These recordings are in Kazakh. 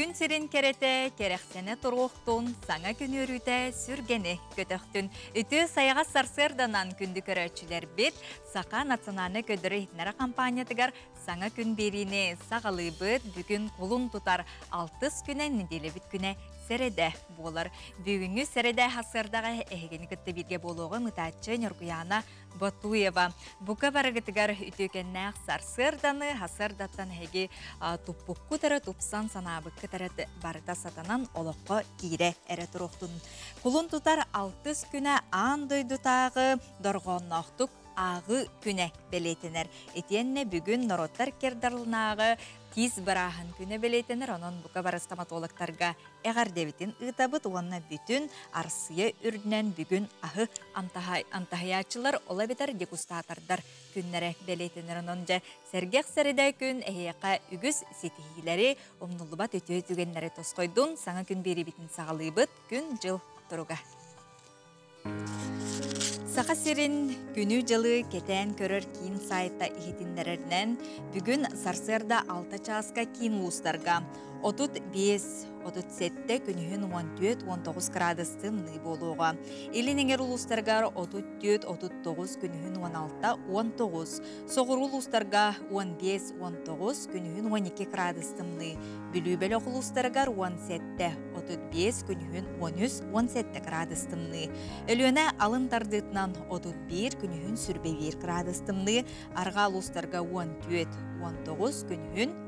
Күн сирин керете, керексене туруқтун, саңа күнөрүтэ сүргени көтөктүн. Үтү саяға сарсырданан күнді көрөчүлер бит, Сақа национальны көдөрі хитнара компаниятыгар саңа күн беріне сағалы бұд бүгін құлын тұтар 6 күнен неделі бит күне середе болар. Бүгінгі середе хасырдаға әйгені күтті бірге болуғы мұтатчы Нұргияна Батуева. Бұқа барығытыгар үтөкеннәқ сарсырданы хасырдаттан әйге тұппұққы тәрі тұпсан санабы кітәрі барыта сатанан олыққа кейре әрі тұруқтын. Құлын тұтар 6 күне аң дойдутағы дорғаннақтық ағы күне белетінер. Етенне бүгін нороттар кердарлынағы тиз барахын күне белетінер. Онын бұқа бары стоматологтарға әғар дебітін ұтабыт, онына бүтін арсыя үрдінен бүгін ағы антахаячылар ола бетер дегустатардар күннері белетінер. Онынca сәргек сәреді күн әйеқа үгіз сетихилері омнулыбат өтөй түгенлері тосқойдың саңа күн бері бітін сағалыбыт күн жыл тұруға. Сақа сирин күнү жылы кетен көрөр кийин сайта ихетиннерернен бүгүн сарсырда 6 часка кийин улустарга 35-37 күнүхүн 14-19 градустын болууга. Илинеңер улустарга 34-39 күнүхүн 16-19. Соғыр улустарга 15-19 күнүхүн 12 градустын. Бүлүбелі улустарга 17-35 күнүхүн 13-17 градустын. Өлөне алын тардытынан 31 күнүхүн сүрбе 1 градустын. Арга улустарга 14-19 күнүхүн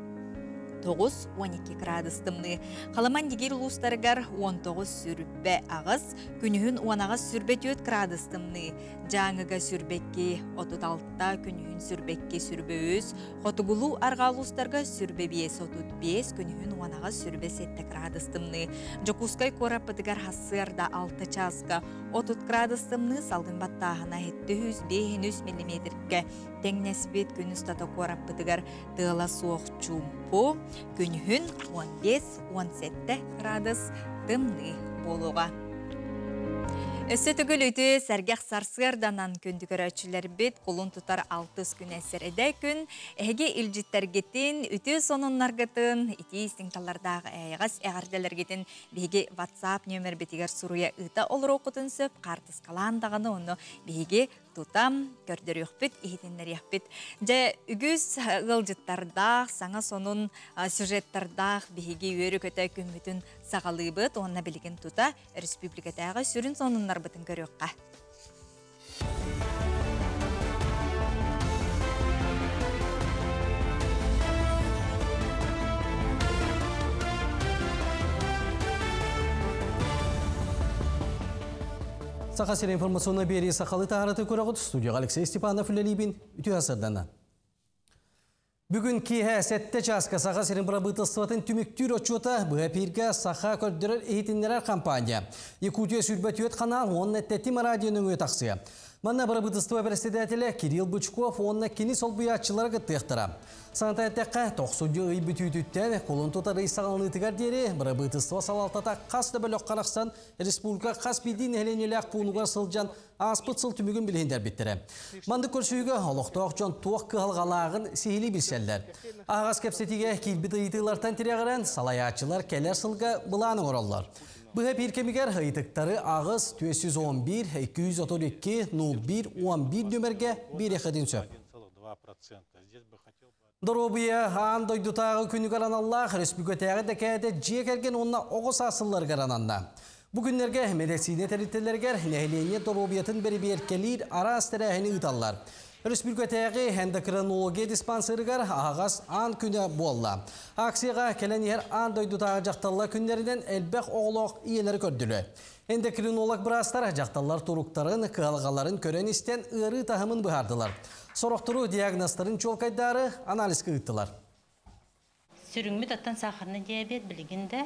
9-12 градустымны. Қаламан дегер улустаргар 19 сүрбе ағыз, күнүхүн 10 ағыз сүрбе 4 градустымны. Жаңыға сүрбекке 36, күнүхүн сүрбекке сүрбе 3, хотугулу арға улустарга сүрбе 5-35, күнүхүн 10 ағыз сүрбе 7 градустымны. Жокускай кораппытыгар хасырда 6 часка 30 градустымны, салгын баттағына 700-500 мм-ге теңнесбет күнүс тата кораппытыгар тыла соқ чумпу, күнүхүн 15-17 градус тымны болуға. Өсі түгіл өті сәргек сарсырданан күнді көрәтшілер бет, қолын тұтар 6 күн әсіреді күн, әге үлжіттергетін, өті сонынларғытын, ити істіңталардағы әйғас әғарделергетін бейге WhatsApp нөмір бетігер сұруя ұта олыр оқытын сөп, қартыс қаландағыны оны бейге тұтам, көрдір өқпіт, ехетінлер еқпіт. Жа үгіз ғылжыттардақ, саңа сонын сюжеттардақ бейге өрі көті күн бүтін сағалы бұд, онына білген тұта республикатағы сүрін сонынлар бұтын көріққа. Сақа сері информационна бері сақалы тағараты көріғыт. Студияға Алексей Степанов үлелейбін үті асырдана. Бүгін кейі сәтті часқа сақа серін бұрабытыстыватын түміктүр отчуыта бұға пирге сақа көрдірір ехетінлерер компания. Якутия сүрбәті өт қанал, онын әттетім радионың өт ақсыға. Манна бұрабытыстыва председателі Кирилл Бычков онына кені сол бұятчылары күттіқтіра. Саната әттәққа 90 үй бүтүйтіттен қолын тұтары исағалыны тігер дері бұрабытыстыва салалтата қасты бөлік қарақстан республика қас білдейін әленелі пуынуға сылжан аспыт сыл түмігін білгендер біттірі. Манды көрсүйігі олықтық жон туақ қығалғалағын сейілі білселдер. Ағас кәпсетіге келбіді ұйтылартан тірегірен салаячылар кәлер сылға бұланы оралар. Бұға перкемігер ғайтықтары ағыз 211-232-01-11 нөмерге бір еқідін сөп. Доробия аң дойдутағы күні қараналлақ республикатағы дәкәді жекерген онына оғыз асылар қарананна. Бүгінлерге медицина тәріттелергер нәхілене доробиятын бері беркелер ара астырағыны ұталар. Республикатағы эндокринология диспансерігер ағас аң күні болла. Аксияға кәләнер аң дойдутағы жақталла күнлерінен әлбәқ оғылық иелері көрділі. Эндокринолог бірастар жақталар тұруқтарын, қығалғаларын көрен істен ұйры тағымын бұғардылар. Сорықтыру диагностарын чолкайдары анализ күйттілар. Сүріңмі таттан сахарны диабет білігінде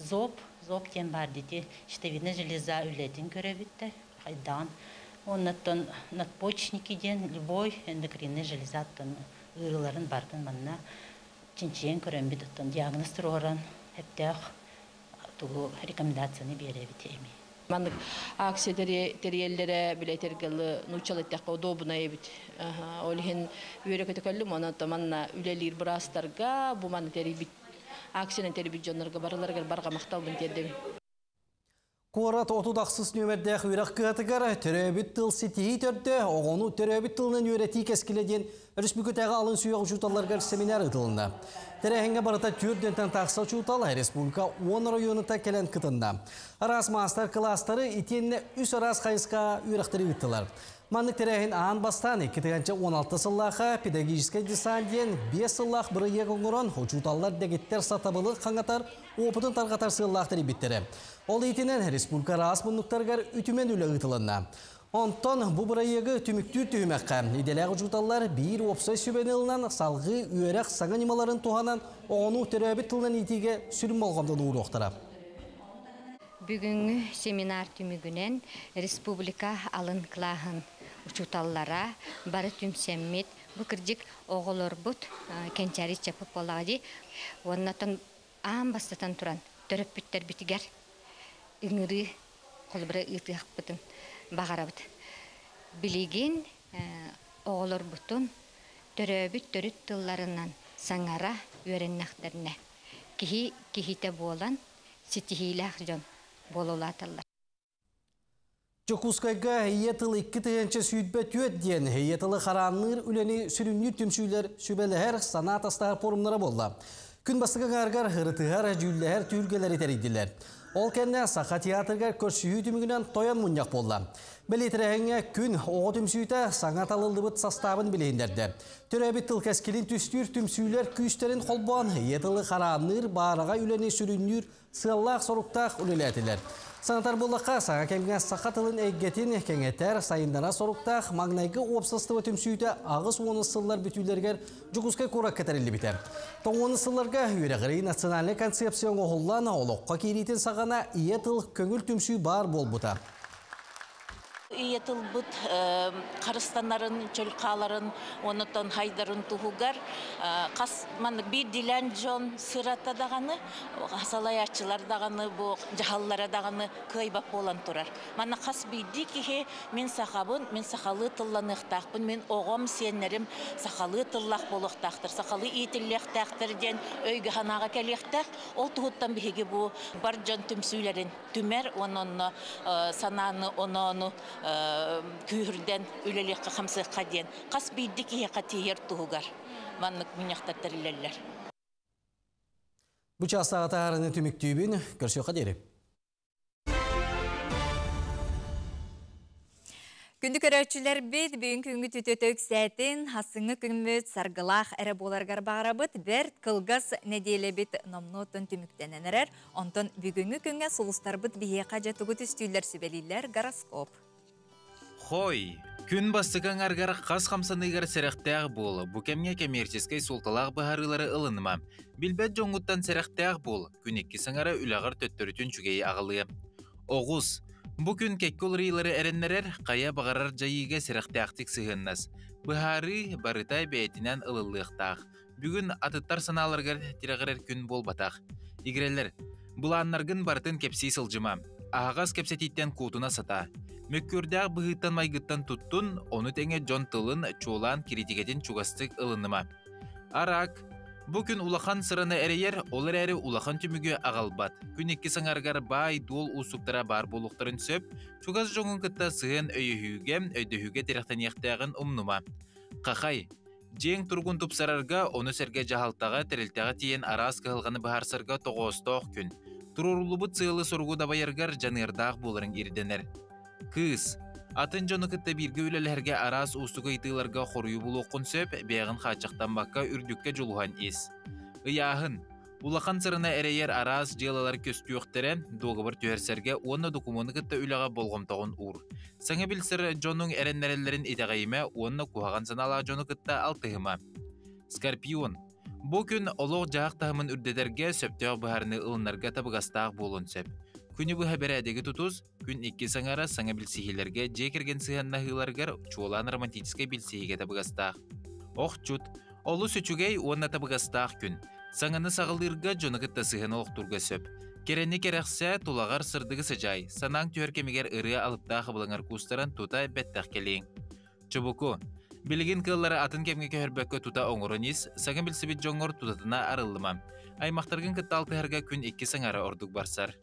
зоб тен бар дейді. Штевина железа үлетін көребітті. Қайдан. Оннаттан надпочникиден любой эндокринный железаттан ұйрыларын бардың манна чинчиен көренбі таттан диагностыр оран әптәқ тұғу рекомендацияны беребітеймі. Мандык акция терьеллере билетергелы нучалыттакка удобно ебит. Олихин үйрөкөтөкөлүм, оны таманна үлелир брастарга, бу маны терибит акцияны телевизионнарга барыларга барга макталбын дедим. Корат отудақсыз нөмірдәқ үйрақ күйатығар түрәбіт тыл сетейі түрді, оғыну түрәбіт тылының өреті кәскеледен республикатағы алын сүйеғ жуталарғар семинар ұтылында. Тәрәхінге барыта түрдентен тақса жутал республика 10 районыта кәлін кытында. Арас мастер кластары итенне үс арас қайысқа үйрақтыры ұттылар. Маннык тәрәхін ағын бастаны 2-16 сыллаға педагогический десанден 5 сыллақ бірі еғыңырын жуталар дәгеттер сатабылы қаңатар опытын тарғатар сыллақтыры биттері. Ол етінен республика рас мұндықтарғар үтімен үлі ұтылынна. Онтон бұ бұрайығы түміктүр түймәққа. Иделәғы жұталар бір опсай сөбенілінен салғы үйерек саңа немаларын туғанан оғыну түрәбі тылынан етеге сүрім болғамдан ұр оқтыра. Бүгінгі семинар түмігінен республика алын қылағын ұчуталлара бары түмсәммет бұкірдік оғылыр бұт кәнчәрі чапып болағады. Оннатын ағын бастатан тұран түріп біттер бітігер үңірі қолбыры ұйтық бұтын бағарабыд. Білеген оғылыр бұтын түрөбіт түріт тылларынан саңара өреннақтарына кихите болан сетихилах жон болулатылар. Жокускайга хейетыл 2-тігінші сүйдбет өтден хейетылы қараныр үлені сүріннер түмсүйлер сүбәлі санат астағы форумлары болды. Күн бастығы ғарғар ғырытығар жүлләр түйілгелер етерейділер. Ол кәнне сақа театргар көрсүйі түмігінен тоян мұняқ болды. Білетірәңе күн оғы түмсүйті саңат алылды бұт састабын білейіндерді. Түрәбіт тыл кәскелін түстір түмсүйлер күйістерін қолбан етілі қараныр бараға үлені сүріннер сыллақ соруқтақ үлелетілер. Санатар болаққа саға кәмген сақа тылын әйгетін кәңетер сайындана соруқтақ маңнайғы опсастығы түмсүйті ағыз оны сыллар бүтілергер жүгізгі көрек кәтәрілі бітер. Тоңуыны сылларға үйрәғірей национальный концепцион оғыллан олыққа керейтін сағана ие тыл көңіл түмсүй бар бол бұта. Иетыл бұд қарыстанарын, чөлқаларын, онытын хайдарын тұғығар. Қас маңық бір дилән жон сырата дағаны, асалай атчылар дағаны, жағаллара дағаны көйбап болан тұрар. Маңы қас бейді кеге мен сақабын, мен сақалы тылланы ұқтақпын, мен оғым сенерім сақалы тыллақ болуқтақтыр, сақалы етіллектақтыр ден өйгі ханаға кәлектақ. Ол тұғыттан бейге бұл бар жон түмсүйлерін түмер, онын сананы, оны күйірден үлелеққа қамсыққа ден. Қас бейді кеге қатейер тұғығар. Маннық мүняқтар тәрілелер. Бұча астаға тағарыны түміктүйбін көрсеуқа дері. Күнді көрәтшілер бет бүгін күнгі түтөтөк сәтін хасыңы күнмөт сарғылақ әрі боларғар бағарабыт бәрт қылғас неделе бет номнотын түміктенен әрер. Онтын бүгінгі күнге сұлыстар бұт бейе қажатығы түстүйлер сөбелейлер гороскоп. Хой, күн бастыған арғар қас қамсаныйғар сәріқтәғ бол, бүкемге коммерческай солталақ бұхарылары ылыныма. Білбәт жоңғыттан сәріқтәғ бол, күн екі саңара үлағар төттөрітін чүгей ағылы. Оғыз, бұ күн кәккөл рейлары әреннерер, қая бағарар жайыға сәріқтәқтік сығыннас. Бұхары барытай бәйтінен ылылықтақ. Бүгін атыттар саналарғар тирағырар күн бол батақ. Игрелер, бұланнарғын бартын кепсей сылжыма. Ағағас кепсетиттен кутуна сата. Мөккөрдәг бұғыттан майгыттан туттун, оны тәңе жон тылын чуолан критикетін чугастык ылыныма. Арак, бұ күн улахан сыраны әрейер, олар әрі улахан түмігі ағалбат. Күн екі саңарғар бай дуол усуқтара бар болуқтарын сөп, чугас жоңын кытта сығын өйдіхіге теректен ектәғын умнума. Қақай, жең тұрғын тұпсарарға, оны сәрге жағалтаға тәрілтіға тиен арас кығылғаны бұхарсырға тоғыстық күн. Тұрурулубы цылы сұрғы дабайырғар жанырдақ болырын ирденер. Кыз, атын жоны кітті бірге өлелерге арас ұстығы итыларға қорыю бұл оқын сөп, бәғін қачықтан баққа үрдікке жолуған ес. Ыяғын, улақан сырына әрейер арас желалар көсті өқтірі, доғы бір түйерсерге оны докумені кітті өліға болғымтағын ұр. Саңа білсір жонның әреннәрелерін етеғайыма, оны куғаған санала жоны кітті алтығыма. Скорпион, бұл күн олық жағақ тағымын үрдедерге сөптеғ бұхарыны ылынарға табығастақ болын сөп. Күні бұға бәрәдегі тұтыз, күн екі саңара саңа білсейгелерге жекерген сығанна ғыларғар чуолан романтическай білсейге табығастақ. Оқ чут, олы сөчугей онна табығастақ күн. Саңаны сағылырға жонығытта сығаны оқтурға сөп. Керені керексе тулағар сырдығы сыжай, санаң түйеркемегер ұры алыптағы бұлыңар кустаран тута бәттақ келең. Чубуку, Bilgin kılları atın kemge köhөрбөккө тута оңоронис, сагын билсибит жоңор тутатына арыллымам. Аймақтаргын кытталты herga күн 2 саңары ордук барсар.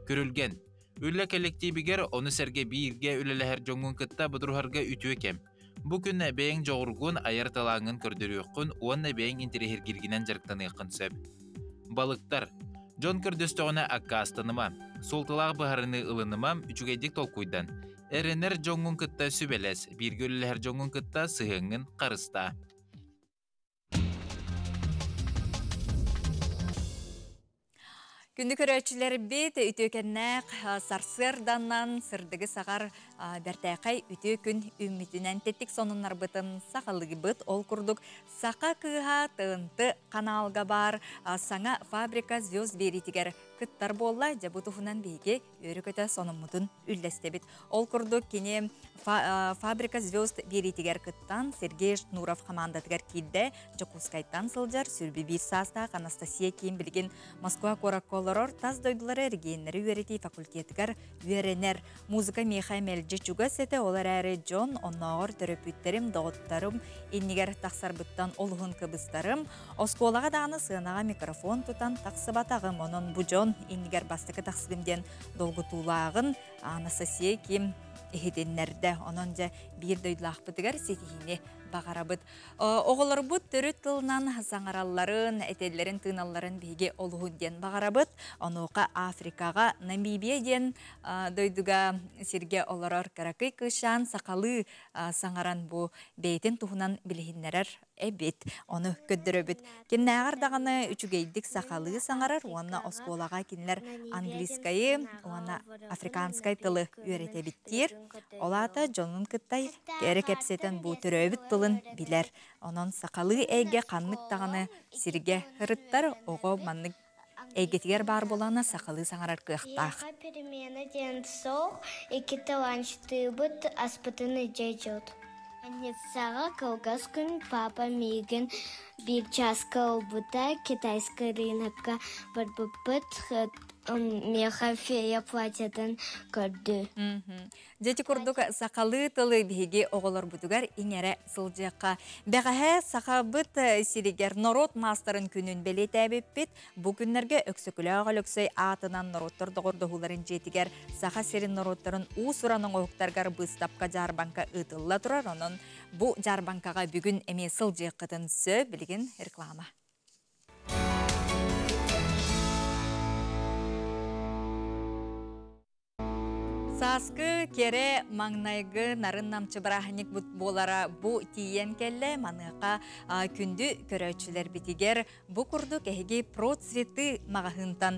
Көрүлген. Үлле коллективигер оны серге бирге үлелехер жоңгун кытта будурхарга үтүө кем. Бу күн бэйин жоғыргун аяр талаңын көрдөрүөккүн, уонна бэйин интерехер киргинен жарктаныйкын сөп. Балыктар. Жон көрдөстөҕүнэ аккаастаныма, солтылаах быһарыны ылынымам үчүгэйдик толкуйдан. Эренер жоңгун кытта сүбелес, бирге үлелехер жоңгун кытта сыһыҥҥын харыста. Күнді көрәтшілер бет үтөкеннәк сарсырданнан сырдығы сағар бәртәқай үтө күн үмітінен теттік сонынар бұтын сақалығы бұт ол күрдік сақа кыға тыңты каналға бар саңа фабрика звезд беретігер кыттар болла жабутуғынан бейге өрікөті сонын мұтын үлләстебет. Ол күрдік кене фабрика звезд беретігер кыттан Сергей Шнуров командатығар кейді Жокускайттан сылжар сүрбі бір састақ Анастасия кейін білген Москва Кораколорор таз дойдылары әргенері өреті факультетігар өренер музыка мейхай мәлжі чуға сеті олар әрі Джон, оннағыр төрөпүттерім, доғыттарым, енігер тақсарбыттан олғын кыбыстарым, осколаға дағаны сығынаға микрофон тұтан тақсыбатағым, онын бұ Джон, енігер бастықы тақсыбымден долғытулағын Анастасия кем эхетеннерді, онын жа бір дойдылақ бұтығар сетігіне бағарабыд. Оғылар бұд түріт тылынан саңаралларын, әтелерін, тыналарын бейге олғынден бағарабыд. Онуға Африкаға, Намибияден дойдуға серге оларар каракай кышан сақалы саңаран бұ бейтін тұғынан білігінлерер әбет. Оны көддірі Кемнәғар дағаны үчігейдік сақалы саңарар, оны осколаға кенлер английскайы, оны африканскай тылы үйрете біттер. Олата Джонын кыттай кәрі кәпсетен бұ түрі өбіт тылын білер. Онын сақалы әйге қанлық дағаны сирге ғырыттар, оғы манлық әйгетігер бар болана сақалы саңарар кықтақ. Перемена ден соқ, екі таланчты бұт аспытыны жайжот. Саға калгас күн папа меген бір час калбыта китайская рынокка бір бұпыт меха фея платятын көрді. Дети күрдік сақалы тылы бейге оғылар бұдығар еңері сылжаққа. Бәғәе сақа бұт сиригер народ мастарын күнін белет әбеппет, бұл күнлерге өксікілі ағал өксөй атынан народтар доғырды ғуларын жетігер сақа серін народтарын ұсыраның оқтарғар бұстапқа жарбанка ұтылла тұрар, оның бұл жарбанкаға бүгін әме сылжаққытын сө білген реклама. Саскы кере маңнайгы нарын намчы бараханик болара бу тиен келле маныға күнді көрөчілер бітігер бу күрді кәхеге процветі мағahынтан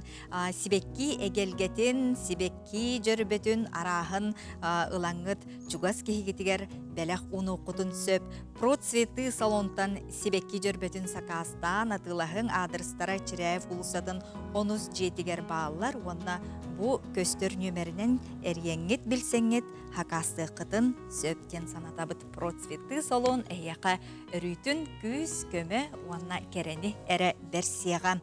сибекки эгелгетін, сибекки жөрбетін арахын ылаңыт чугас кәхегетігер бәләқ уну құтын сөп. Процветі салонтан сибекки жөрбетін сакастан атылахын адрыстара чирәев ұлысатын 10 жетігер бағалар, онна бу көстөр нөмерінен әргеңет білсеңет хакасты қытын сөптен санатабыт процветті салон әйяқа үрүйтін күз көмі уанна керені әрі берсияға.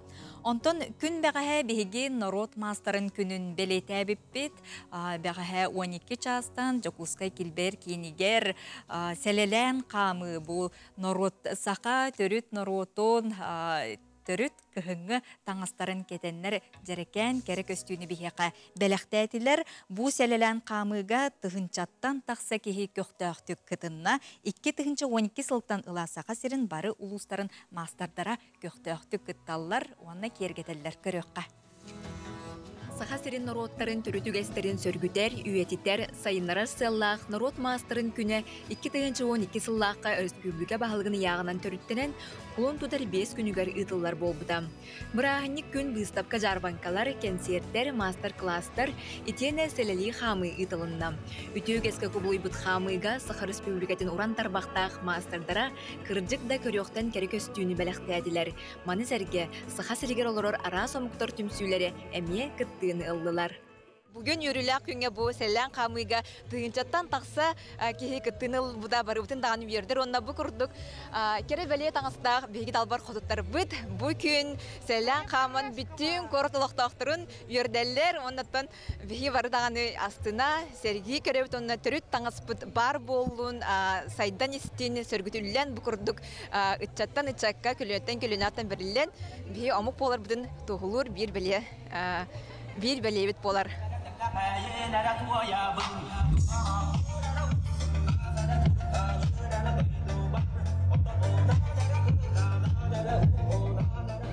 Онтон күн бәғәе бейге народ мастарын күнін белеті әбіппет, бәғәе 12 частан Жокускай килбер кейінігер сәлелән қамы бұл народ сақа төріт народон төрүт кыһыңы таңастарын кетеннер жерекен кері көстүүнү бихеқа бәләқтәтілер бу сәлелән қамыға тыһынчаттан тақса кеһи көқтөқтүк кытынна 2-12 сылтан ыласаға сирин бары улустарын мастардара көқтөқтүк кытталлар уанна кергетеллер көрөққа. Саха сирин народтарын түрүтүгестерин сөргүтер, үйетитер, сайыннара сыллақ, народ мастарын күні 2-12 сыллаққа республика бағылғыны яғынан түріттенен, Кулон тудар 5 күнігер ытыллар болбыда. Мұрағынник күн выставка жарбанкалар, концерттер, мастер-класстар, итене селели хамы ытылында. Үтеугеске кубулай бұд хамыға Саха республикатын уран тарбақтақ мастerdара кырджик да көріоқтан кәрі көстүүні бәліқтәділер. Маны сәрге Саха сірігер олырор ара сомуқтар түмсүйлері әме кыттыны ылдылар. Bugün yürüler künge bu selen kamıyga tığınçattan taksa kihi kıtınıl buda barı bütün dağını yerdir. Onunla bu kurduk. Kere beleye tanısda bilgi dalbar kodukları bıt. Bugün selen kamın bütün kortuluqtağıtırın yerdeller. Ondan bihi barı dağını astına sergi kerevit onunla törüt tanıs bıt bar bolun saydan istin sörgütüllen bu kurduk. Itçattan itçakka külünetten külünattan berilen bihi amuk bolar bütün tohulur bir beleye bit bolar.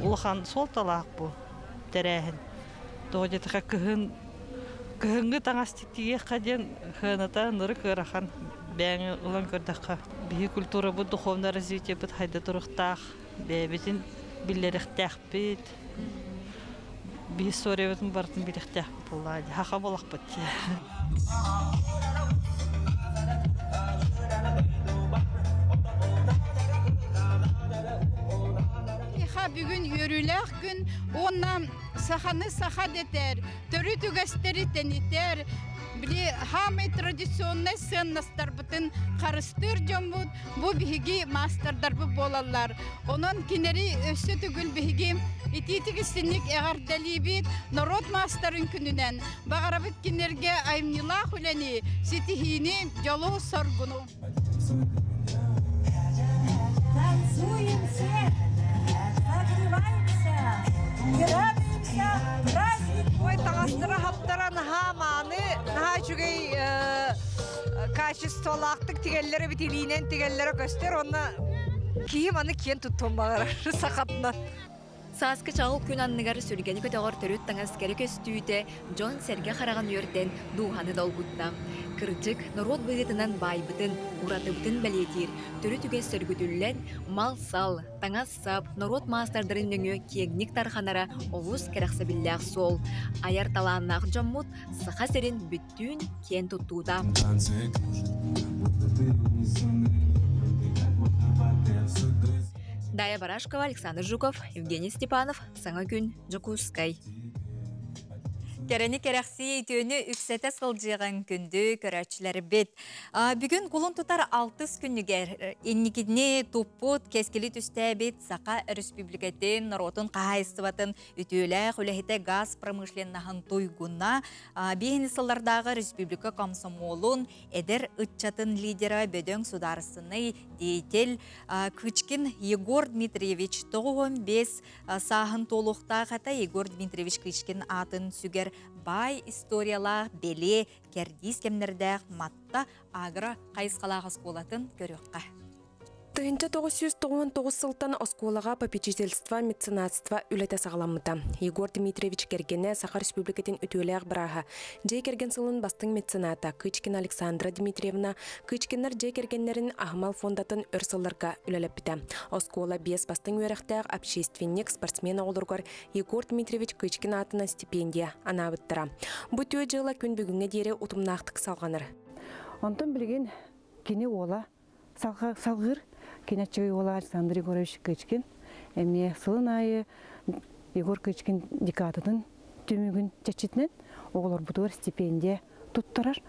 Улахан сол талақ бұл тәрәхін. Доғадетіға күхінгі таңастықтығы қаден хыната нұры көріған бәңі ұлан көрдіққа. Бігі культура бұл духовна развитие бұд хайда тұрықтақ, бәбетін білеріқтәқ бет. Bir soruyorum barın birlikte bulladı. Haqa bolaq batı. Bugün yürüyler gün ondan sahanı sahat eder. Törü tügesteri teniter. Bili hamı tradisyonel sınıflar bütün karıştır cambut. Bu bihigi masterlar bu bolallar. Onun kineri ösü tügül bihigi ititik sinnik eğer delibit narod masterın gününden. Bağırabit kinerge aymnila huleni sitihini yolu sorgunu. Ой, тағастыра хаптаран хаманы, наға жүгей качестволақтық тегеллері бітелейінен тегеллері көстер, оны кейім аны кен тұттым бағар сақатынан. Сааскы чағыл күн анныгар сүргені көтеғыр түріт таңаскері көстүйді Джон Серге қараған өрден дуғаны долбутта. Кырчык народ бұғытынан байбытын, ұратыбытын бәлетер, түрі түге сөргүтүллен, мал сал, таңас сап, народ мастардарын дөңі кегнік тарханара олус кәрәқсабілләқ сол. Аяр таланнақ жаммут, сақа серін бүттін кен тұттуда. Дая Барашкова, Александр Жуков, Евгений Степанов, Саңа күн, Жокускай. Керені керекси түйіні үксеті сылжыған күнді көрәтшілері бет. Бүгін құлын тұтар 6 күнігер еннікідіне туппут кескілі түсті бет Сақа Республикатын наротын қағайыстыватын үтілі құләхеті газ промышленнағын тойгуна бейіні сылдардағы Республика комсомолын әдір үтчатын лидері бөдөң сударысыны дейтел күчкін Егор Дмитриевич 95 сағын толуқта қата Егор Дмитриевич күчкін атын сүгер бай историялар беле кердис кемнердәк матта агра кайыскалагыс болатын көрөккә. Тыынча 999 сылтан осколаға попечительство, меценатство үләті сағаламыта. Егор Дмитриевич кергене Саха Республикатын үтіләғ бұраға. Жей керген сылын бастың мецената Кычкин Александра Дмитриевна, Кычкиннар жей кергенлерін Ахмал фондатын өрсылларға үләліп біті. Оскола 5 бастың өріқтәғ общественник, спортсмен оғылырғар Егор Дмитриевич Кычкин атына стипендия анабыттыра. Бұ түйе жылы күн бүгінге дере ұтымнақтық салғаныр. Онтон білген кені ола салғыр Киначчы ола Александр Егорович Кычкин, әме сылын айы Егор Кычкин декатының түмігін чәчетінен оғылар бұтығыр стипендия тұттырар.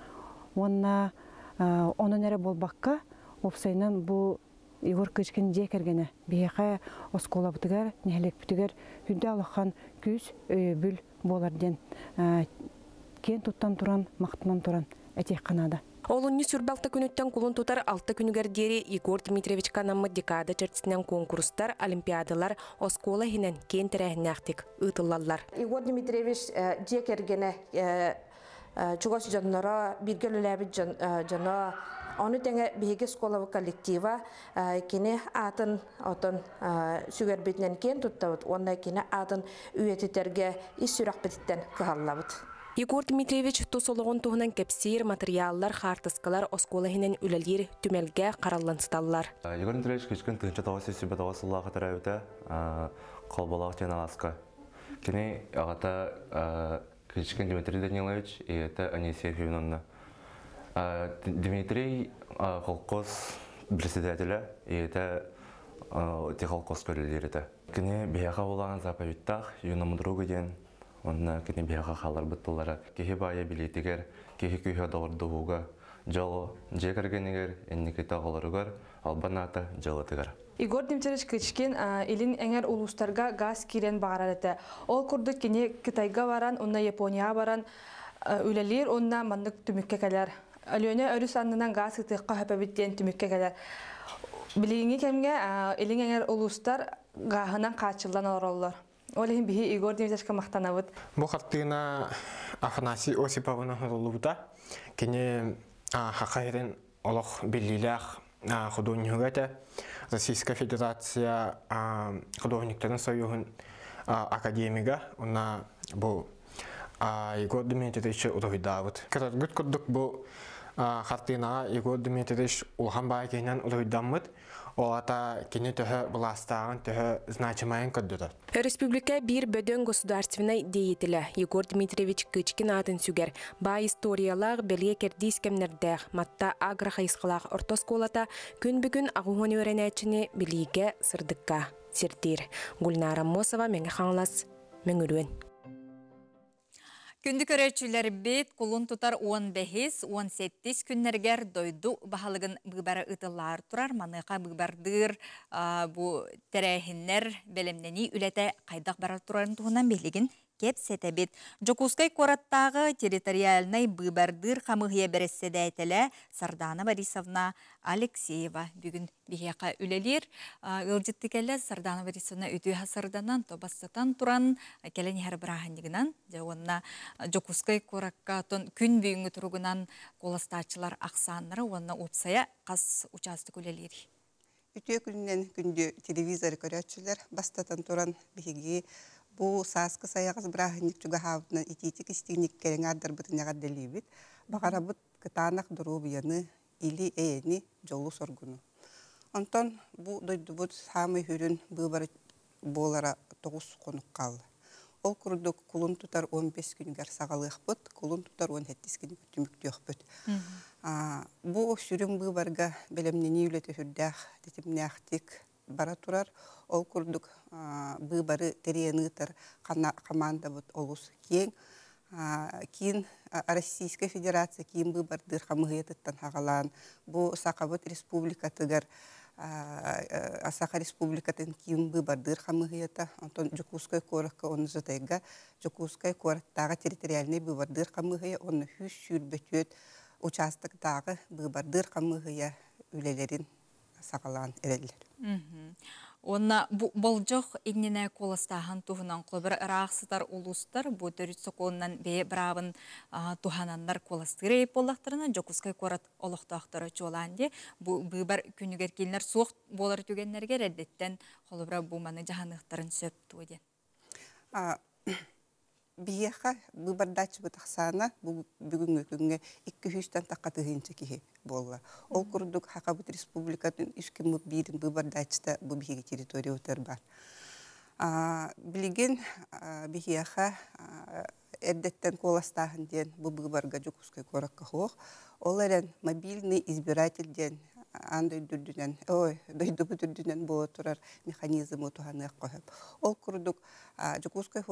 Оның әрі болбаққа опсайынан бұл Егор Кычкин жекергені бейеқа оскола бұтығар, нәлек бұтығар хүнді алыққан күз бүл боларден кен тұттан тұран, мақтынан тұран әтек қанады. Олунни сүрбалта күнүттен кулун тутар 6 күнүгер дери Егор Дмитриевич канамы декада чертсинен конкурстар, олимпиадалар, оскола хинен кен терәһнәхтик ытыллаллар. Егор Дмитриевич жекергене чугас жаннара биргелеләбит жана аны тәңе биге сколавы коллектива кине атын сүгер битнен кен туттабыт, онда кине атын үйететерге ис сүрәк битен кыһаллабыт. Егор Дмитриевич тусолығын туғынан кепсир, материаллар, хартыскалар, осколахинен үлелер, түмелге қараллансыталлар. Егор Дмитриевич кешкен тыңча тауасы сөйбе тауасыллағы тәрәуіті қолбалақ тен аласқа. Кені ағата кешкен Дмитрий Данилович и это Анисия Февновна. Дмитрий колхоз председателя и это те колхоз көрелер. Кені бияға болаған заповедтақ, юнамы другы ден Онна кини бияға қалар бұттылары. Кехи бая билетігер, кехи күйі дауырдығуға, жало жекергенігер, энникеті ағыларығар, албаната жалатығар. Игорь Дмитриевич Кычкин илин эңер улустарга газ кирен бағарады. Ол күрдік кене Китайга баран, онна Япония баран, үлелер, онна мандық түмікке кәлер. Өлөне өрі санынан газ кытыққа хөпәбіттен түмікке кәлер. Білігінге кемге илин эңер улустар ғағынан қачылдан ороллар. Олеген бігі Игорь Дмитриевичка мақтанабыд. Бұл қаттығына Афанасий Осиповна ғылыбыда кене хақайрен олық беліләқ художнигі Российская Федерация художниктарын союғын академига, она был Егор Дмитриевич Удовидавыд. Кіргіт күрдік бұл қартынаға Егор Дмитриевич ұлған бай кейінен Удовидамыд, олата кені түхі бұластағын түхі значимайын күрдіді. Республика бир бөдөн государственной деятеля Егор Дмитриевич Кычкин атын сүгер. Ба историялар белге кердис кемнердер, матта аграхайскалар ортосколата күн бүгін ағуғын өренәчіні біліге сырдыққа сертир. Гульнара Мосова мәңі қаңлас мәңіруен. Күнді көрәтшілер бет құлын тұтар 15-18 күннергер дойду бағалығын бұғбары ұтылар тұрар. Маныға бұғбардыр бұ тәрәхіннер бәлемнені үләті қайдақ барар тұрарын тұғынан белігін кеп сетебет. Жокускай кораттағы территориальный бұғбардыр қамығыя бересседе әйтілі Сардана Борисовна Алексеева бүгін бігеқа үлелер. Үлжетті кәлі Сардана Борисовна өтүй хасырданан тобастатан тұран кәлін әр бірағындығынан. Онына Жокускай коракка күн бүйінгі тұрғынан қоластачылар ақсанлары онына опсая қас участық үлелер. Үтіе күнінен күнді телевизор көрәтшілер бастатан тұран бігі bu saskı sayağız bırakınlık çünkü havutuna ititik istiknik keren ardar bıtın yağı delibit. Bakara bıt kıtanak duru biyanı ili eyni jolu sorgunu. Ondan bu doydu bıt hamı hürün bıbarı bolara 9 konuk kaldı. O kurduk kulun tutar 15 günler sağalık bıt, kulun tutar 17 günler tümüktü yok bıt. Bu sürüm bıbarga belemneni ületi hürdağ detimnağtik bara turar. Ol kurduk bıbarı teriyanıtar komanda bıt olus kiyen. Kiyen Российская Федерация kiyen bıbardır kamıhıyatıttan hağalan. Bu Sakabıt Respublika tıgar Asaka Respublika'nın kiyen bıbardır kamıhıyata. Ondan Jokuskay korakka onu zatayga. Jokuskay korattağı teritorialini bıbardır kamıhıya. Onu hüs sürbetüt uçastıktağı bıbardır kamıhıya ülelerin sağalan ereller. Онна болжоқ еңнене коластағын туғынан қолбір рақсытар ұлыстар, бұ төріт соқуынан бе бірабын туғанандар коластыры еп болақтарына, Жокускай корат олықтақтары чоланде, бұ бір күнігер келінер соқ болар түгенлерге рәддеттен қолыбыра бұ маны жағанықтарын сөп туыден. Бияқа бұбардач бұтақсана бүгінгі күнге 200-тан таққатығыншы кеге болға. Ол күрдік Хақабыт Республикатын үшкімі бейдің бұбардачта бұл бейге территория өтер бар. Білген бияқа әрдеттен қоластағын ден бұл бұбарға Жокускай коракқа хоқ. Ол әрен мобильный избирательден андай дүрдінен, дойды бұ дүрдінен бұл тұрар механизм ұтуғаны қойып. Ол күрдік Жокускай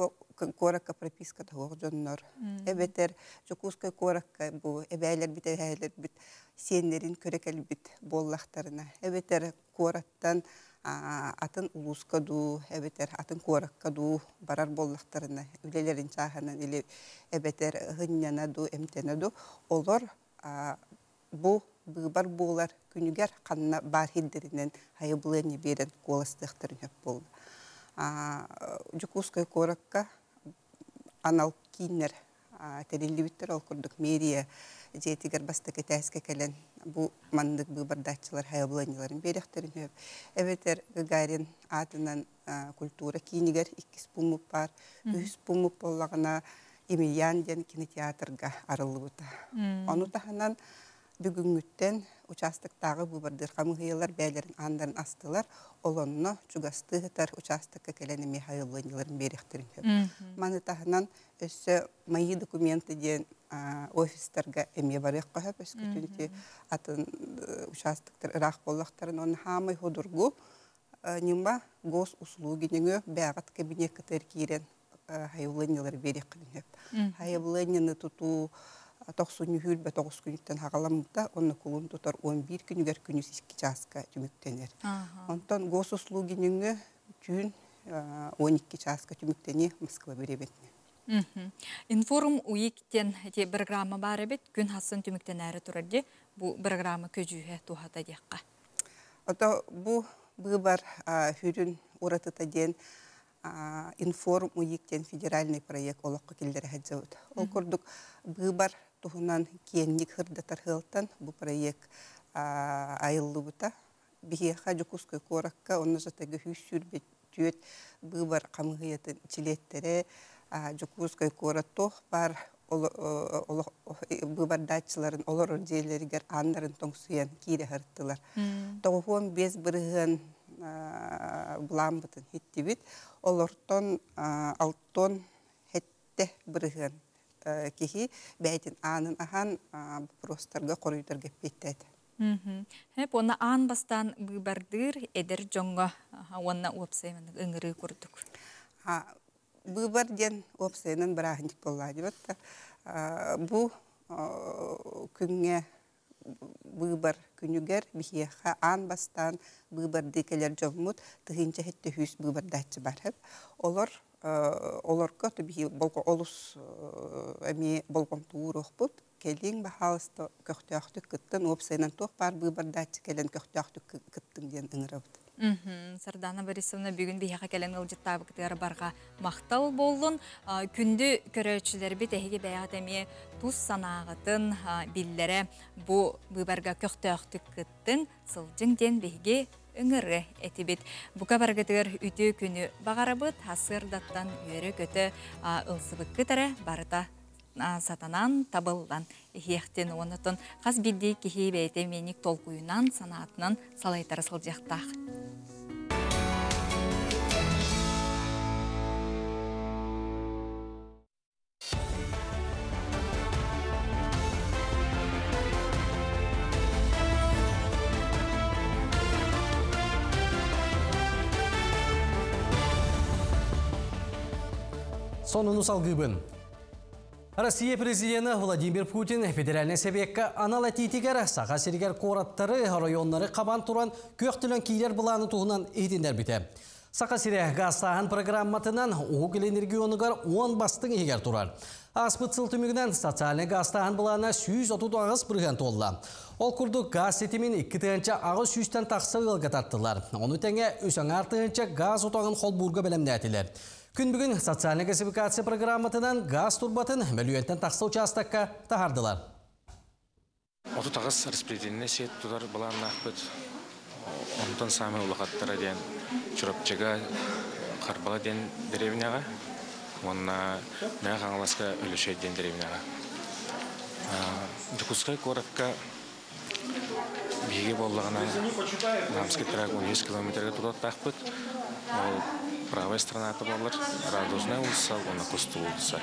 коракка пропискада хоқ жоннор. Әбетер Жокускай коракка бұл әбәйлер біт, әбәйлер біт, сенлерін көрекел біт боллақтарына. Әбетер кораттан атын улуска ду, әбетер атын коракка ду барар боллақтарына. Үлелерін чағынан әбетер ғынняна ду, әмтена ду. Олар бұл бұғбар болар күнігер қанына бар хилдерінен хайыбылыны берен қоластықтырын өп болды. Жокускай коракка анал кейінер тәрелі біттер ол күрдік мерия жетігер бастықы тәске кәлен бұл мандық бұғбардатчылар хайыбылыныларын беректерін өп. Әбетер Гагарин атынан культура кейінігер 2 пумып бар, 3 пумып болағына Емельян ден кинотеатрға арылы бұта. Оны тағынан бүгінгіттен участықтағы бұбардыр қамығыялар бәлерін андарын астылар, олонны чугастығытар участыққа кәлені мехайылыныларын беректерін. Маны тағынан өсі майы документы ден офистарға әме барық қойып, өскі түнте атын участықтар ұрақ болақтарын, оны хамай hodurgu немба гос услуги неңі бәғат кабинет кітер кейрен хайылыннылар берек кылынып. Хайылынны туту 90 хүл бе 9 күнүттен хагаламда, оны кулун тутар 11 күнүгер күнүс 2 часка түмүктенер. Онтон госуслугинүңө күн 12 часка түмүктени Москва беребетне. Информ уйиктен те программа бар бит, күн хасын түмүктен әрі турарди, бу программа көжүһе тухата дияққа. Ото бу бар хүрүн уратыта ден информ уйиктен федеральный проект олоққа келдері хаджауд. Ол көрдік бар тухунан киенник хырдатар хылтан бу проект айыллы бута. Бихеха жукускай коракка, онна жатағы хүссүр бет түйет бар қамғиятын чилеттере жукускай кораттоқ бар бар датчыларын, оларын жейлерігер андарын тоңсуян кейде хырттылар. Тоғуын без бірігін бұлан бұтын хетті бит, олартон алттон хетті бірігін кехи бәйтін анын ахан простарға қорыйтарға петтәді. Hep ona an bastan bıbardır eder jonga ona opsayman ıngırı kurduk. Bıbar den opsaynan bırakındık bolladı batta. Bu künge bıbar künüger bihiye an bastan bıbar dikeler jomut tıhınca hette hüs bıbar datçı var hep. Olar kötü bihi bolko olus emi bolkom tuğruq bud. Kelin bahalsta köhtöktü kıttın opsaynan toq bar bıbar datçı kelen köhtöktü kıttın diyen ıngırabdı. Sardana Borisovna bugün bihaqa kelen ılcıttabı kıtığarı barga maqtal bollun. Kündü köröçüleri bir tehigi beyat emi tuz sanağıtın billere bu bıbarga köhtöktü kıttın sılcın den bihigi ıngırı etibit. Bu kabargıtır ütü günü bağarabıt hasırdattan yörü kötü ılsıbık kıtırı barıta satanan tabıldan ehiyekten onutun қаз bildiği kihi beyte menik tolkuyunan sanatının salaytarı sılcaktaq. Sonunu salgıbın. Россия президенті Владимир Путин федеральный себекка анал әтейтігер саға сергер қораттары районлары қабан туран көқтілін кейлер бұланы туғынан ейтіндер біті. Сақа сире гастаған программатынан оғыл энергионығар 10 бастың егер турар. Аспыт сылтымығынан социальный гастаған бұлана 130 ағыз бірген толла. Ол күрді газ сетімен 2 тығынша ағыз 100-тен тақсы ғылға таттылар. Оны тәңе өсің артығынша газ отағын холбурға бәлемді әтілер. Күн бүгін социальный газификация программатынан газ турбатын мөлуенттен тақсы участакка тахардылар. Оту тағыз распределенне сет тудар бұлан нақпыт. Онтан самы ұлықаттыра ден чүрапчыға қарбала ден деревняға. Онна мәң қаңыласқа өлішей ден деревняға. Дұқысқай қораққа бейге болығына намыске тұрағы 10 километрге тұдат тақпыт. Правая сторона болар, радужная улса, оны құсты улса.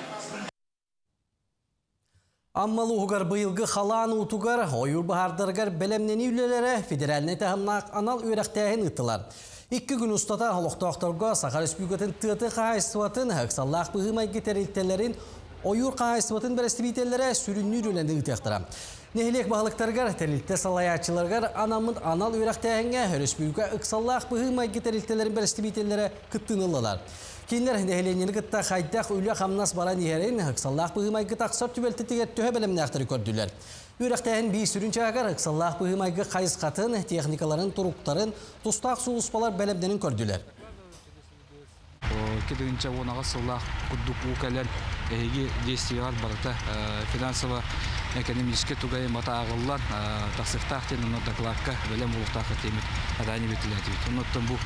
Аммалы ұғығар бұйылғы қалан ұтуғар, ойыр бұхардарғар бәлемнені үлелері федеральный тағымнақ анал өрәқтәйін ұттылар. 2 күн ұстата олықтақтарға Сақа Республикатын тұты қағайсыватын әқсаллақ бұғымай кетерілтелерін ойыр қағайсыватын бәрістібейтелері сүріннер өләнді ұтықтыра. Нехелек бағылықтарғар, тәрілтті салаячыларғар анамын анал өрәқтәйінге Республика ұқсаллақ бұғымай кетерілтелерін бәрістібейтелері күттіңілділар. Кейінлер нехеленені күтті қайдақ өлі қамнас баран ерін ұқсаллақ бұғымайғы тақсар түбелті тегет төе бәлімні ақтыры көрділер. Өрәқтәйін бей сүрінші ағар ұқсаллақ бұғымайғы қайыз қатын, техникаларын, тұруқтарын, тұстақ сұлыспалар бәлімденін көрділер. Кедігінші онаға сыллақ күддік ұқалар әйге действиялар барыта финансово-экономическе туғайын бата ағылылар тақсықтақ тен ұны докладқа бәлем ұлықтақы темет адайны бетіледі. Ұныттың бұл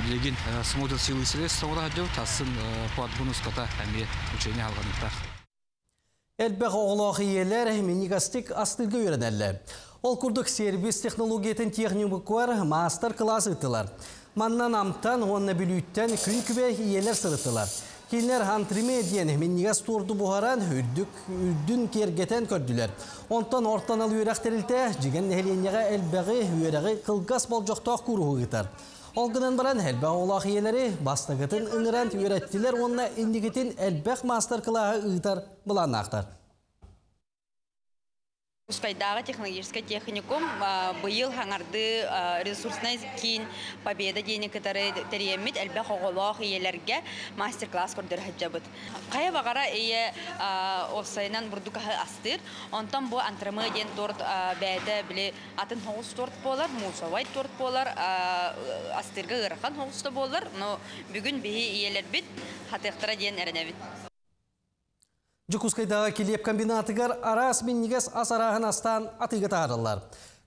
білеген смотр силы селес сауыра жау тасын қуатбұныз қата әме учение алғанықтақ. Әлбәқ оғылағы елер минигастик астылғы өрінәлі. Ол күрдік сервис технологиятын техникуар мастер-класс ұттылар. Маннан амтан, онна білүйттен күн күбе елер сырыттылар. Кейінлер антримедиен минигас турду бұғаран үрдін кергетен көрділер. Онтан ортанал үйрәқтерілті жеген нәхеленеға әлбәғі үйрәғі қылғас бол жоқтақ күріғі ғытар. Olgınan baran elbaq olaq iyeleri bastagıtın ıngıran öğrettiler onunla indiketin elbaq master kılağı ıйтар bulanaqtar. Ускайдағы технологический техникум бұйыл хаңарды ресурсный кейін победа дейіні кітары тәриеммет әлбәқ оғылақ иелерге мастер-класс көрдір хаджабыд. Қая бағара ие осайынан бұрдық астыр, онтан бұл антрамы ден торт бәді біле атын хоғыз торт болар, мусавай торт болар, астырға ғырқан хоғызды болар, но бүгін бейі иелер бит, хатықтыра ден әріне бит. Жукускайдағы келеп комбинатыгар арас мен негес асарағын астан атыға тағырылар.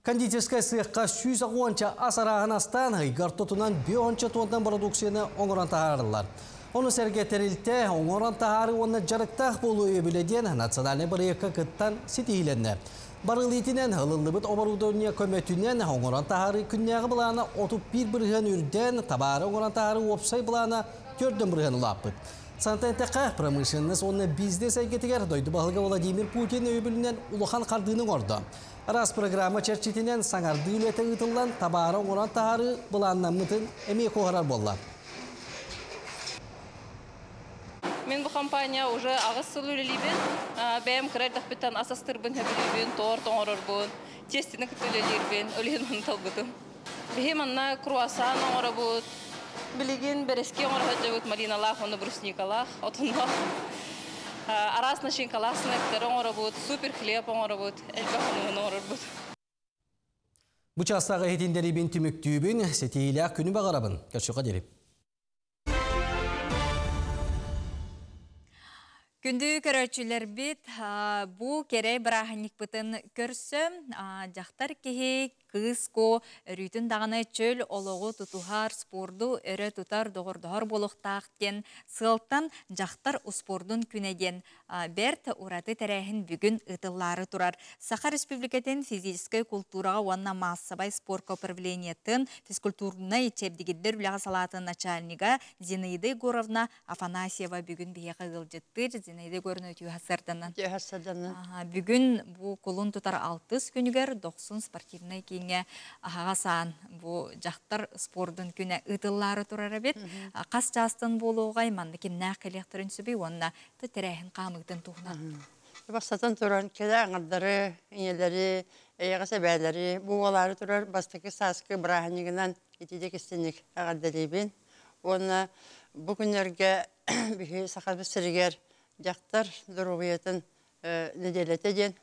Кондитерскай сыйыққа 110 асарағын астан ғайғар тұтынан 5 тоннан продукцияны оңыран тағырылар. Оны сәргетерілті оңыран тағары оны жарықтақ болу өбіледен национальный біреккі күттан сетейленді. Барылетінен ғылылы бұд оборудования көметінен оңыран тағары күннегі бұланы 31 бірген үрден табары оңыран тағары опсай бұланы 4 бірген ұлап бұд. Сантантаққа промышленность оны бизнес әйгетігер дойды бағылға Владимир Путин өйбілінен ұлыған қардының орды. Рас программа чәрчетінен саңарды үлеті ұтылдан табары оңыран тағары бұланнан мұтын әмей қоғарар болла. Мен бұл компания уже ағыз сыл үлелейбен, бәйім қырай тақпеттен асастырбын әбілейбен, тор тоңырыр бұн, тестіні күтілелербен, өлеген оны талбытым. Бәйім анна круасан оңыры бұд, білеген береске оңыры ғаджабыд, мариналақ, оны брусникалақ, отынлақ. Арас нашинкалақ сынақтары оңыры бұд, супер хлеб оңыры бұд, әлбақ оңыры бұд. Бұчастағы хетіндері бен түміктүйбін, сетейлі күні бағарабын. Көршіға деріп. Күнді көрөчілер бит, бұл керей бірағынық бұтын көрсі, жақтар кеге кызко рүйтін дағаны чөл олығы тұтуғар спорду өрі тұтар доғырдығар болуқтақтен сылттан жақтар ұспордың күнеден бәрт ұраты тәрәхін бүгін ұтылары тұрар. Саха Республикатын физической культураға уанна массабай спорт управлениетін физкультурына ечебдігіддер үліға салатын начальнига Зинаида Егоровна Афанасьева бүгін бейеқі ғылжеттір. Зинаида Егоровна өтіу хасырдынан. Бүгін бұл қолын тұтар 6 күнігер 90 спортивный ағасан бұл жақтар спордың күні ұтылары тұрары бет. Қас жастың болуғай манды кемнәқ кәлектерін сөбей, онына түтірәйін қамығдың тұғынан. Бастатын тұран кәді аңырдары, инелері, әйіғасы бәлері, бұғалары тұрар бастықы сасқы бірағынығынан етедек істенік ағаддалейбен. Оны бұл күнерге бүхі сақабы сіргер жақтар дұрғыетін неделетеден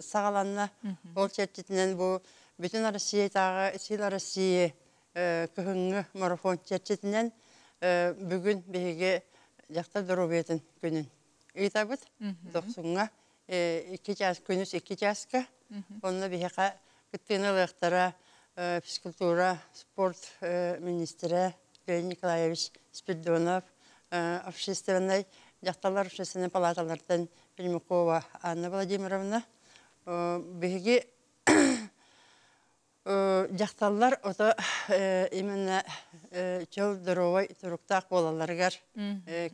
сағаланна. Ол чәрчетінен бұл bütün Россия тағы, Сила Россия күхіңі марафон чәрчетінен бүгін бейге жақтар дұрубетін күнін. Үйта бұд, 90-ға, күніс 2 жасқа, онына бейге күттіні лықтара физкультура, спорт министрі Леонид Николаевич Спиридонов, общественный жақталар общественный палаталардан Пельмякова Анна Владимировна, бейге жақталар ота именно чөл дұруай тұруқтақ болаларғар,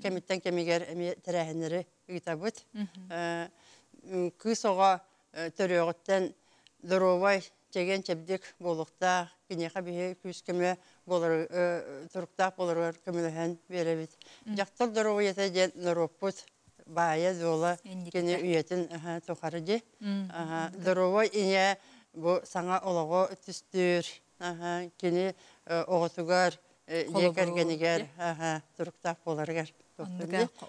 кәметтен кәмегер әме тәрәхінері үйта бұд. Күс оға түріғыттен дұруай жеген чәбдік болуқтақ, кенеға бейе күс көмі тұруқтақ боларғар көміліген бере біт. Жақтал дұруай еті ден нұроппұд, бая зола кені үйетін тұқары де. Дұруай ине bu sana olağı tüstür, kini oğutugar, yekergeniger, duruktak bolargar.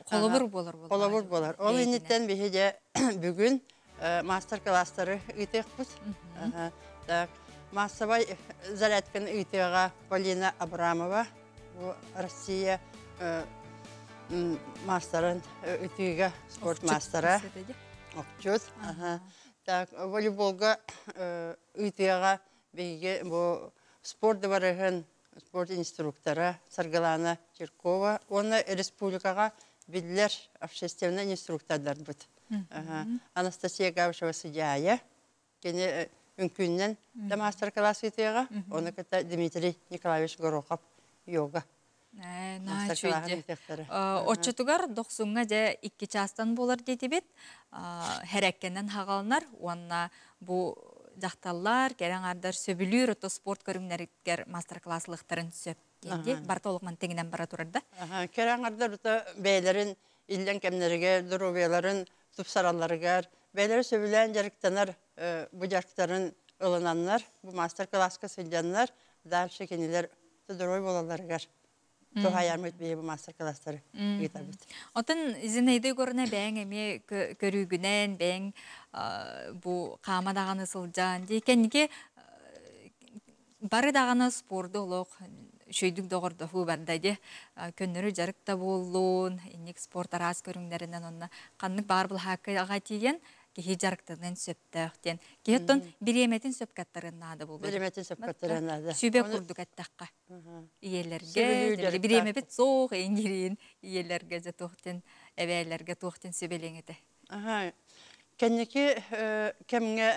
Kolabur bolar. Kolabur bolar. O ünitten bir de bugün master klasları üytek bud. Masabay zaretken üyteğe Polina Abramova, bu Rusya masterın üyteğe sport mastera. Okçut. Волейболға үйтеға бейге спорт барығын спорт инструктора Саргалана Черкова. Оны республикаға білдер общественный инструктордар бұд. Анастасия Гавшева судьяя. Кені үнкүннен да мастер-класс үйтеға. Оны кіта Дмитрий Николаевич Горохов йога. Отчетугар 90-ға жа 2 частан болар дейті бет. Хәрәккенен хағалынар. Онна бұл жақталлар, керен ардар сөбілер, ото спорт көрімнеріткер мастер-класслықтарын сөпкенде, барта олықман теңінен бара тұрарда? Керен ардар бәйлерін, илден кемнерге, дұрубеларын, тұпсараларығар, бәйлері сөбілен жарықтанар, bu жарықтарын ылынанlar, bu мастер-класска сылжанlar, дальше кенелер дұрой болаларығар. Тоға ярмыт бейі bu мастер-класстары гитабыт. Отын Зинейді көріне бәң әме көрігінен, бәң bu қамадағаны сылжан дейкенге бары дағаны спорды олық шөйдік доғырды ху бардады. Көннері жарықта болуын, енек спорт арас көріңдерінен онына қанның бар бұл хақыға тиген кехи жарықтығынан сөптіқтен. Кехеттон биреметін сөпкаттарын нады болды. Биреметін сөпкаттарын нады. Сүйбе күрдік әттаққа. Иелерге, биремепет соқ, енгерейін иелерге же тоқтен, әбәйлерге тоқтен сөбелеңеті. Кәнеке кәміңе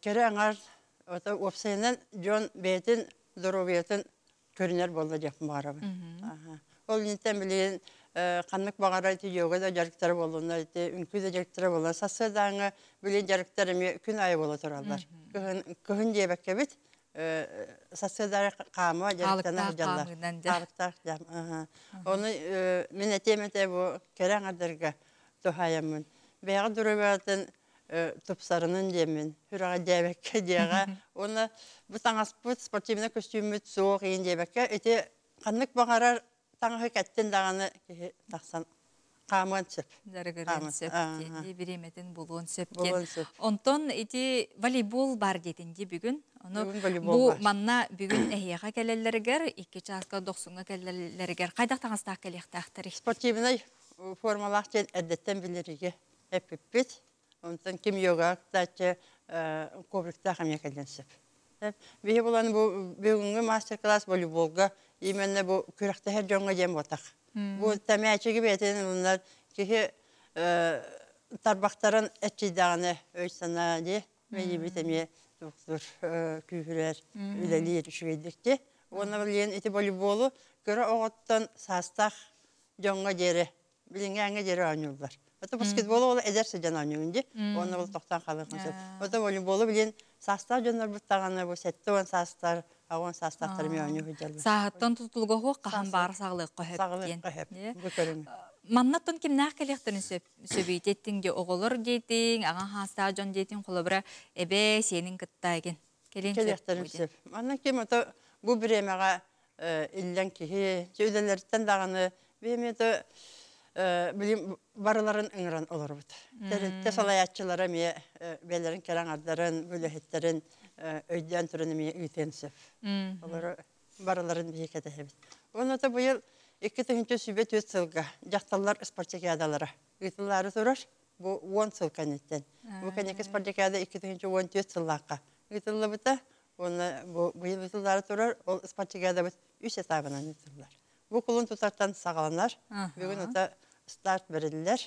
кәрі аңар опсайынан жон бәйтін, дұру бәйтін көрінер болды жақын бағарабын. Ол неттен білейін қанмық бағарай түйеуге де жарықтары болуына, үнкі де жарықтары болуына, сасы даңы білейін жарықтарыме күн айы болу тұралар. Күхін дебәкке біт, сасы дары қамы жарықтаны жалар. Қалықтақ жам. Оны мен әтеметі бұл кәрәң адырға тұхаямын. Бәғі дұры бәғатын тұпсарының демін, хүріға дебәкке деға. Оны бұл таңаспыт, спортивны костюмет соқ ең дебәкке. Әте қанмық бағарар таңғы кәттен дағаны тақсан қамын сөп. Зарығырын сөп, биреметін болуын сөпкен. Онтон еті волейбол бар детінде бүгін. Бұл манна бүгін әйеға кәлелерігер, 2 часқа 90-ға кәлелерігер. Қайдақ таңыстақ кәлектақтыр? Спортивный формалақ тен әдеттен білеріге әп-әп-бет. Онтон кем йога, кстати, коврикта қамия кәлден сөп. Бейі боланы бүгінгі мастер-класс волейболға именно bu kürekte her jonga jem botak. Bu temel beten bunlar ki tarbaktaran etçidağını öysana diye ve bitemiye doktor kühüler ülelir şüydükçe. Ona bilen eti voleybolu göre oğuttan sastaq jonga jere bilingenge jere oynayırlar. Ata basketbolu ola ederse jan oynayınca onu ol toqtan qalırsın. Ata voleybolu bilen sastaq jonlar butağana bu setton sastaq Ağın sastaqtırmı oynayıcılar. Sağıttan tutulga hoq qahan bar sağlık qohep. Sağlık qohep. Bu körün. Mannattan kim naq kelektin söbeyt ettinge oğulur deytin, ağan hasta jon deytin qolabra ebe senin kıttaygen. Kelektin söp. Manna kim ata bu biremeğe illen ki söyllerden dağını bemede bilim barıların ıngıran olur bu. Terette salayatçılara mi belerin keran adların, bölehetlerin öydен түрінімі үйтенсіп. Олары барыларын бейкеті әбіт. Оны да бұйыл 2-3 сүбет 3 сылға жақталар спартакиадалары. Үйтілері тұрар, бұл 10 сыл кәнеттен. Бұл кәнекі спартакиада 2-3-14 сыллаққа. Үйтілі бұта, бұйыл үйтілері тұрар, ол спартакиада бұт 3 этабынан үйтілер. Бұл құлын тұтартан сағаланар. Бүгін ота старт берілілер.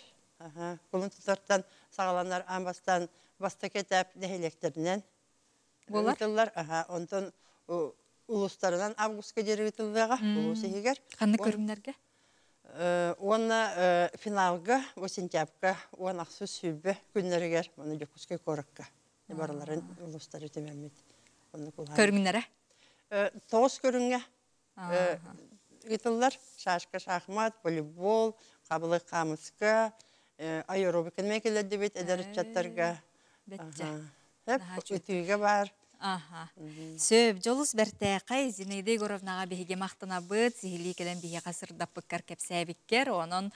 Құлын тұтартан сағаланар амбастан бастакетәп дәйлектерінен. Uyutullar, ondan uluslarından avgust'a geri uyutulduğuna, ulusu higer. Kanlı körümlerge? Ona finalga, o sentyapka, ona aksu sübbe günleri ger, onu yokuskay korakka. Baraların ulusları tememmet. Körümlere? Toğuz körünge. Uyutullar, şaşka, şahmat, voleybol, kabılı kamıska, aerobik mekeler debet eder çatlarga. Betçe. Hep ütüge var. Сөп, жолус бәртәқай, Зинейдей Горовнаға бейге мақтына бұд, сихили келен бейге қасырдап бұққар кәпсәбіккер, оның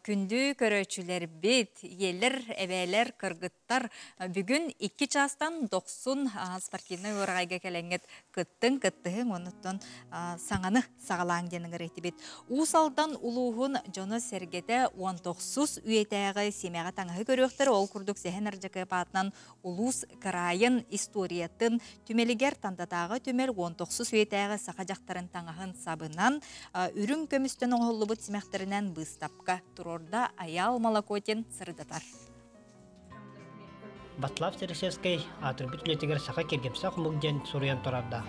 күнді көрөчілер бет, елір, әбәлер, кыргыттар. Бүгін 2 частан 90 спортивный орағайға кәләңгет кыттың, оныттан саңаны сағалаң денің рейті бет. Усалдан улуғын жоны сәргеті 19 үйетәғі семеға таңығы көріқтір, ол күрдік сәхен әржікі патынан улус крайын историятын түмелігер тандатағы түмел 19 үйетәғі сақажақтарын таңағын сабынан үрін көмістің оғылы бұт семәқтерінен бұстапқа тұрорда аял малакотен сырдатар. Батлав Сересескай атырбыт үлетігер сақа кергемсақ мұгден сұрыян тұрарда.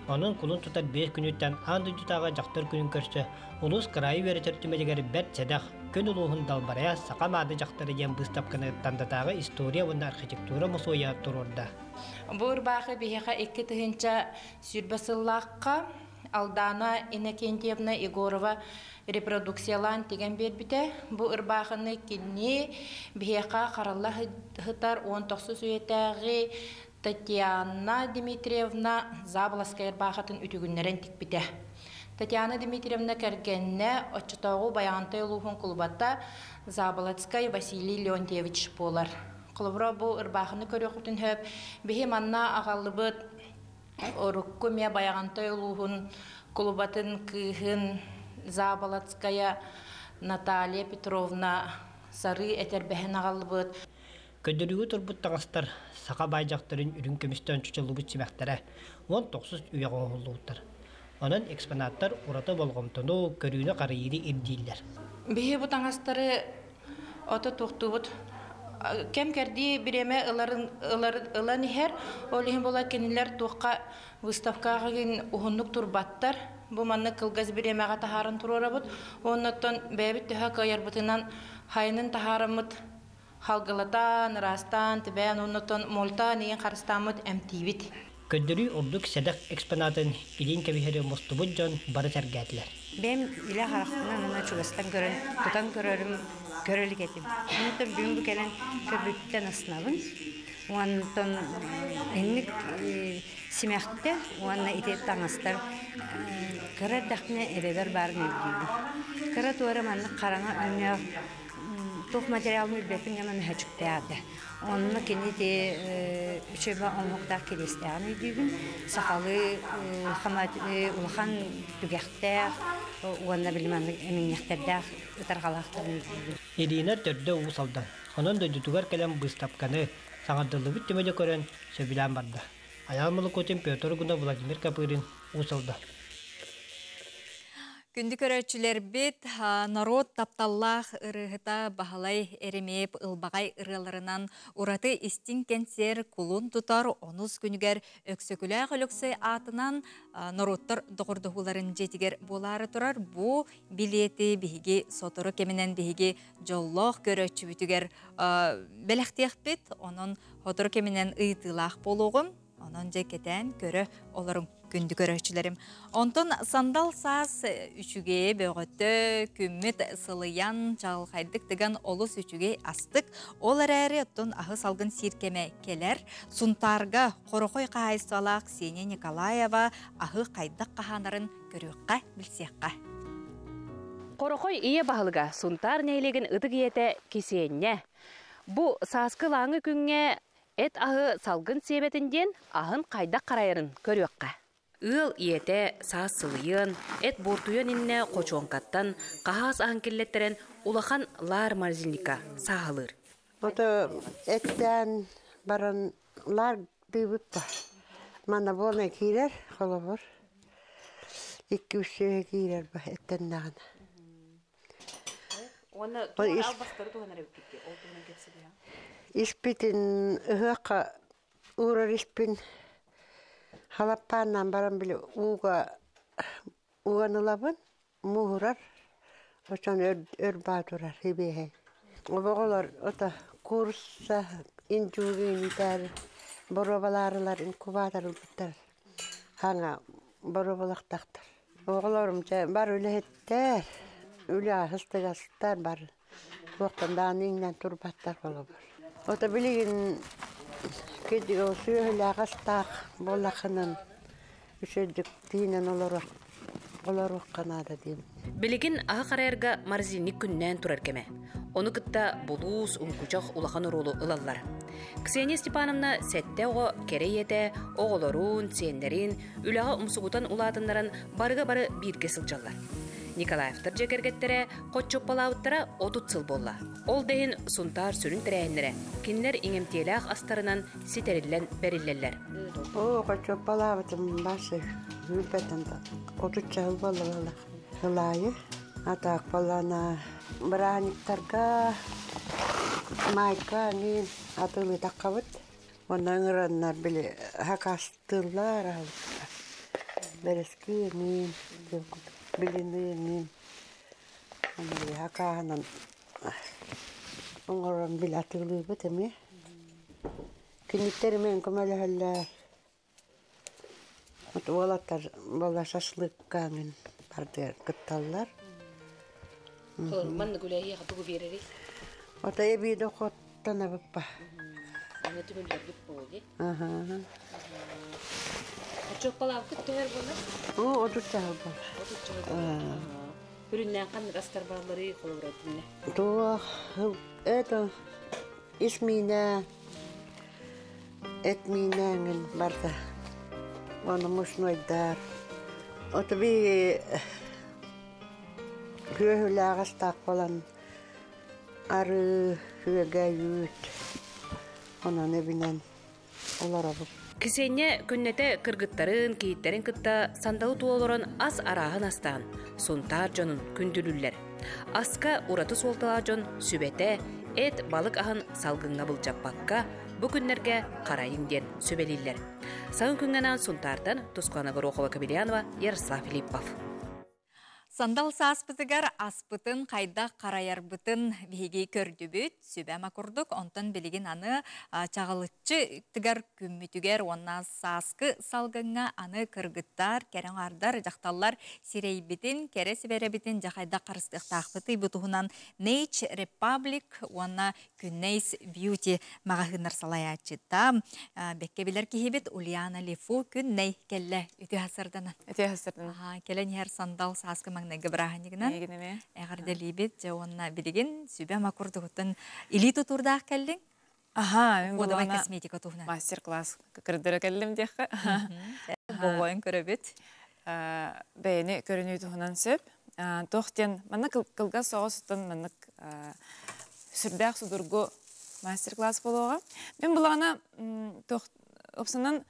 Onun kulun tutar 5 günütten andı tutağa jaktır günün körse ulus karayı vereter tümedegeri bet sedaq көн улуһун далбарая сақа маады жақтары ен быстапканы тандатағы история ванна архитектура мусоя турурда. Бу ырбаахы биһиха 2 тыһынча сүрбасыллааққа Алдана Иннокентьевна Егорова репродукциялан теген бербите. Бу ырбаахыны кинни биһиха қаралла хытар 19 сүйетәғи Татьяна Дмитриевна Заболоская ырбаахатын үтүгүннерен тикбите. Татьяна Дмитриевна кергенне отчетогу баянтай улуһун кулбатта Заболоцкай Василий Леонтьевич болар. Кулбра бу ырбаахыны көрөкүтүн хөп биһи манна агаллыбыт орукку ме баянтай улуһун кулбатын кыһын Заболоцкая Наталья Петровна сары этербэһен агаллыбыт. Көдөрүгү турбут тагастар сака байжактарын үрүн көмүстөн чучулубут сибактара 19 үйөгөн холлууттар. Онон экспонаттар урата болгомтону көрүүнө карыйды ирдииллер. Биһи бу таңастары ото туктубут кем керди биреме ылан ихер олихин бола кенилер туққа выставкага ген ухуннук турбаттар бу манны кылгаз биремега тахарын турарабыт оннотон бэбит төһө кыйарбытынан хайнын тахарымыт халгалатан растан тибен оннотон молтан еген карыстамыт эмтибит. Көдөрү ордук седек экспонатын илин кебиһери мостубут жон бары тергәтләр. Бем иле характына мына чугастан көрөн, тутан көрөрүм, көрөлү кетим. Мынтын бүгүнкү келен көбүттен аснабын. Уантон энник симехте, уанна ите таңастар кырдакны эбер барын эбди. Кыра туара манны караңа өнө топ материалны бетин гана хачыктаады. Онны кенеде үчөбө оңуктар келестяганы дүйгүн сакалы хамат улхан түгәхтә уанна билмән эминнәхтәрдә таргалактыр. Ирина төрдө усалдан. Онон дөдүгәр келем быстапканы саңадылы бит төмөдө көрөн сөбилән барды. Аялмылы көтем Петр гына Владимир Капырин усалда. Күнді көрәтшілер бет, народ тапталлах ырыгыта бағалай эремеп ылбағай ырыларынан ураты истин кенсер кулун тутар онус күнігер өксөкілі өліксі атынан народтар доғырдығыларын жетігер болары тұрар. Бұ билеті бігі соторы кемінен бігі жоллоқ көрәтші бүтігер бәліқтеқ бет, оның хотыры кемінен ыйтылақ болуғым. Онон жекетен көрі оларың күнді көрәтшілерім. Онтон сандал саас үшіге бөғөтті күммет сылыян чағылқайдық деген олыс үшіге астық. Олар әрі оттон ағы салғын сиркеме келер. Сунтарға қорықой қағайсалақ Ксения Николаева ағы қайдық қағанарын көріққа білсеққа. Қорықой ие бағылыға сунтар нейлеген ұдық еті кесенне. Бұ саскы лаңы күнге эт ағы салгын себетінден ағын қайда қарайырын көріққа. Ыл иете саас сылыйын, эт бортуйын инне қочуанкаттан қағаз ағын келеттерін улахан лар марзинлика сағылыр. Ото эттен баран лар дыбып ба. Мана болна кейлер, қолабыр. 2-3 кейлер ба эттен нағына. Оны туғын албастары туғын әрі өкетті, ол туғын кетсі бі? Испитин ыхақа урар испин халаппаннан баран біле уғанылабын, мұғырар, очан өрба тұрар, хибейхен. Оғылар ота курса инжугин итер, боробаларылар, инкубатор ұлбыттар, хана боробалақтақтар. Оғыларым бар өлеттер, өлі ағыстығастар бар, оқтандан еңнен тұрбаттар болы бар. Ота білеген кеді сүйелі ағастақ болақының үшедік дейінен олар оққанады дейін. Білеген аға қарайырға марзинник күннен тұрар кеме. Оны күтті бұлуыз ұнқұчақ улақан ұролы ұлалар. Ксения Степановна сәтті оғы керейеті, оғыларын, сендерін, үліға ұмсығытан ұлатындарын барыға-бары бірге сылжалар. Николаевтар жекергеттері қотчоп балауыттара 30 сыл болла. Ол дейін сунтар сүрін тірәйінлері. Кинлер еңемтелі астарынан сетерілен бәрілелер. О, қотчоп балауытым басы үлбәтінді. 30 жыл болла. Ғылайы. Атақ болана браниктарға майка нен атылы таққабыт. Онан ұраннар білі хақастылар алып. Берескі нен. Билинин Onu hakağından onların bilatılıyor bu temi. Günlüklerime kömeli haller. Otuvalatlar bala şaşlık kanın bardır kıttallar. Man da güleye hatu bireri. Ota ebi de kottana bapa. Ana tümün labip boğdi. Aha. Çok palav kıttılar bana. O oturtacak bala. Oturtacak. Ürünler kan rastar bağları kolaboratörüne. Tuh, это ismine etminengin barda. Onu musnoydar. Ota bir hyöhylääkäs takpalan arı hyögäyüt. Ona ne binen olarabı. Кисене күннете кыргыттарын, кийиттерин кытта сандалы туолорон ас арағын астан, сунтар жонун күндүлүллер. Аска ураты солталар жон сүбете, эт балык ахын салгынга былчаппакка, бу күннерге карайын ден сөбелиллер. Сагын күнгенан сунтардан Тускана Горохова Кабелянова, Ярослав Филиппов. Сандал сааспытыгар аспытын қайда қарайарбытын бейге көрдүбүт, сүбәма курдук, онтан билигин аны чағылытчы тыгар күммүтүгер, онна сааскы салгынга аны кыргыттар, керен ардар, жақталлар сирейбитин, кересі беребитин, жақайда қарыстықтақпыты бұтуғынан Nature Republic, онна Күннейс Beauty мағахынар салаячыта. Бекке билер кихибит Ульяна Лифу Күнней келле үті хасырданан. Үті хасырданан. Келен хер сандал сааскы маңнайғы бірағанегінен. Әғарда лейбет, жауынна білеген сүбе макурдығыттың илі тұтурдақ кәлдің? Мен Одавай болғана косметика тұғынан. мастер-класс кірдірі кәлдім деқі. Болғайын көрөбет. Бәйіні көріні тұғынан сөп. Тоқтен, мәнні қылға соғысытын мәнні сүрдәқ судырғы мастер-класс болуға. Мен болғана опсынан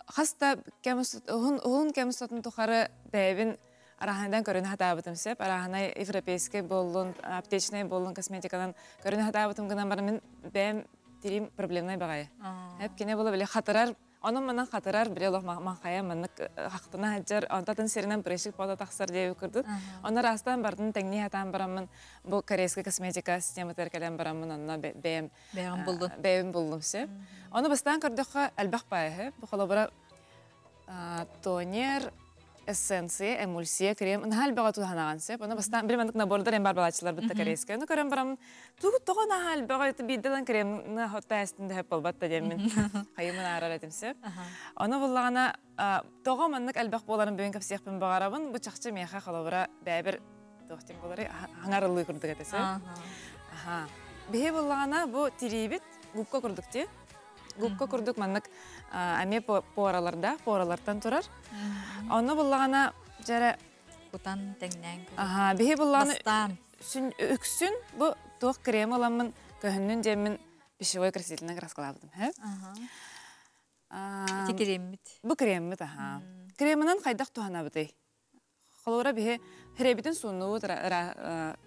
хаста ұғын кәмістотын тұқары бәйбін араханадан көріні хатабытым сөп. Арахана европейский болуын, аптечный болуын косметикадан көріні хатабытым гынан бары мен бәйім терим проблемнай бағайы. Әп кене болу біле қатырар, оның мұнан қатырар біле олық маңқая мұнық қақтына әджар, онтатын серінен прешік бауда тақсар дейі көрдік. Онар астан бардың тәңне хатан барамын, бұл корейский косметика система тәркелен барамын, онына бәйім болдым сөп. Оны бастан көрдіққа әлбәқ байы, бұл қолы бұра тонер, эссенция, эмульсия, крем, нахал бага тут ханаган сеп. Она бастан бир мандык набордар эмбар балачылар битте корейский. Ну көрөм барам. Тугу тога нахал бага это бидден крем на хотта эстинде хеп болбатта демин. Кайымын арар этим сеп. Аны буллагана тога мандык албак боларын бөйн капсыякпын багарабын. Бу чакчы меха халабыра бәбир тохтим болары хаңарылы курдук этесе. Бе буллагана бу тирибит губка курдук ти. Губка курдук мандык аме поралардан турар. Оны буллагана жара Кутан теңнен. Бе буллагана үксүн бу тоқ крем аламын көһүннүн жемин пищевой красителинен краскалабдым. Ти креммит. Бу креммит, Креминен кайдак туханабытай. Холора бе хребитин суну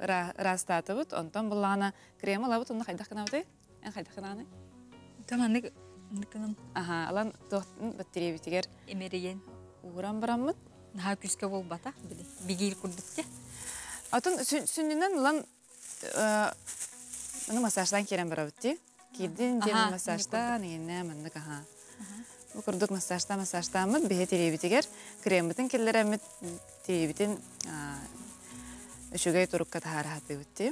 растатыбыт, онтон буллагана крем алабыт, онда кайдак канабытай. Кайдак кананы. Таманнык алан тоқтын біттеребетігер эмереген уғыран барамын. Наға күске бол бата, бігейл күрдікте. Атын сүнінен ұлан мұны массаждан керен бара бітті. Кейден дем массаждан, еңіне мұндық. Бұл күрдік массаждан мұд, бейе теребетігер крембітін келдер әмет теребетін үшігей тұрыққа тағары хаты өтті.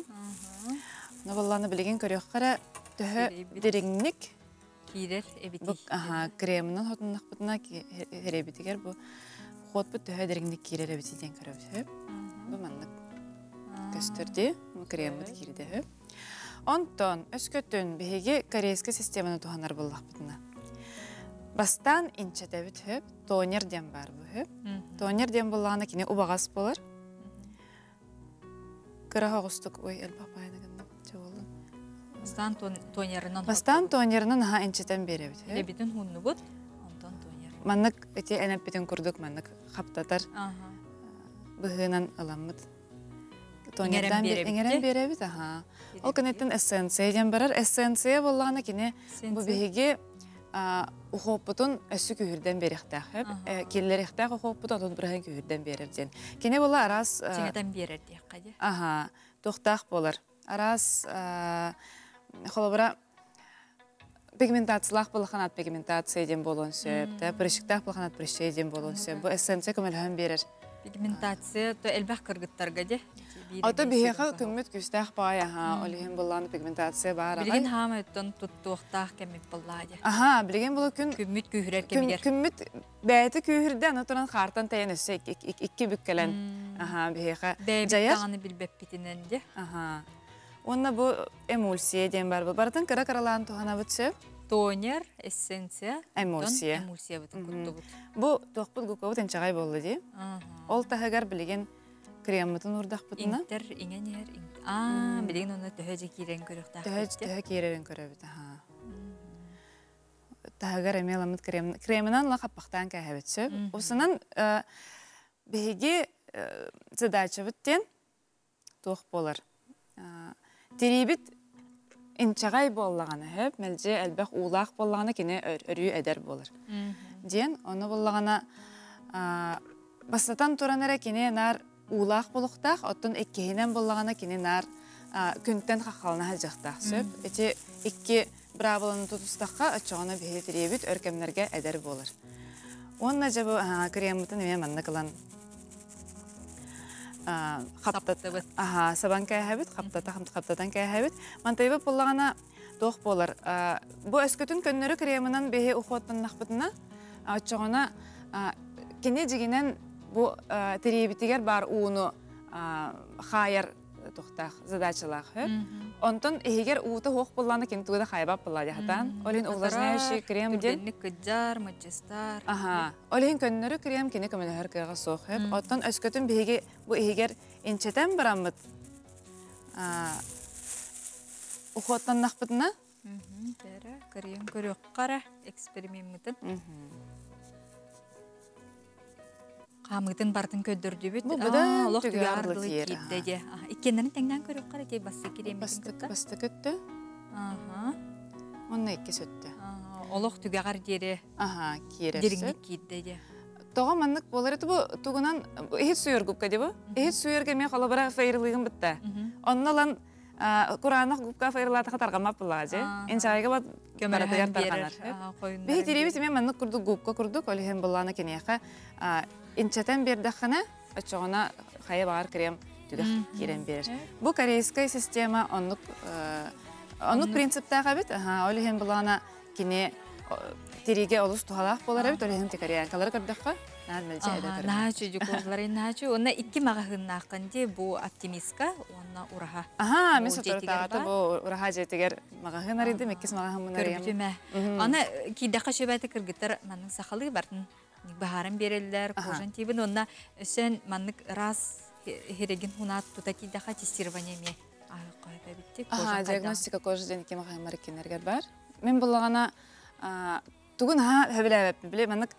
Бұлланы білеген көрек қара түхі дереңнік Кирер эбити. Кремнан хотуннак бутна херебитигер бу хот бут төһөдеринник кирер эбитиден көрөбүт. Бу мандык көстөрдү, кремди кирде. Онтон өскөтүн беге корейский системаны туханар боллак бутна. Бастан инчетебит хөп, тонер дем бар бу хөп. Тонер дем боллагана кине убагас болар. Кырагыстык ой элбапайны чаболду. Бастан тонерынан инчетен беребит. Лебитин хунну бут, онтон тонер. Маннык эти энеппитин курдук, маннык хаптатар. Быгынан аламмыт. Тонердан эңерен беребит, Ол кенеттен эссенция ден барар. Эссенция боллагана кине бу беге ухоппутун өссү күһүрден берихтах. Келлерихтах ухоппут отут бирген күһүрден берерден. Кене бола арас Чеңеден берер дияк кади. Ага, тохтах болар. Арас холобра пигментациялах булханат пигментация ден болон сөп, та прыщиктах булханат прыщей ден болон сөп. Бу СМЦ көмөлһөн берер. Пигментация то элбах кыргыттарга де. Ото биһеха көммөт күстах бая ха, олиһин буллан пигментация бар. Билген хама өттөн туттуктах кемип буллады. Ага, билген бул күн күммүт күһүрер кемидер. Күммүт бәйти күһүрдән отуран хартан тайын өссө икки бүккелен. Ага, биһеха жаяр. Бәйти билбеп битинен де. Ага. Онна бу эмульсия ден бар. Бартын кара-каралан тухана бутсө. Тонер, эссенция, эмульсия. Эмульсия бутун куттубут. Бу тохпут гукабут энчагай болду ди. Ол тахагар билген креммытын урдах бутуна. Интер иңенер. Билген оны төһөжө кирен көрөктах. Төһө кирен көрөбүт. Ага. Тахагар эмеламыт креминан ла каппактан кайһабытсө. Осунан беги задача буттен тох болар. Терибит инчагай боллаганы хөп, мелже элбэх уулах боллаганы кене өрүү эдер болар. Ден, оны боллагана бастатан туранара кене нар уулах болуктах, оттон эккехинен боллагана кене нар күнттен хақалына хаджақтақ сөп. Эти икки браволаны тутустаққа очоғына бейе терибит өркемнерге эдер болар. Онна жабы креммытын еме манна кылан сабан кайхабит, қаптатан кайхабит. Мантайбы болағана тоқ болар. Бұ өскөтін көннөрі кремынан бейе ұқуаттан нақпытына отчоғына кене жегенен бұ теребітігер бар уыны қайыр тоқтақ задачалақ хөп. Онтон егер уыты хоқ болағына кені туғыда қайбап болады хатан. Олин увлажняющий крем ден. Күрденлік күджар, маджестар. Олин көннөрі крем кені көмелі кыға соқ хөп. Оттон өскөтін бейге бұ егер инчетен барамыд ұқуаттан нақпытына. Крем көрек қара экспериментін. Қамытын бартын көддірді бүт. Олық түгарлы кейді де. Иккенлерін тәңден көрек қара дей басты кереметін күтті? Басты күтті. Онна икке сөтті. Олық түгағар дері деріңдік кейді де. Тоға маннық болар еті бұл туғынан ехет сүйер губка де бұл. Ехет сүйерге мен қолабыра фейрлығын бітті. Онналан Құранық губка фейрлатыға тарғамап бұлға же. Энчайға бат баратығар тарғанар. Бейт еребет мен маннық күрдік губка күрдік, олығын бұлғаны кенеяқа инчатан бердіққана очоғына қайы бағар крем түдіқ керен берер. Бұл корейская система, онық принциптаға бет, олығын бұлғана кене тереге олыс туғалақ болар бет, олығын текариянкалары көрдіққа. Нәчі жүкөзлары нәчі. Онна икки мағағын нақынде бұл оптимистка, онна ұраға. Мен сотыртағаты бұл ұраға жетігер мағағын арыды, меккес мағағын мұнар ем. Ана кейдаққа шөбәті кіргіттір манның сақалы бартын. Бағарын берелілер, қожан тейбін. Онна өсен манның рас хереген хунат тұта кейдаққа тестирование ме. Диагностика кожа денеке мағағын марекенергер бар. Мен бұлағана тұғын хөбілі біле манның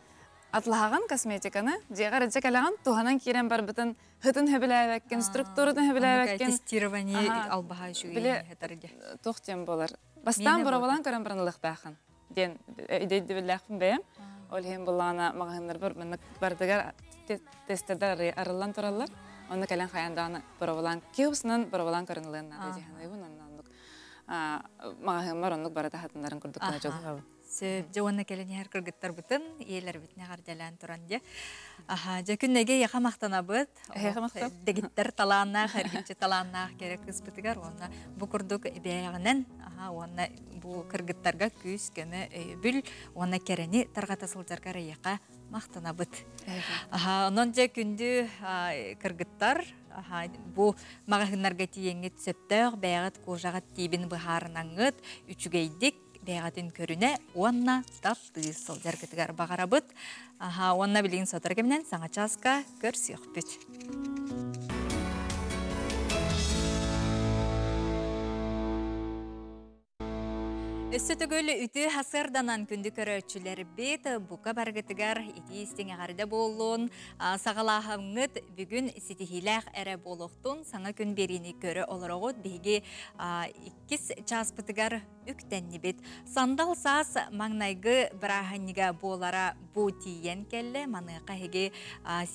атлағын косметиканы, жеғар әджек әліған туғанан керен бар бұтын ғытын хөбіләвәккен, структуратын хөбіләвәккен. Тестирование албаға жүгейін әтірге. Тоқтен болар. Бастан бұравалан көрін бірінлық бәқін. Ден үйдейді біләқпін бәйім. Олхен бұлағына мағағындар бір бардығар тестердер арылан тұралар. Оны кәлен қаяндағыны бұравалан кеуісінен бұравалан көрінілігін мағағынмар онлық барата хатындарын күрдікіне жолға бұл. Жауанна кәліне әр кіргіттар бұтын, елер бітіне ғардялан тұран де. Жакүннеге яқа мақтана бұд, дегіттер таланнақ, әргетші таланнақ керек қыз бұтығар. Бұ күрдік бәяғынан, бұ кіргіттарға күз көмі бүл, оны кәрені тарғата сылжарғары яқа мақтана бұд. Онын жа күнді кіргіттар, бұ мағағынарға тиеңі түсептіғ, бәяғыт қожағат дейбін бұхарынаңыт, үчігейдік, бәғатын көріне, онна тапты сылжар кітігар бағара бұд. Онна білген сотыр кемінен саңа часқа көрсіқ бүт. Өссөтөгөлі үті хасырданан күнді көрөчүлер бет, бука баргытыгар ити истеңе қарда болуын, сағалағыңыт бүгін сетихилах әрі болуқтун, саңа күн берini көрі олырағыт бейге 2 часпытыгар үктенні бет. Сандал саас маңнайғы біраханига болара бұ тиен келі, маныққа хеге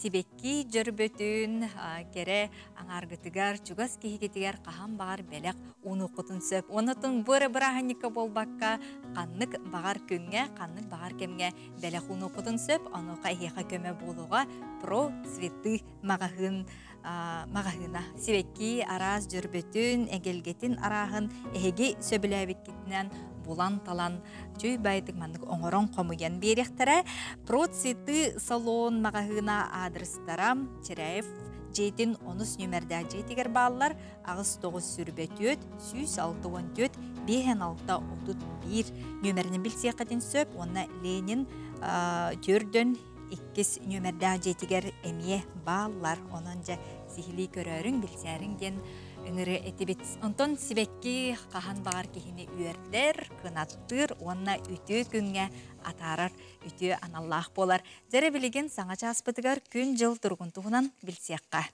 сибекки жүрбөтін кере аңаргытыгар, чугас кейгетігер қахан бағар бәлек уны құтын сөп. Онытын бұры біраханика болбақ қаннық бағар күнге, қаннық бағар кемге бәлі құны құтын сөп, ануға еқа көмі болуға про цветы мағағына. Севекки араз жүрбетін, әгелгетін арағын әге сөбіләбет кетінен болан талан жүй бәйдік маңдық оңырон қомыген беректері. Про цветы салон мағағына адрестарам Чераев Жетин 10 нөмірді жетігер балылар, ағыз 9 сүрбетөт, сүйс 6-14, 5-6-31 нөмірінің білсе қатын сөп, онына Ленин түрден 2 нөмірді жетігер әмие балылар, онынша сихили көрерін білсерінген үңірі әтебет. Онтон сибекки қахан бағар кехіне үйердер, кынаттыр, онына үті күнге атарар, үті аналлах болар. Зәрі білеген саңа часпытыгар күн жыл тұрғынтуғынан білсеққа.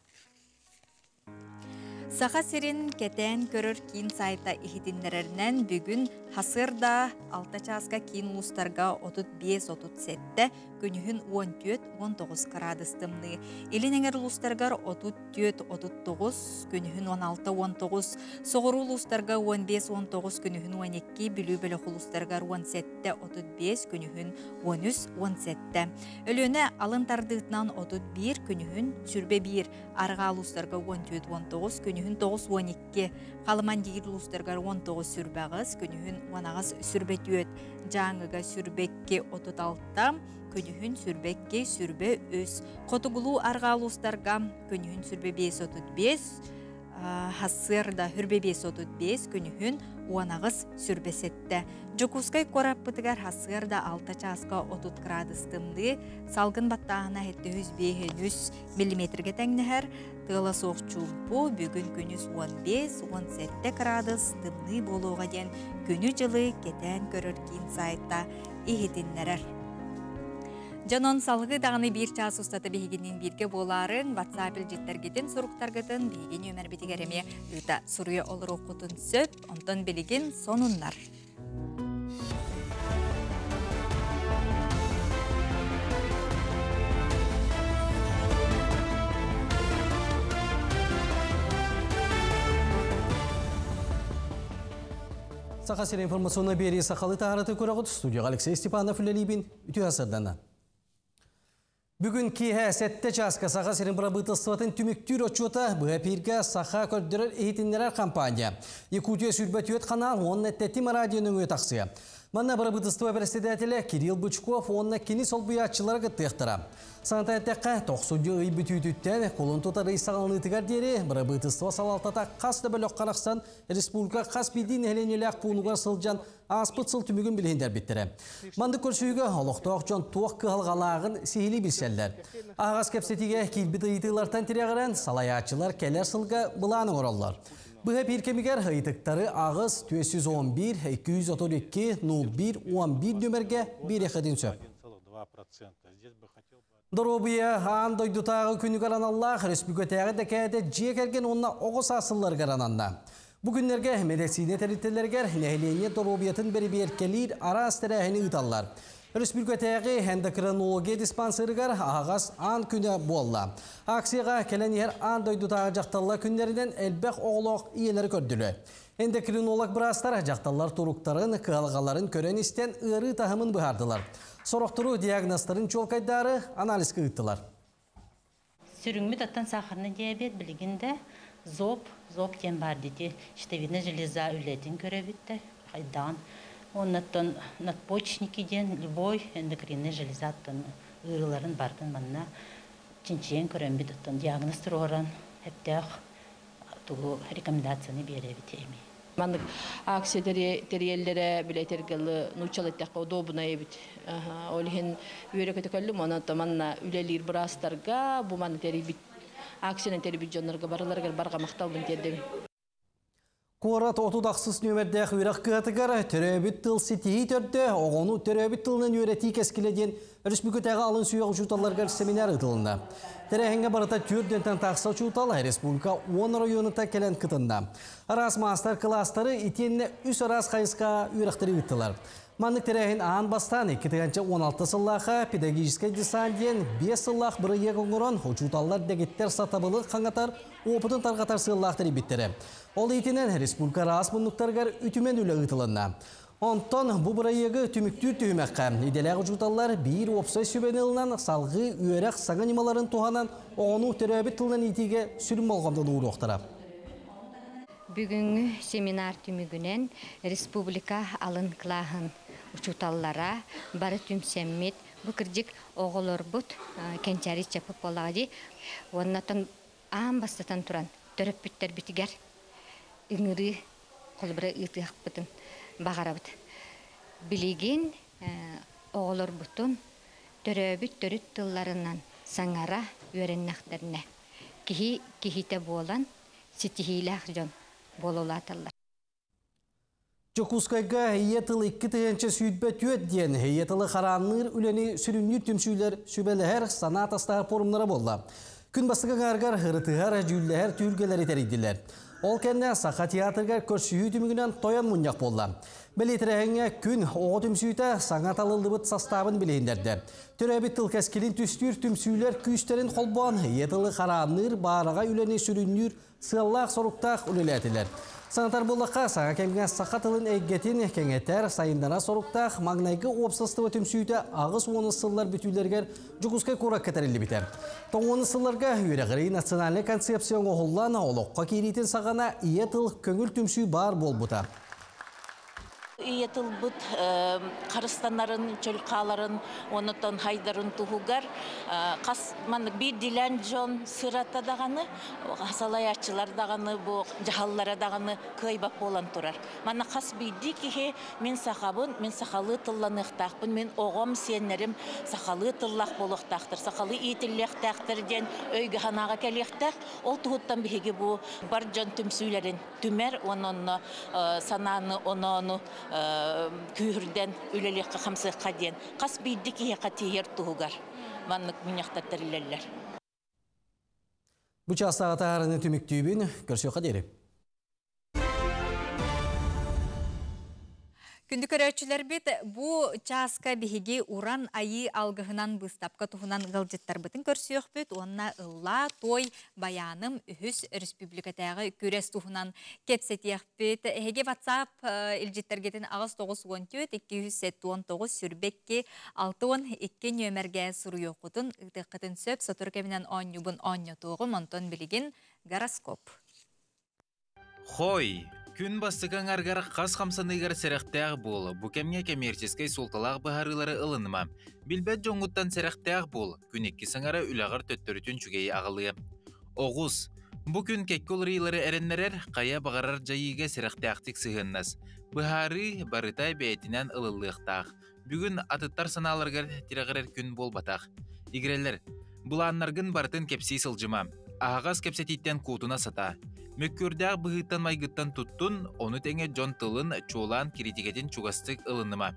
Сақа сирин кетен көрір кейін сайта ихитинлерінен бүгін хасырда 6 часка кейін ұлыстарға 35-37 күнігін 14-19 градыстымны. Елінеңер ұлыстарғар 34-39 күнігін 16-19, соғыру ұлыстарға 15-19 күнігін 12, білі-білі ұлыстарғар 17-35 күнігін 13-17. Өліні алынтардығытынан 31 күнігін сүрбе 1, арға ұлыстарға 14-19 күнігін 9-12, қалыман дейір ұлыстарғар 19 сүрбәғыз күнігін 10 сүрбе 4, жаңыға сүрбекке 36, күнігін сүрбекке сүрбе өз. Қотығылу арғалы ұстарға күнігін сүрбе 5-35, хасырда хүрбе 5-35, күнігін 10 сүрбе 7. Жокускай қораппытығар хасырда 6 часқа 30 градыстымды, салғын баттағына әтті 100 миллиметрге тәңнігер, тыла соқчумпу бүгін күніз 15-17 градус дымны болуға ден күні жылы кетен көрір кейін сайта ихетінлерер. Жанон салғы дағыны бір час ұстаты бейгенен бірге боларын WhatsApp-ил жеттергетін сұруқтарғытын бейген өмір бетігереме ұйта сұруя олыр оқытын сөп, онтан білеген сонынлар. Сақасыр информационна бері сақалы тағараты көріғыт студияға Алексей Степанов үлелейбін үті асырдана. Бүгін кейі сәтті часқа Сақасырын бұрабытыстыватын түміктүр отчуыта бұға пирге сақа көрдірір ехетіндерер компания. Якутия сүрбәтует қанал, онын әттетім радионың өтақсыя. Манна бұрабытыстыва председателі Кирилл Бычков онына кені сол бұятчыларға тектіра. Сантайтаққа 90 үй бүтүйтіттен қолын тұтары исағалынытығар дері бұрабытыстыва салалтата қасты бөлік қарақсан республика қас білдейін әленелік пұлығар сылжан аспыт сыл түмігін білгендер біттірі. Манды көрсүйгі олықтоқ жон туақ қығалғалағын сейілі білселдер. Ағас кәпсетіге келбіті итылартан тірегірен салаятчылар кәлер сылға бұланың оралар. Бұға пиркемігер ғайтықтары ағыз 211-232-01-11 нөмерге бір еқаден сөп. Доробия аан дойдутағы күні қараналлах республикатағы дәкәді жекерген онына оғыз асылар қарананна. Бүгінлерге медицина тәріттелергер нәхілене доробиятын бері беркелер ара астырағыны ұталар. Республикатағы эндокринология диспансерігер ағас аан күні болла. Аксияға кәлен ер аан дойдутағы жақталла күндерінен әлбәқ оғылық иелері көрділі. Эндокринолог бірастар жақталлар тұруқтарын, қығалғаларын көрен істен ұйры тағымын бұғардылар. Сорақтыру диагностарын чолкайдары анализ күйттілар. Сүріңмі таттан сахарны диабет білігінде зоб тен бар дейді. Штевина железа үлетін көре бітті. Қайдан. Оннаттан надпочечникиден любой эндокринный железаттан ұйрыларын бардың манна чинчен көрен бітіттен диагноз тұрғыран әптәқ тұғы рекомендацияны бере бітеймей. Маннык акция терьеллере билетергелы нучалеттакка удобна ебит. Олихин үйрекетекелли мона таманна үлелир брастарга бу маны терибит акцияны терибит жоннорго барыларга барга мактал бин тердем. Корат отудақсыз нөмірдәқ үйрақ кығатығар түрәбіт тыл сетихи түрді, оғыну түрәбіт тылының өреті кәскеледен республикатағы алын сүйеғ жұталарғар семинар ұтылында. Тәрәхінге барыта түрдентен тақса жұтал республика 10 районыта келен кытында. Арас мастер кластары итенне үс арас қайысқа үйрақтыры ұттылар. Маннык тәрәхін аң бастан 2-16 сыллаға педагогический десантен 5 сыллақ бірі еғыңырын жұталар дәгеттер сатабылы қаңатар опытын тарғатар сыллақтыры биттері. Ол етінен республика рас мұнықтарғар үтімен үлі ұтылынна. Онтон бұ бұрайығы түміктүр түймәққа. Иделәғы жұталар бір опсай сөбенілінен салғы үйерек саңа немаларын туғанан оғыну түрәбіт тылынан етеге сүрім болғамдан ұғыр оқтыра. Бүгінгі семинар түмігінен республика алын қылағын ұчуталлара бары түмсеммет бұкырдік оғылыр бұд кенчәрі чапып олағады. Оннатын аң бастатан тұран түріп біттер бітігер үңірі қолбыры ұйтық бұтын бағарабыд. Білеген оғылыр бұтын түрөбіт түріт тылларынан саңара өреннақтарына кихите болан сетихилах жон бололаталар. Жокускайга хейетылы 2 тыянчы сүйдбет өтден хейетылы қараныр үлені сүріннер түмсүйлер сүбелер санат астағыр форумлары болды. Күн бастығы ғарғар ғырытығар жүлләр түргелер етерейділер. Ол кәнне сақа театргар көрсүйі түмігінен тоян мұняқ болды. Білетірәңе күн оғы түмсүйті саңат алылыбыт састабын білейіндерді. Түрәбіт тыл кәскелін түстір түмсүйлер күйістерін қолбан хейетылы қараныр бараға үлені сүріннер сыллақ соруқтақ үлелетілер. Санатар болаққа саға кәмген сақа тылын әйгетін кәңетер сайындана соруқтақ маңнайғы опсыстығы түмсүйті ағыз оны сыллар бүтілергер жүгізгі қорак кәтәрілі бітер. Тоңуыны сылларға үйрәғірей национальный концепцион оғыллан олыққа керейтін сағана ие тыл көңіл түмсүй бар бол бұта. Иетыл бұд қарыстанарын, чөлқаларын, онытан хайдарын тұғығар. Қас манық бір дилән жон сырата дағаны, салай ачылар дағаны, жағаллара дағаны көйбап болан тұрар. Мана қас бейді кеге мен сақабын, мен сақалы тылланықтақпын, мен оғам сенерім сақалы тыллақ болықтақтыр, сақалы итіллектақтыр ден өйгі ханаға кәлектақ. Ол тұғыттан бейге бұл бар жон түмсүйлерін түмер, онын сананы, оны күйірден үлелеққа қамсыққа ден. Қас бейді кеге қатейер тұғығар. Маннық мүняқтаттар үлелер. Бұ частағы тағарыны түміктүйбін көрсе қадері. Күнді көрәтшілер бет, бұ часка бігеге уран айы алғығынан бұстапқа тұғынан ғылжеттар бұтын көрсіөк бет, онына ұлла той баяным үхіс республикатағы көрес тұғынан кепсетеек бет. Хеге WhatsApp үлжеттергетін ағыз 9-14-219 сүрбекке 6-12 нөмерге сұру өқытын ұқтықытын сөп сотыр кемінен 10 юбын 10 тұғы монтон білеген гороскоп. Хой! Күн бастыған арғар қас қамсаныгар сәріқтәғ бол, бұкемге кемерческай солталақ бұхарылары ылыныма. Білбәт жоңғыттан сәріқтәғ бол, күн екі саңара үлағыр төттірітін жүгей ағылы. Оғыз, бұ күн кәккол рейлары әрінлерер қая бағарар жайыға сәріқтәқтік сығыннас. Бұхары барытай бәйтінен ылылықтақ. Бүгін атыттар саналарғар тирағырар күн бол батақ. Игрелер, бұланнарғын бартын кепсей сылжыма. Ағағас кепсетиттен кутуна сата. Мөккөрдәг бұғыттан майгыттан туттун, оны тәңе жон тылын чолан критикетін чугастык ылыныма.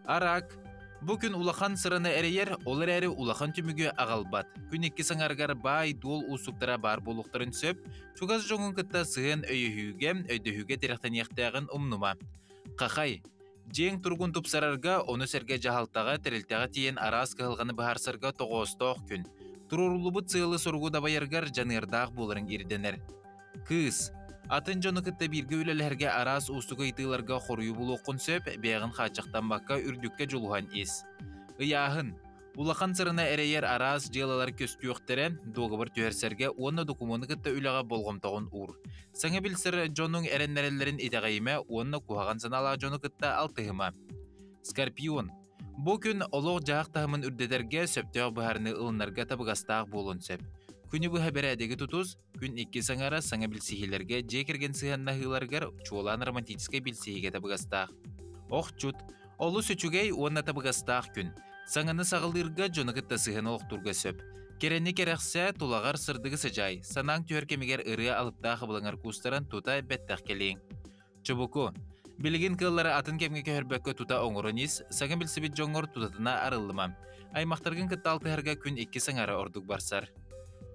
Арак, бұ күн улахан сыраны әрейер, олар әрі улахан түмігі ағалбат. Күн екі саңарғар бай дуол усуктара бар болуқтарын сөп, чугас жоңын кытта сығын өйдіхіге теректен ектәғын умнума. Қақай, жең тұрғын тұпсарарға, оны сәрге жағалтаға тәрілтәға тиен арас кығылғаны бұхарсырға тоғыстық күн. Тұрурулубыт сығылы сұрғы дабайырғар жанырдақ болырын ерденер. Кыз, атын жоны кітті бірге өлелерге арас ұстығы итыларға қорыю бұл оқын сөп, бәғін қачықтан баққа үрдікке жолуған ес. Ұяғын, улақан сырына әрейер арас желалар көсті өқтері, доғыбыр түйерсерге оны докумені кітті өліға болғымтағын ұр. Саңа білсір жонның әреннәрелерін етеғайыма, оны куғаған санала жоны кітті алтығыма. Скорпион, бұл күн олық жағақ тағымын үрдедерге сөптеғ бұхарыны ұлынарға табығастақ болын сөп. Күні бұға бәрәдегі тұтыз, күн екі саңара саңа білсейгелерге жекерген сығанна ғыларғар чуолан романтическай білсейге табығастақ. Оқ чүт, олы сөчугей онна табығастақ күн. Саңаны сағылдырға жоны кітті сығын олықтурға сөп. Керені керексе тулағар сырдығы сыжай, санаң түйер кемегер ұры алыптағы бұлыңар кустаран тута бәттәқ келең. Чубуку. Билигин кыллары атын кемге көхөрбөккө тута оңоронис, сагын билсибит жоңор тутатына арыллыма. Аймақтаргын кытталтыһарга күн 2 саңары ордук барсар.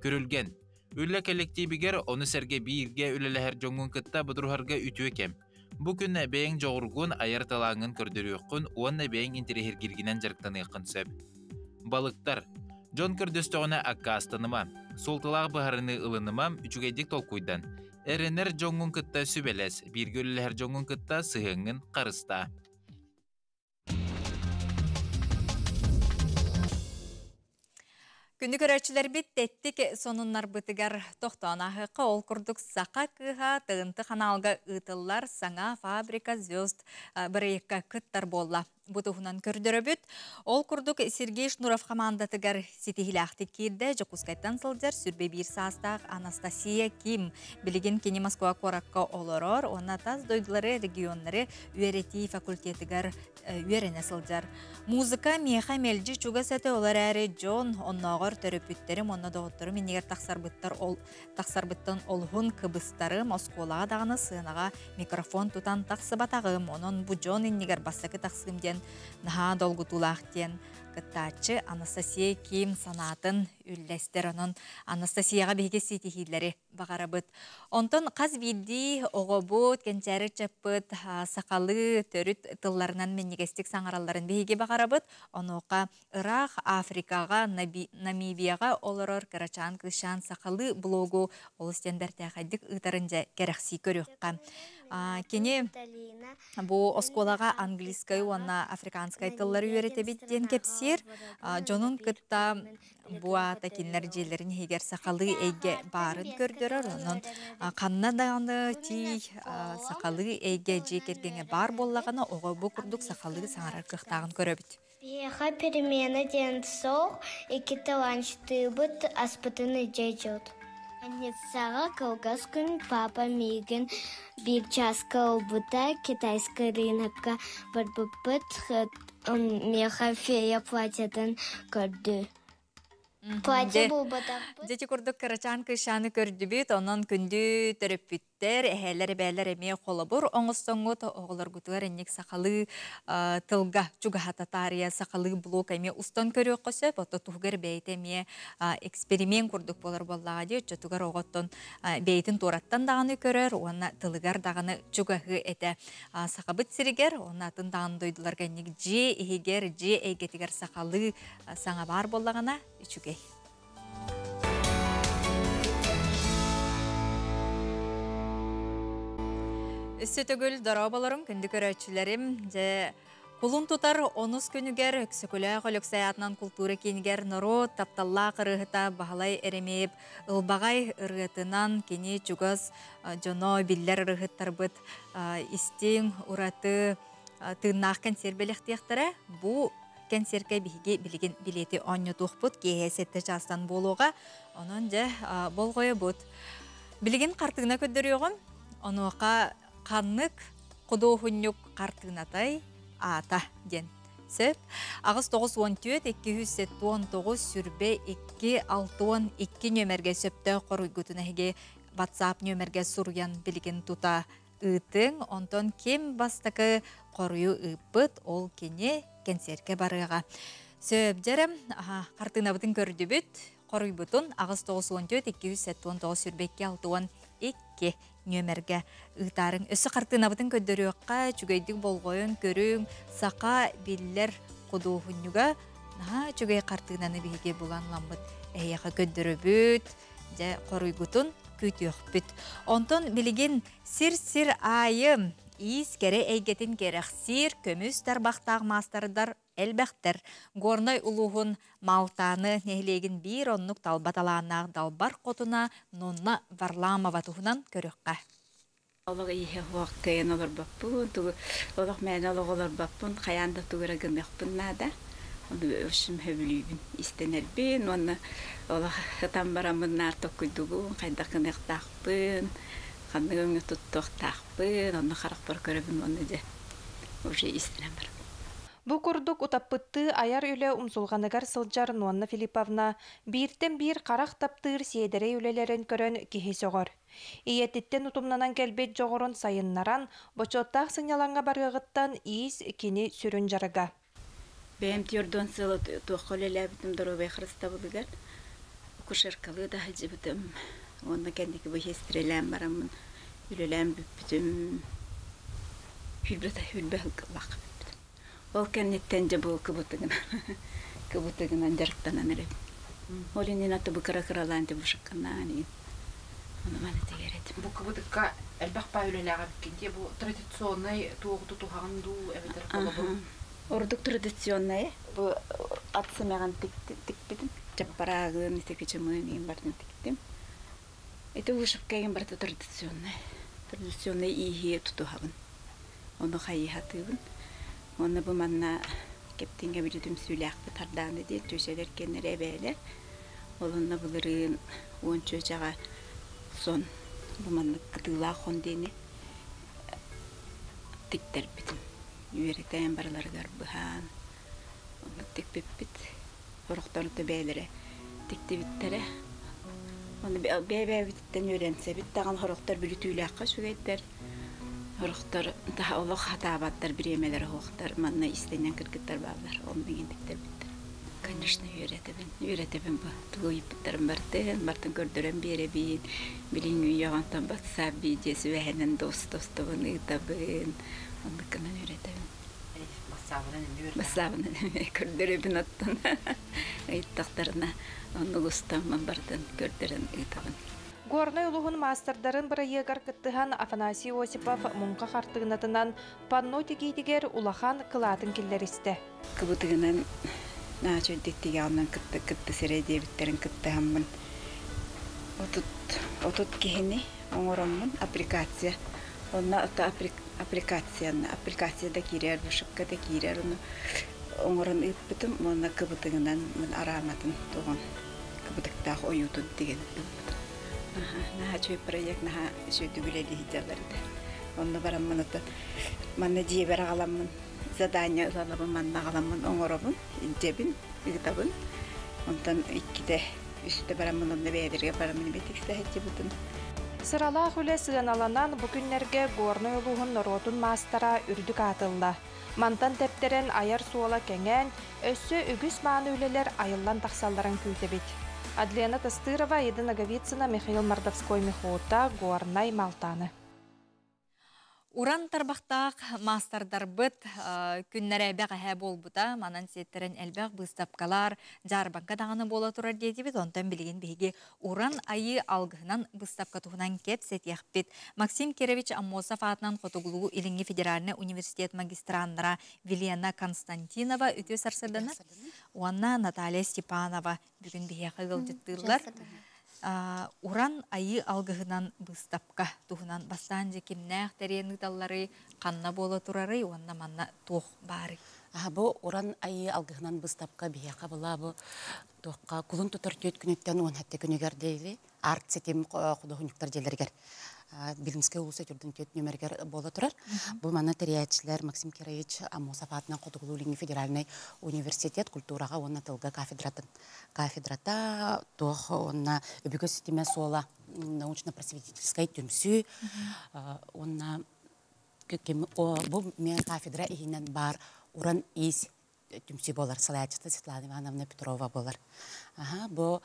Көрүлген. Үлле коллективигер оны серге бирге үлеләһәр жоңгун кытта будурһарга үтүе кем. Бу күнне бейин жоғыргун аяр талаңын көрдөрүөккүн, уонна бейин интерехиргиргинен жарыктаныйкын сөп. Балыктар. Жон көрдөстөҕүнэ аккаастаныма, солтылаах быһарыны ылыныма үчүгейдик толкуйдан. Эренер жоңгун кытта сүбелес, бирге үлеләһәр жоңгун кытта сыһыҥҥын қарыста. Күнді көрәтшілер бит теттік сонуннар бытыгар тоқтанахыққа ол күрдік сақа кыға тығынты қаналға ұтылар саңа фабрика звезд бірейікка күттар болла. Бұтығынан көрдірі бүт. Ол күрдік Сергей Шнуров командатыгар сетихилақты керді жоқускайттан сылдар сүрбе бір састақ Анастасия Ким білген кені Москва коракка олорор, оны таз дойдылары регионлары үйерети факультетігар үйеріне сылдар. Музыка меха мелжі чуга сәті олар әрі Джон, оннағыр төрөпүттерім, онна доғыттырым, енегер тақсарбыттан олғын кыбыстары Москвалаға дағыны сынаға микрофон тұтан тақсы батағым, онын бұ Джон енегер бассакы тақсым ден наха долгутулах ден кыттачы Анастасия Ким санатын үлләстер онын Анастасияға бейге сетихилері бағарабыт. Онтон қаз бидді оғобут, кенчәрі чаппыт, сақалы төріт тылларынан меннегестік саңараларын бейге бағарабыт. Онуға Ирақ, Африкаға, Намибияға олырыр Карачан кышан сақалы блогу олыстендер тәқайдық ұтарынжа керекси көріққа. Кені бұл осколаға английскай, онна африканскай тыллары үйереті біттен кепсер. Жонын кытта буата кинлер жерлерин хегер сақалы эйге барын көрдөрөр. Онын қанна дағаны ти сақалы эйге жекергене бар боллағаны оғы бұ күрдік сақалы саңарар қықтағын көрөбіт. Беха перемена ден соқ, екі таланчты бұт аспытыны жайжот. Анетсаға калгас күн папа меген бір часка бұта китайская рынокка бір бұпыт меха фея платьядан көрді. Платья бұл бұта. Дети күрдік Карачан кышаны көрді біт, онын күнді төрөппүттер, әхәлер бәлер әме қолабыр, оңыстыңғыт оғылар күтігер әнек сақалы тылға чуға хататария сақалы блок әме ұстан көрі қосып, оты тұғығыр бәйті әме эксперимент күрдік болар болаға де, жотығыр оғыттың бәйтін тораттан дағаны көрер, оны тылығар дағаны чуғағы әті сақабыт сірігер, оны атын дағаны дойдыларға әнек же егер, же әйгетігер сақалы саңа бар болағына үчүгей. Сөтөгіл дарабаларым, күнді көрәтшілерім, Кулун тутар онус күнігер, өксікілі қолықсаятынан культура кенігер народ, тапталла қырығыта бағалай әремейіп, ұлбағай ұрғытынан кені чугаз жоно биллер ұрғыттар бұд, истең ұраты тыңнақ кәнсер белектіяқтары, бұ кәнсерке бігі білген білеті оңы тұқ бұд, кейесетті жастан болуға, оның же болғойы бұд. Білген қартығына көддіріғым, онуға қаннық құдуғынюк қартығынатай ата ден. Сөп, ағыз 914-279 сүрбе 262 нөмерге сөпті қорыйгүтін әге WhatsApp нөмерге сұрген білген тұта ұйтың, онтон кем бастықы қорыйу ұйпыт ол кене кәнсерке барыға. Сөп, жерім, қартығынабытын көрді бүт, қорыйбытын ағыз 914-279 сүрбе 262 нөмерге ұйтарын. Өсі қартығынабытын көддірі өққа, чүгейдік болғойын, көрің, сақа білдер құдуғынюға, чүгей қартығынаны бейге болан ламбыт әйеға көддірі бүт, қорыйгутын көті өқпіт. Онтон білген сир айым, ис кере әйгетін керек сир, көміс тарбақтағы мастардар әлбәқтір. Горнай ұлуғын малтаны нәйлеген бір оннық талбаталанақ далбар қотына нонна варламава тұғынан көріққа. Олығы ие уаққайын олар баппын, олық мәне олар баппын, қаянда тұғыра гымеқпын нада. Оны өшім хөбілейбін, істенербін, оны олық ғытан барамын артық күйдігін, қайда қынықтақпын, қанығыңы тұттықтақпын, оны қарақ бар көребін, оны де уже істенен барам. Бу курдук утаппытты аяр үле умсулганыгар сылжар Нуанна Филипповна биртен бир карак таптыр сиедере үлелерин көрөн кихи согор. Иетиттен утумнанан келбет жогорун сайыннаран, бочоттақ сыгналанга барыгыттан иис кини сүрүн жарыга. Бэм тёрдон сылы туаққолелі бітім дұрубай қырыста бұлығар. Кушаркалы да хәлжі бітім. Онна кәндекі бұл хестреләм барамын. Үлеләм бітім. Хүлбі хылқылақ бітім. Ол кәннеттен жа бұл кыбытығын. Кыбытығынан жарықтанан әріп. Олинен аты бұл қыра-қыралан деп ұшыққаннан ең. Оны маны тегередім. Бұл кыбытыққа әлбәқ бай үлеләға біткенде бұл традиционный туғыты туғағынду әбетер қолы бұл. Ордук традиционный, бұл атсы мәған тікпедім. Жаппарағын, істекечімін ең бардың тіктім. Это ұшып кәген барды традиционный. Традиционный иге тұтуғабын. Оны қайы хатығын. Оны бұл манна кептенге білдім сөйләқпі тардағын де төселер кенер әбәлі. Олынна бұлырын оң чөжаға сон бұл манна қытыла қондені тіктер бітім. Үйеректен барыларығар бұхан. Оны тік біп-біп. Орықтарықты бәйлері тікті біттері. Оны бәй-бәй-біттен өренсе біт. Тағын орықтар бүлі түйіліаққа шүгейттер. Орықтар олық хатабаттар біремелер оқтар. Манна істенен кіргіттер бағдар. Оны деген тіктер біттер. Конечно, үйретебін бұл. Тұғы үйіппіттірін бартын көрдірін беребейін. Білін үйеғантан батса бейдесі вәхенен дост-достығын ұйтабын. Onlıkından öğretelim. Basabını kördürübün attın. Ayıttaklarına onu ustamman bardan kördürün ayıtabın. Горной улуғын мастerdарын бірі егар кіттіған Афанасий Осипов мұңға қартығынатынан панно тегейтігер улахан қылатын келдерісті. Кыбытығынан нағач өйдеттіге алынан кітті сірей дебіттерін кітті хамын. Отут кехені оңырамын аппликация. Онна аппликацияда кирер, бушыққа да кирер. Оңырын үйтбітім, онна кыбытығынан араматын туған. Кыбытықтағы ойутын деген үйтбітім. Наха чөй проект, наха сөйті гүлелі хиджаларды. Онна барам мұныты. Манна жебер ағаламын, задания ұлалабын, манна ағаламын, оңырабын, жебін, үйтабын. Онтан иккіде үсті барам мұнымны бәйдерге барамын бетіксті хәтчі бұтын. Сыралақ үлі сығаналанан бүкіннерге горной улуғын норотун мастара үрдік атылла. Мантан тептерен аяр суала кәңән, өссі үгіс мааны үлелер айыллан тақсалларын күйтебет. Адлена Тастырова, Еда Наговицына, Михаил Мордовской, Михота, Горнай, Малтаны. Уран тарбақтақ мастардар бұд күннер әбәқ әхә бол бұда, манан сеттерін әлбәқ бұстапқалар жарбанға дағаны бола тұрар деді бет, онтан білген бейге уран айы алғынан бұстапқа тұғынан кеп сетияқ бет. Максим Керевич Аммосов атынан Қотуғылығы Илинги Федеральный университет магистрандыра Вилена Константинова үті сарсырданы, уанна Наталья Степанова бүгін бейе қығылдеттірлар. Уран айы алғығынан бұстапқа тұғынан бастан жекемнәқ тәрені таллары қанна бола тұрары, онна манна тоқ бары. Бұл уран айы алғығынан бұстапқа бияқа бұла бұл тоққа күлін тұтыр төт күнеттен он әтті күнігер дейлі арт сетем құдығынықтар делергер. Билинская улуса түрдің төт нөмергер бола тұрар. Бұл мана тәриятшілер Максим Керевич Аммосов атынан Қотуғылы Илинги Федеральный университет культураға онна тылға кафедратын. Кафедрата тоқ онна өбігі системе сола научно-просветительскай түмсі. Онна бұл мен кафедра егінен бар уран ис түмсі болар. Салаячыста Светлана Ивановна Петрова болар. Бұл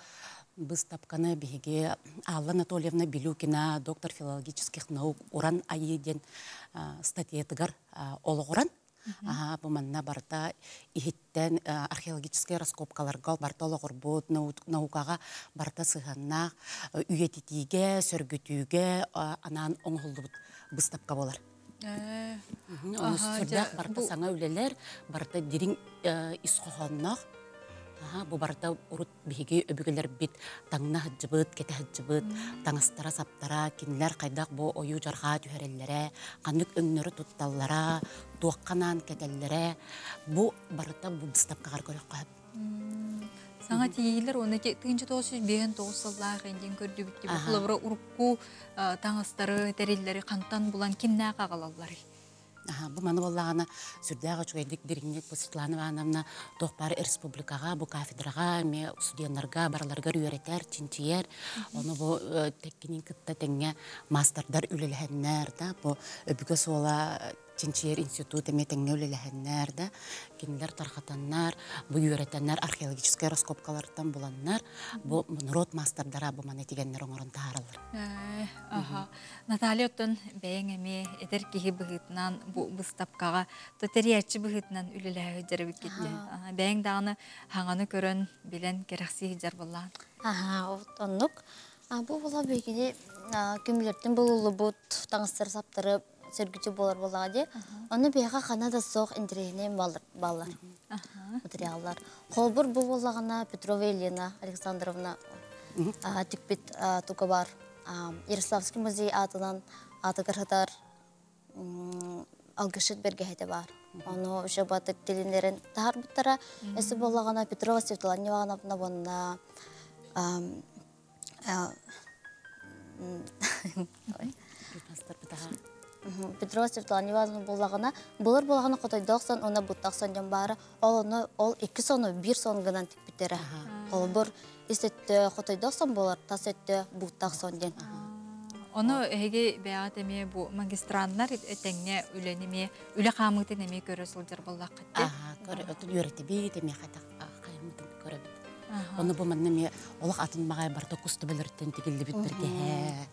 Бұстапқаны беге Алла Анатольевна Белюкина, доктор филологических наук, уран айеден статьетігір олы уран. Бұл манна барда ихеттен археологический раскопкаларға барда олы ғырбуд наукаға барда сығанна үйететіге, сөргітіге анан оңғылды бұстапқа болар. Сүрдәк барда саңа өлелер, барда дерін исқоғаннақ. Бұл барда ұрыт бейге өбігілер бет таңна хыджыбыт, кете хыджыбыт, таңыстара саптара, кенілер қайдақ бұл ойу жарға түйәрелері, қандық өңнері тұтталлара, туаққанан кетелері. Бұл барда бұл бұстапқағар көрек қойып. Саңа тейілер, оны тегінші 909 сыллағы енден көрді бітті. Бұл ұрыққу таңыстары, тәрелері қантан бұлан кемнә қағалалары? Бу маны боллагана сүрдәгә чуйдык диринник бу Светлана Ивановна тохпары республикага, бу кафедрага, ме студентларга, барларга үйрәтәр, чинчияр. Оны бу теккинин кытта теңгә мастердар үлеләһәннәр да, бу өбүгә сола Чинчияр институты метеңгә үлеләһәннәр да, кинләр тархатаннар, бу үйрәтәннәр археологический раскопкалардан буланнар, бу народ мастerdара бу маны тигәннәр оңорын тааралар. Наталья оттон бәйең эме этер киһи быһытынан бу быстапкага тотериячи быһытынан үлеләһә җәрбит китте. Бәйең даганы хаңаны көрөн билен керәкси җар булла. Оттоннук. Бу була бегиде кимлердин булулу бут таңыстыр саптырып сөргүчү болар болады. Оны бияга Канада соқ интерегіне балар. Материаллар. Қолбур бу болағына Петрова Елена Александровна тикпит тука бар. Ярославский музей атынан аты кыргытар алгышыт бергехете бар. Оны уже батык тилинерин тахар буттара. Эси болағына Петрова Светлана Ивановна бонна Петрова Светлана Ивановна болағына, болағына қотойдақсан, оны бұттақсан жан бары, ол 2 соны 1 сон гынан тікпеттері. Ол бір істетті қотойдақсан болар, тас өтті бұттақсан жан. Оны әйге бәғат әме бұл магистранлар әтәңне үленеме, үлі қамытын әме көрі солдар болақ қытты? Үйреті бейт әме қаймытын көрі біт. Оны бұл мәннеме олық атын мағай барда құсты білірттен тегілді біт бірге.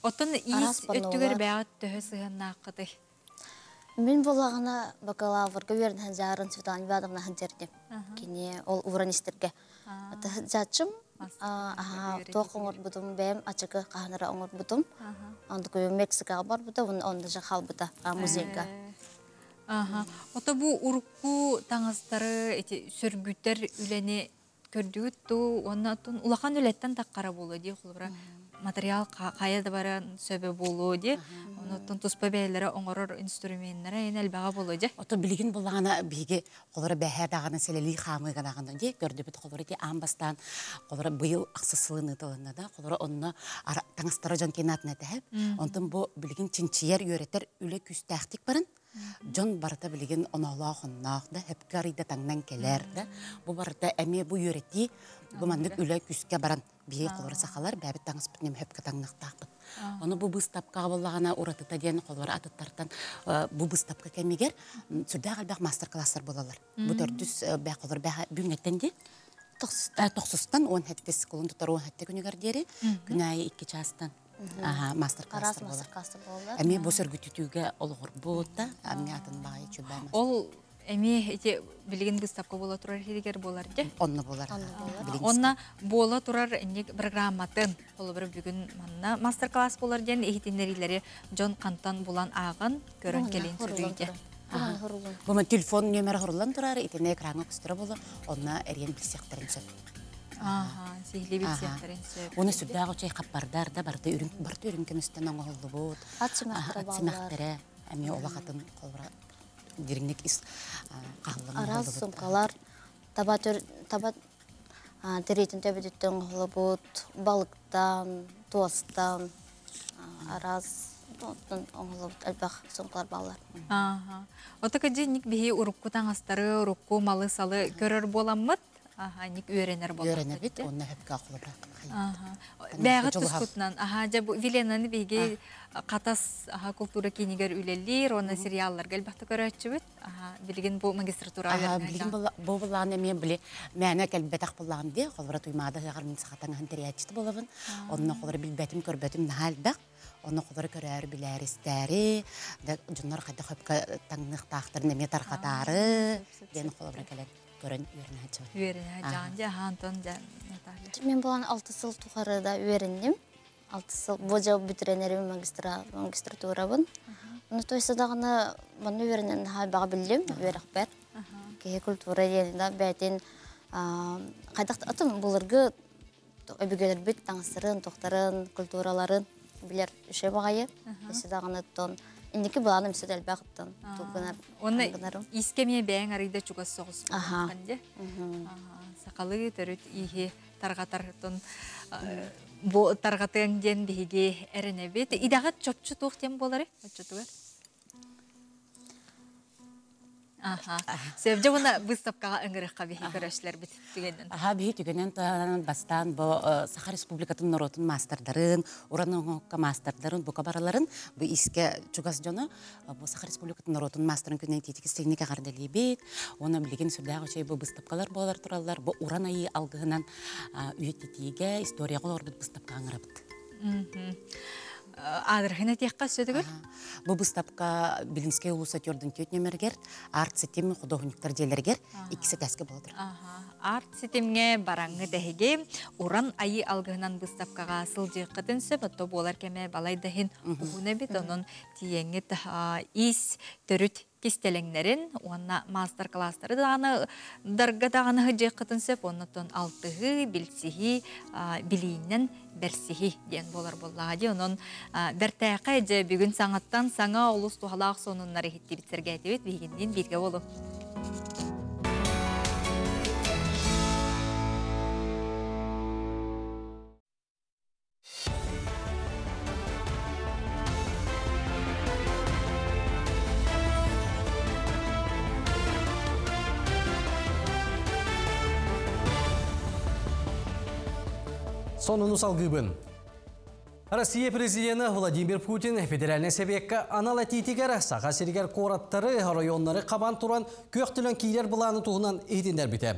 Оттон иіс өттігер бәғат төхі сығанна қыды? Мен болағына бакалаврға верін жарын Светлана Ивановна хантердем. Кене ол уранистерге. Жатшым, тоқ оңыр бұдым, бәйім ачықы қағыныра оңыр бұдым. Онды көй Мексикаға бар бұда, онды жақал бұда музейға. Ота бұл ұрыққу таңыстары сөргүттер үләне көрдігіт тұу, оннатын улақан үләттен таққара болу дей құлыбыра. Материал қаяды баран сөбе болу де, онытын тұспа бәйлері оңырыр инструменттері ең әлбәға болу де. Ото білген болағына біге қолыры бәхәдағаны сәлелі қамығанағаны де, көрді біт қолыры де амбастан, қолыры бұйыл ақсысылыны тұлында да, қолыры онына таңыстары жон кенатына тәхіп, онтын бұл білген чинчияр үйретер үлі күстәқтік барын, жон барыта білген оналақ оннақ да, хөпкарыда таңнан келер да, бұл барыта әме бұл үйреті, бұл мандық үлі күске баран бие қолыры сақалар, бәбіт таңыз бүтінем хөпкі таңнақтақпыт. Оны бұл бұстапқа болағана ұратыта ден қолыры атыттартан бұл бұстапқа кәмегер, сүрді қалбақ мастер-кластар болалар. Бұл төрдіс бәқ қолыр бүгінеттен де, тоқсыстан 10 әттес қолын тұтар 10 әтте күнігер дері, күнайы 2 частан мастер-кластар болалар. Әме бұл сөргүтітуге олғыр бұлда, әме атын бағай чөбәміз. Ол әме білген бұстапқа бола тұрар херегер болар де? Онны болар. Онна бола тұрар программатын, қолы бір бүгін мастер-класс болар ден, ехетенерилері Джон Қантан болан ағын көрін келен сүрейді. Бұмын телефон нөмері құрылан тұрар, етіне экраны күстірі болы, онна әрен білсектерін сөп. Сихли білсектерін сөп. Оны сүрдағы чай қаппардар да барды үрінкімістен оңғылды бұд. Атсымақтары, әме олақатын қолыра диринник ис қағылын. Араз сумкалар, табат терейтін төбедеттен оңғылы бұд, балықтан, туастан, араз оңғылы бұд, әлбақ сумкалар балар. Отакы денник бейі ұрыққу таңастары, ұрыққу малы салы көрір боламыд? Ник үйренер болар. Үйренер бет, онына хөпкі ақылы Бәғі тұскутынан, Виленаны бейге қатас культура кейінігер үлелер, оны сериаллар кәлбақты көрәтші бет, білген бұл магистратура вернәжа. Білген бұл бұлағын әмен біле, мәні кәлбәтақ бұлағын де, қолыра тұймады ғармын сақатаңын териячты болабын, онына қолыра білбәтім көрбәтім нәлбәқ, оны қолыра көрәр біләр істәрі, жүнлар қайда хөпкі таңнық тақтыр неме тарқатары, дені қолыра кәләр. Мен болған 6 сыл тұқарыда үйеріндім. 6 сыл божа бүтіренерім магистратурабын. Оны тойсадағыны мұны үйерінен баға білдім, үйеріқ бәр. Кеге культура елінде бәтен қайдақ атым бұлырғы өбігелер бүт таңсырын, тоқтарын, культураларын білер үші бағайы. Тойсадағыны тон. Индики баланым сөз әлбәғыттан тұлғынар. Оны искеме бәйін арыйда чуғас соғыз болғанде. Сақалы түріт иге тарғатартын тарғатың ден бейге әріне бет. Идағат чөпчі тұқ тем болары? Сөбже бұны бұстапқаға үңгіріққа бейі көрәшілер бітігенін? Бейі түгенен бастан Саха Республикатын норотын мастардарын, ураныңыққа мастардарын, бұқа бараларын бұл иске чугас жоны Саха Республикатын норотын мастарын күнен тетікіз тегінеке қардали бейт. Оны білеген сүрдәғы чай бұл бұстапқалар болар тұралар. Бұл уран айы алғығынан үйеттетіге историяға олар бұл бұстапқа аңырабыд. Адырхына текқа сөдігір? Бұл бұстапқа Белинская улуса төрдің төт нөміргер, арт сетем құдығынықтар делергер, ikisi тәскі болдыр. Арт сетемге бараңы дәхеге, уран айы алғынан бұстапқаға сылжы қытын сөп, отто болар кәме балай дәхін ұғыны бет, оның тиеңі ис түріт кестелеңдерін, онна мастер-кластары дағаны, дарга дағаны ғыжы қытын сөп, оннатын алтығы, білсігі, білейінен бәрсігі ден болар боллағы. Оның бәртәқі әжі бүгін саңаттан саңа олыс туғалақ сонынлары хетті бітсерге әтебет, бейгенден бетге болу. Сонын ұсалғыбын. Россия президенті Владимир Путин федеральный себекке анал әтейтігер саға сергер қораттары районлары қабан тұран көқтілін кейлер бұланы туғынан ейтіндер біте.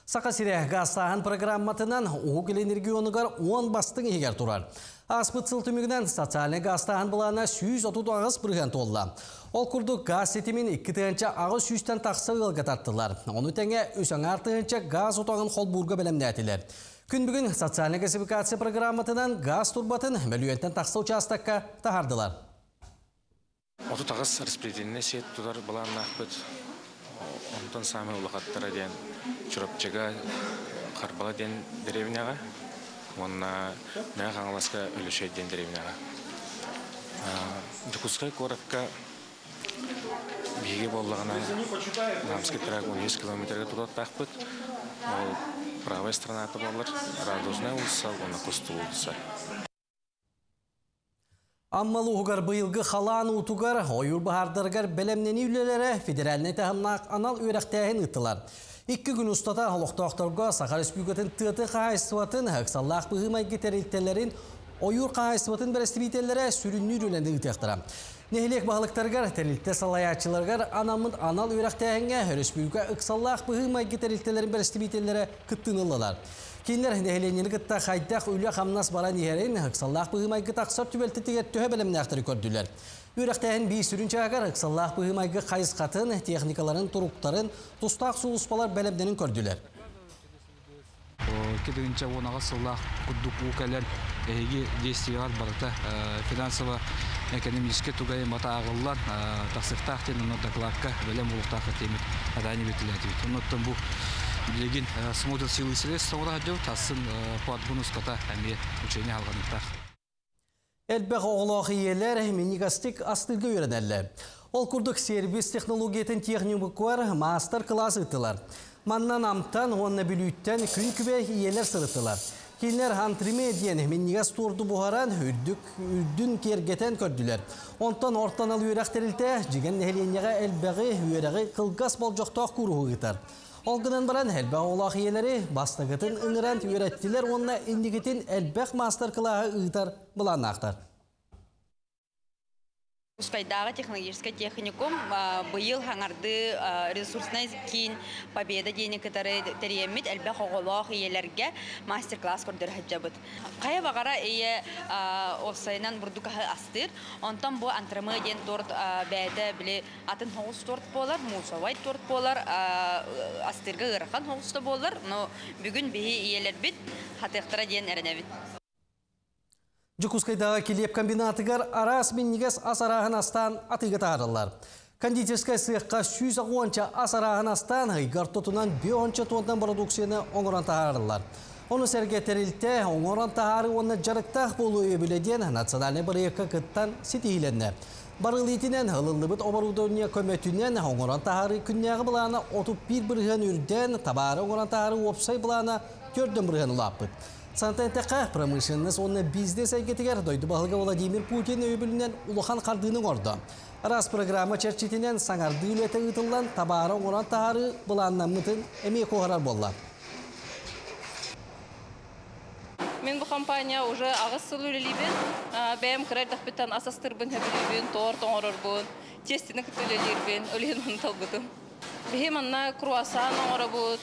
Сақа сире ғастағын программатынан оғыл энергионығар 10 бастың егер тұрар. Аспытсыл түмігінен социальный ғастағын бұлана 130 бірген толла. Ол күрді газ сетімін 2 түйінші ағыз 100-тен тақсы ғылға таттылар. Оны тәңе өсің артығынша газ отағын қолбурға бәлемді әтілер. Күн бүгін социальный газификация программатынан газ турбатын мөлуенттен тақсы участакка тағардылар. Оту тағыз распределенне сет тудар балан нақпыт. Онтан самы улақаттара ден чүрапчыға қарбала ден деревняға. Онна мәң қаңыласқа өлішет ден деревняға. Дұқысқай қораққа бейге боллағына намыске тұрак 10 километрге тұтат тақпыт. Правая страна это была радужная улица, она кусту улица. Аммалы уғар бұйылғы қалан ұтуғар, ойыр бұхардырғар бәлемнені үлелері федеральный тағымнақ анал өрәқтәйін ұттылар. 2 күн ұстата олықтақтарға Саха Республикатын тұты қайсыватын әқсаллақ бұғымай кетерілтелерін ойыр қайсыватын бәрістібейтелері сүріннер өлінді ұтықтыра. Нехелек бағылықтарғар, тәрілтті салаячыларғар анамын анал өрәқтәйінге Республика ұқсаллақ бұғымай кетерілтелерін бәрістібейтелері күттіңілілар. Кейінлер нехеленені күтті қайдақ үлі қамнас баран ерін ұқсаллақ бұғымай күтақсап түбелті тегет төе бәлімні ақтыры көрділер. Өрәқтәйін бей сүрінші ағар ұқсаллақ бұғымайғы қайыз қатын, техникаларын, тұруқтарын, тұстақ суылыспалар бәлімденін көрділер. Кедігінші онаға сыллақ күддік ұқалар әйге действиялар барыта финансово экономический тугай мата ағыллар тақсықтақтен оны докладқа бәлем ұлықтақы темет адайны бетіледі. Оныттан бұл білеген смотр силы средств оңыра жау тасын платбонус қата әме учение алғанықтақ. Әлбәқ оғылағы елер минигастик астылғы өрінәлі. Ол күрдік сервис технологиятын техникуар мастер-класс ұттылар. Маннан амтан, онына білүйттен күн күбе елер сырыттылар. Кейінлер антриме дейін минигас турды бұғаран үрдін кергетен көрділер. Онтан ортан ал үйрәқтерілті жеген нәхеленеға әлбәғі үйрәғі қылғас бол жоқтақ күріғі ғытар. Олғынан баран әлбәқ олақ елері бастағытын ұңыран үйрәттілер, онына индігетін әлбәқ мастер-клаға ұғытар бұлан ақтар. Ускайдағы технологический техникум бұйыл хаңарды ресурсный кейін победа дейіні кітары тәриемет әлбәқ оғылақ иелерге мастер-класс көрдір хаджабыд. Қая бағара ие осайынан бұрдықағы астыр, онтан бұл антрамы ден торт бәді біле атын хоғыз торт болар, мусавай торт болар, астырға ғырқан хоғызды болар, но бүгін бейі иелер бит, хатықтыра ден әріне бит. Жукускайдағы келеп комбинатығар арас мен негес асарағын астан атыға тағырылар. Кондитерскай сыйыққа 110 асарағын астан ғайғар тұтынан 5 тоннан продукцияны оңыран тағырылар. Оны сәргетерілті оңыран тағары оны жарықтақ болу өбіледен национальный бірекқа күттан сетейленді. Барылетінен ғылылыбыт оборудования көметінен оңыран тағары күннеғі бұланы 31 бірген үрден табары оңыран тағары опсай бұланы 4 бірген ұлаппыд. Сантантаққа промышленность оны бизнес әйгетігер дойды бағылға Владимир Путин өбілінен ұлыған қардының орды. Арас программа черчетинен саңарды үлеті ұтылан табары оран тағары бұланнан мұтын әме қоғарар болла. Мен bu компания уже ağız sulu öleliyben. Benim kırar dağıtıtan asastırбын höbülübün, tor toңororбун, testini kütülelirben, öleyen onu talbıdım. Behem anna kruasan oңorabut,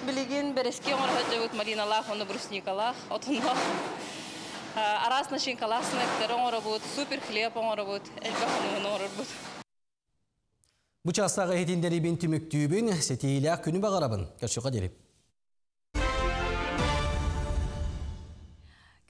bilgin bereski oңorabut, marinalar, onu brusnikalar, otunlar. Aras нашинкалар снектер oңorabut, super хлеб oңorabut, elbette onu oңorabut. Bu çastağı etinderi bin tümüktüğün setiyle günü bağarabın. Görüşüqa derip.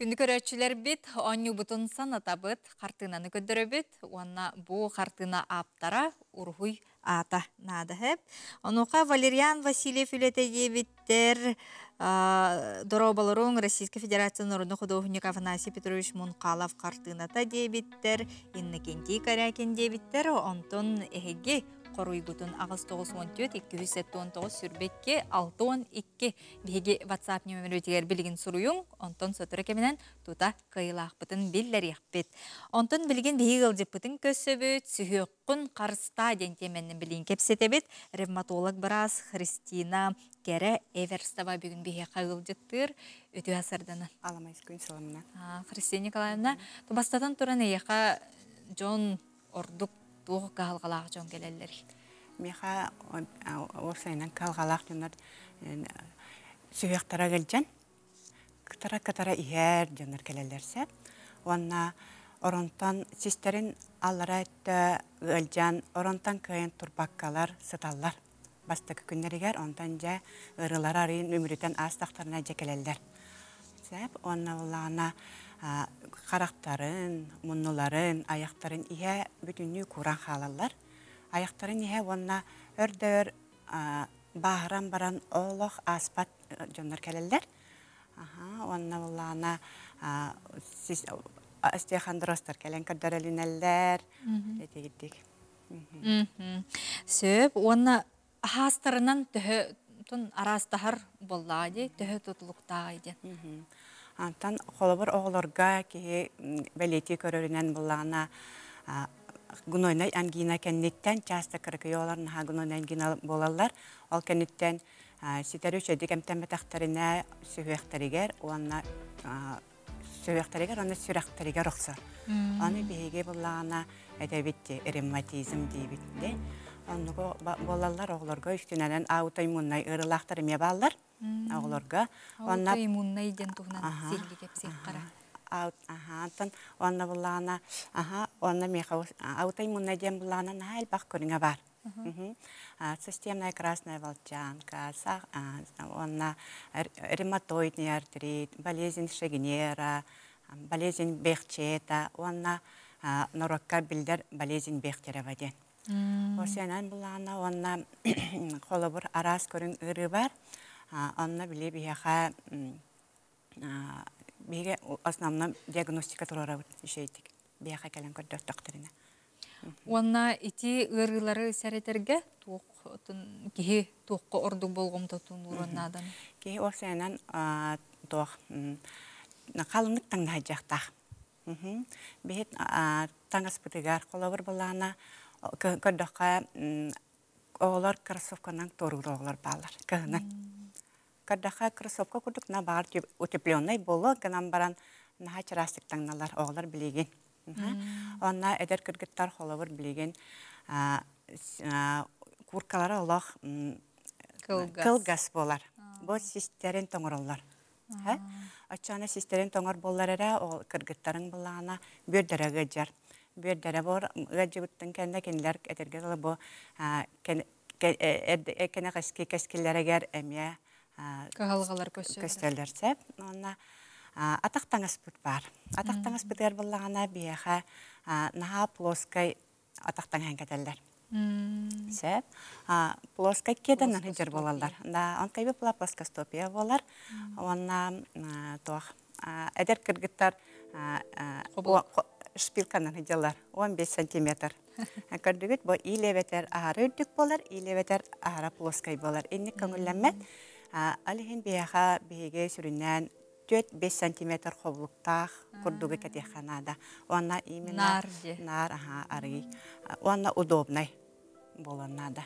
Күнді көрәтшілер бит, оңы бұтын саната бит, қартынаны көдірі бит, онна бұ қартына аптара ұрғый ата нады хеп. Онуға Валерьян Васильев үлеті ебіттер Доробаларың Российской Федерации Народный художник Афанасий Петрович Мунқалов қартыната дебіттер, Иннекенти Карякин дебіттер, онтон әхеге Qoruygutun ağız 914 279 sürbetke 612 bege WhatsApp nömrö tiger bilgin suruyun onton sötürü keminen tuta kıyılaqpıtın biller yakpet. Onton bilgin bege jepıtın kösöböt sühökkün qarsta den temennin bilgin kepsetebet revmatolog biraz Kristina Kere Everstava bugün bege qayılcıktır ötü hasardanan. Alamayız gün salamına. Kristina Nikolayevna tubastatan turan eyaqa John Orduk Tuğ kalgalaq jön gelelleri. Meha osaynan kalgalaq jönler süyaqtara geljen. Katara iher jönler gelelerse. Onna orontan sisterin allara ette geljen orontan kayın turbakkalar sıtallar. Bastakı günleriger ondan ja ırılar arayın ümrüten astaqtarına jekeleller. Sep onna olana Qaraktarın, munnuların, ayaktarın ihe bütünlüğü kuran halallar. Ayaktarın ihe onna ördör bağıran baran oğluq aspat jönler keleller. Onna olana siz astiyakandırostar kelen kadaralinəller. Ete gittik. Söp, onna hastarından töhü arastahar bolladı, töhü tutuluqtaydı. Antan kolobur oğlorga ki beleti körörünen bulana gunoynay angina kennetten çasta kırkıyorlar ha gunoynay angina bolallar ol kennetten siteri çedik emtemme taxtarına sühüqtariger ona sühüqtariger ona sühüqtariger oxsar. Onu bihege bulana edebitti revmatizm diyebitti. Onu bolallar oğlorga üstünen autoimmunay ırılaqtarı meballar. Oğlorga ona immunay den tuhnan sirli kepsek qara. Antan ona bulana ona mexa autoimmunay den bulana nahal baq körüne var. Системная красная волчанка, она ревматоидный артрит, болезнь Шегнера, болезнь Бехчета, она норокка билдер болезнь Бехтерева ден. Осянан булана она холобур арас көрүн ыры бар. Анна биле бияха биге основном диагностика турара ишейтик. Бияха келен көрдөк докторина. Онна ити ырылары сәретерге туқтын кихи туққа орду болгом тотун ураннадан. Кихи осянан тоқ қалындык таңда жақтақ. Бихет таңас бутыгар холобур булана көрдөкка оғлар кроссовканан торур оғлар балар. Кыһынан. Көрдөкка кроссовка курдук на бар утепленный боло гынан баран наха чырастыктаңналар оғлар билеген. Онна эдер кыргыттар холобур билеген куркалары олох кылгас болар. Бу систерин тоңороллар. Очана систерин тоңор боллар эре ол кыргыттарын булана бөдөрөгө жар. Бөдөрө бор гажыгыттын кенде кенлер этергеле бу кене кескиллерегер эмия кагалгалар көстөлөрсөп онна атактаңыз бут бар. Атактаңыз бутер буллагана бияха наха плоской атактан хангателлер. Сеп плоской кеден хижер болалар. Да онкайбы плоскостопия болар. Онна тох эдер кыргыттар шпилканан хижалар 15 сантиметр. Көрдүгүт бу илебетер ары үдүк болар, илебетер ары плоской болар. Энни көңүлләммәт алихин бияха биге сүрүннән 4-5 сантиметр ховлуктах курдуга катеханада. Онна именно нар, арый. Онна удобный болоннада.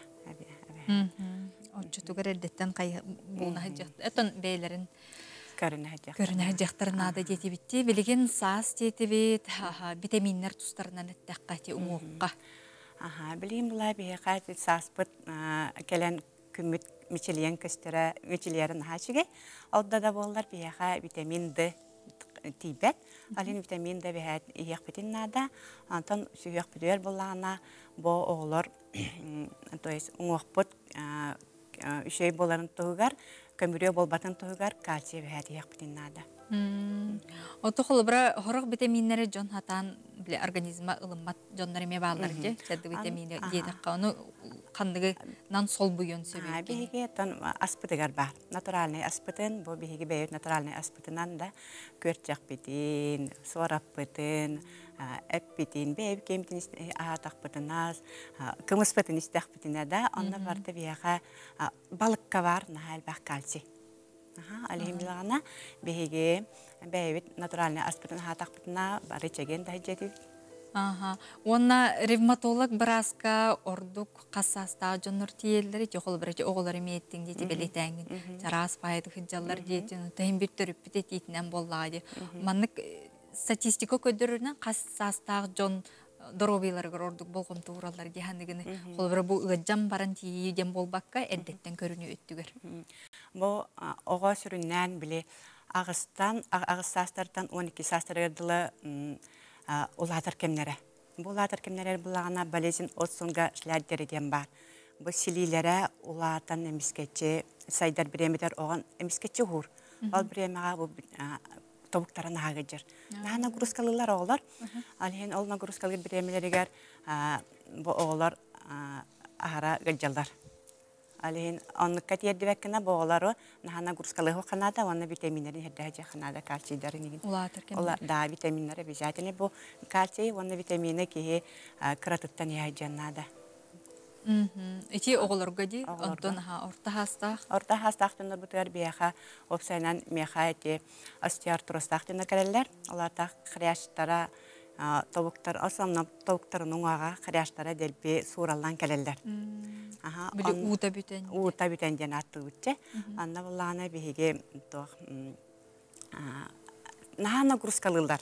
Отчутугар элдеттен кай булна хаҗат. Этон бейлерин көрүнә жактарнада дети битти. Билеген саас дети бит, витаминнер тустарынан эттәккә ти уңукка. Билим була бияка сааспыт келен күмүт мичелиен көстөрө мичелерин хачыге. Алда да боллар бияка витамин Д тибет. Алин витамин Д бихат ияк битиннада. Антон сүйек бидер булана бо оглор то есть уңукпут үшей боларын тугар көмүрө болбатын тугар кальций бихат ияк битиннада. Отохол бра хорог витаминнери жон хатан биле организма ылыммат жоннары ме баалар же. Чады витамини диетакка оны кандыгы нан сол буйон себеби. Биге тан аспытыгар бар. Натуральный аспытын, бу биге бейт натуральный аспытынан да көрчак битин, сорап битин, эппитин, бейб кемтин атак битиназ, кымыс битин истак битинада, онда барда бияга балыкка бар, нахал бак кальций. Алимлана биге бейбит натуральный аспытын атак битина бары чеген да жети. Онна ревматолог браска ордук кассаста жоннор тиелleri жокол биречи оголор эметтин дети белетеңин. Жарас пайды хыджаллар дейтин тайын бүттөрүп битетинен боллады. Маннык статистика көдөрүнөн кассастагы жон доробийларга ордук болгон тууралар дихандыгыны холбара бу ыджам баран тииден болбакка эддеттен көрүнү өттүгөр. Бу ого сүрүннөн биле агыстастардан 12 састырдылы улатыр кемнере. Бу улатыр кемнере булагана болезнь отсунга шляддерден бар. Бу силилере улатан эмискече сайдар биремедер оган эмискече хур. Ал биремага бу тобуктарын агыжыр. Нана грускалылар оглар. Ален ол нагрузкалар биремелеригер бу оглар ара гыжалдар. Ален оннукка тиеддебеккена бу оглары нана грускалыгы канада, онна витаминдерин хеддеже канада кальцийдарын. Улатыр кем. Ола да витаминнары обязательно бу кальций, онна витамины ки кратыттан яжаннада. Ити оголорго ди, онтон орта хастах. Орта хастахтын бутар бияха опсайнан мехайти остеоартростахтын келелер. Оларда хряштара тобуктар основном тобуктарын уңага хряштара делби сураллан келелер. Биле ута бүтен. Ута бүтен ден атты үтче. Анна буллана биге то нахана грускалылар.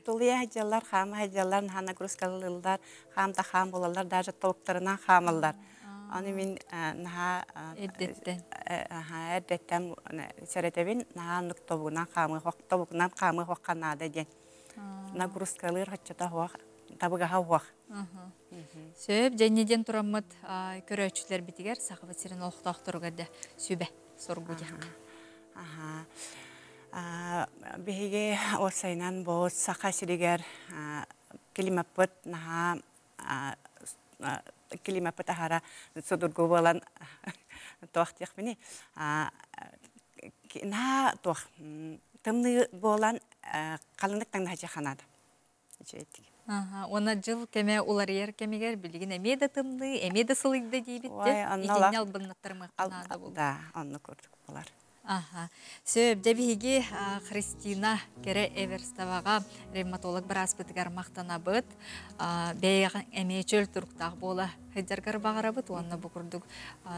Тулия жаллар, хама жаллар, нахана грускалылар, хамта хам болалар, даже тобуктарынан хамаллар. Аны мен наха эддеттен серетебин наханлык тобугунан хамы тобугунан хамы хокканада ден. Нагрузкалыр хачата хуак, табыга хуак. Сөп жайнеден тураммыт көрөчүлөр битигер сакыбы сирен олуктактыргарды сүбе соргудяк. Биге осайнан бо сака сиригер климапыт наха климапыт ахара судургу болан тоактык мени на тох тымны болан калындыктан хажаханада. Она жыл кеме улар ер кемегер билген эмеде тымны, эмеде сылыйды дейбитте. Итене албыннаттармы канада болду. Да, анны көрдүк булар. Сөп дебиги Христина кере Эверставага ревматолог браспытыгар мактанабыт. Бейган эмечөл туруктак бола хыджаргар багарабыт. Онна букурдук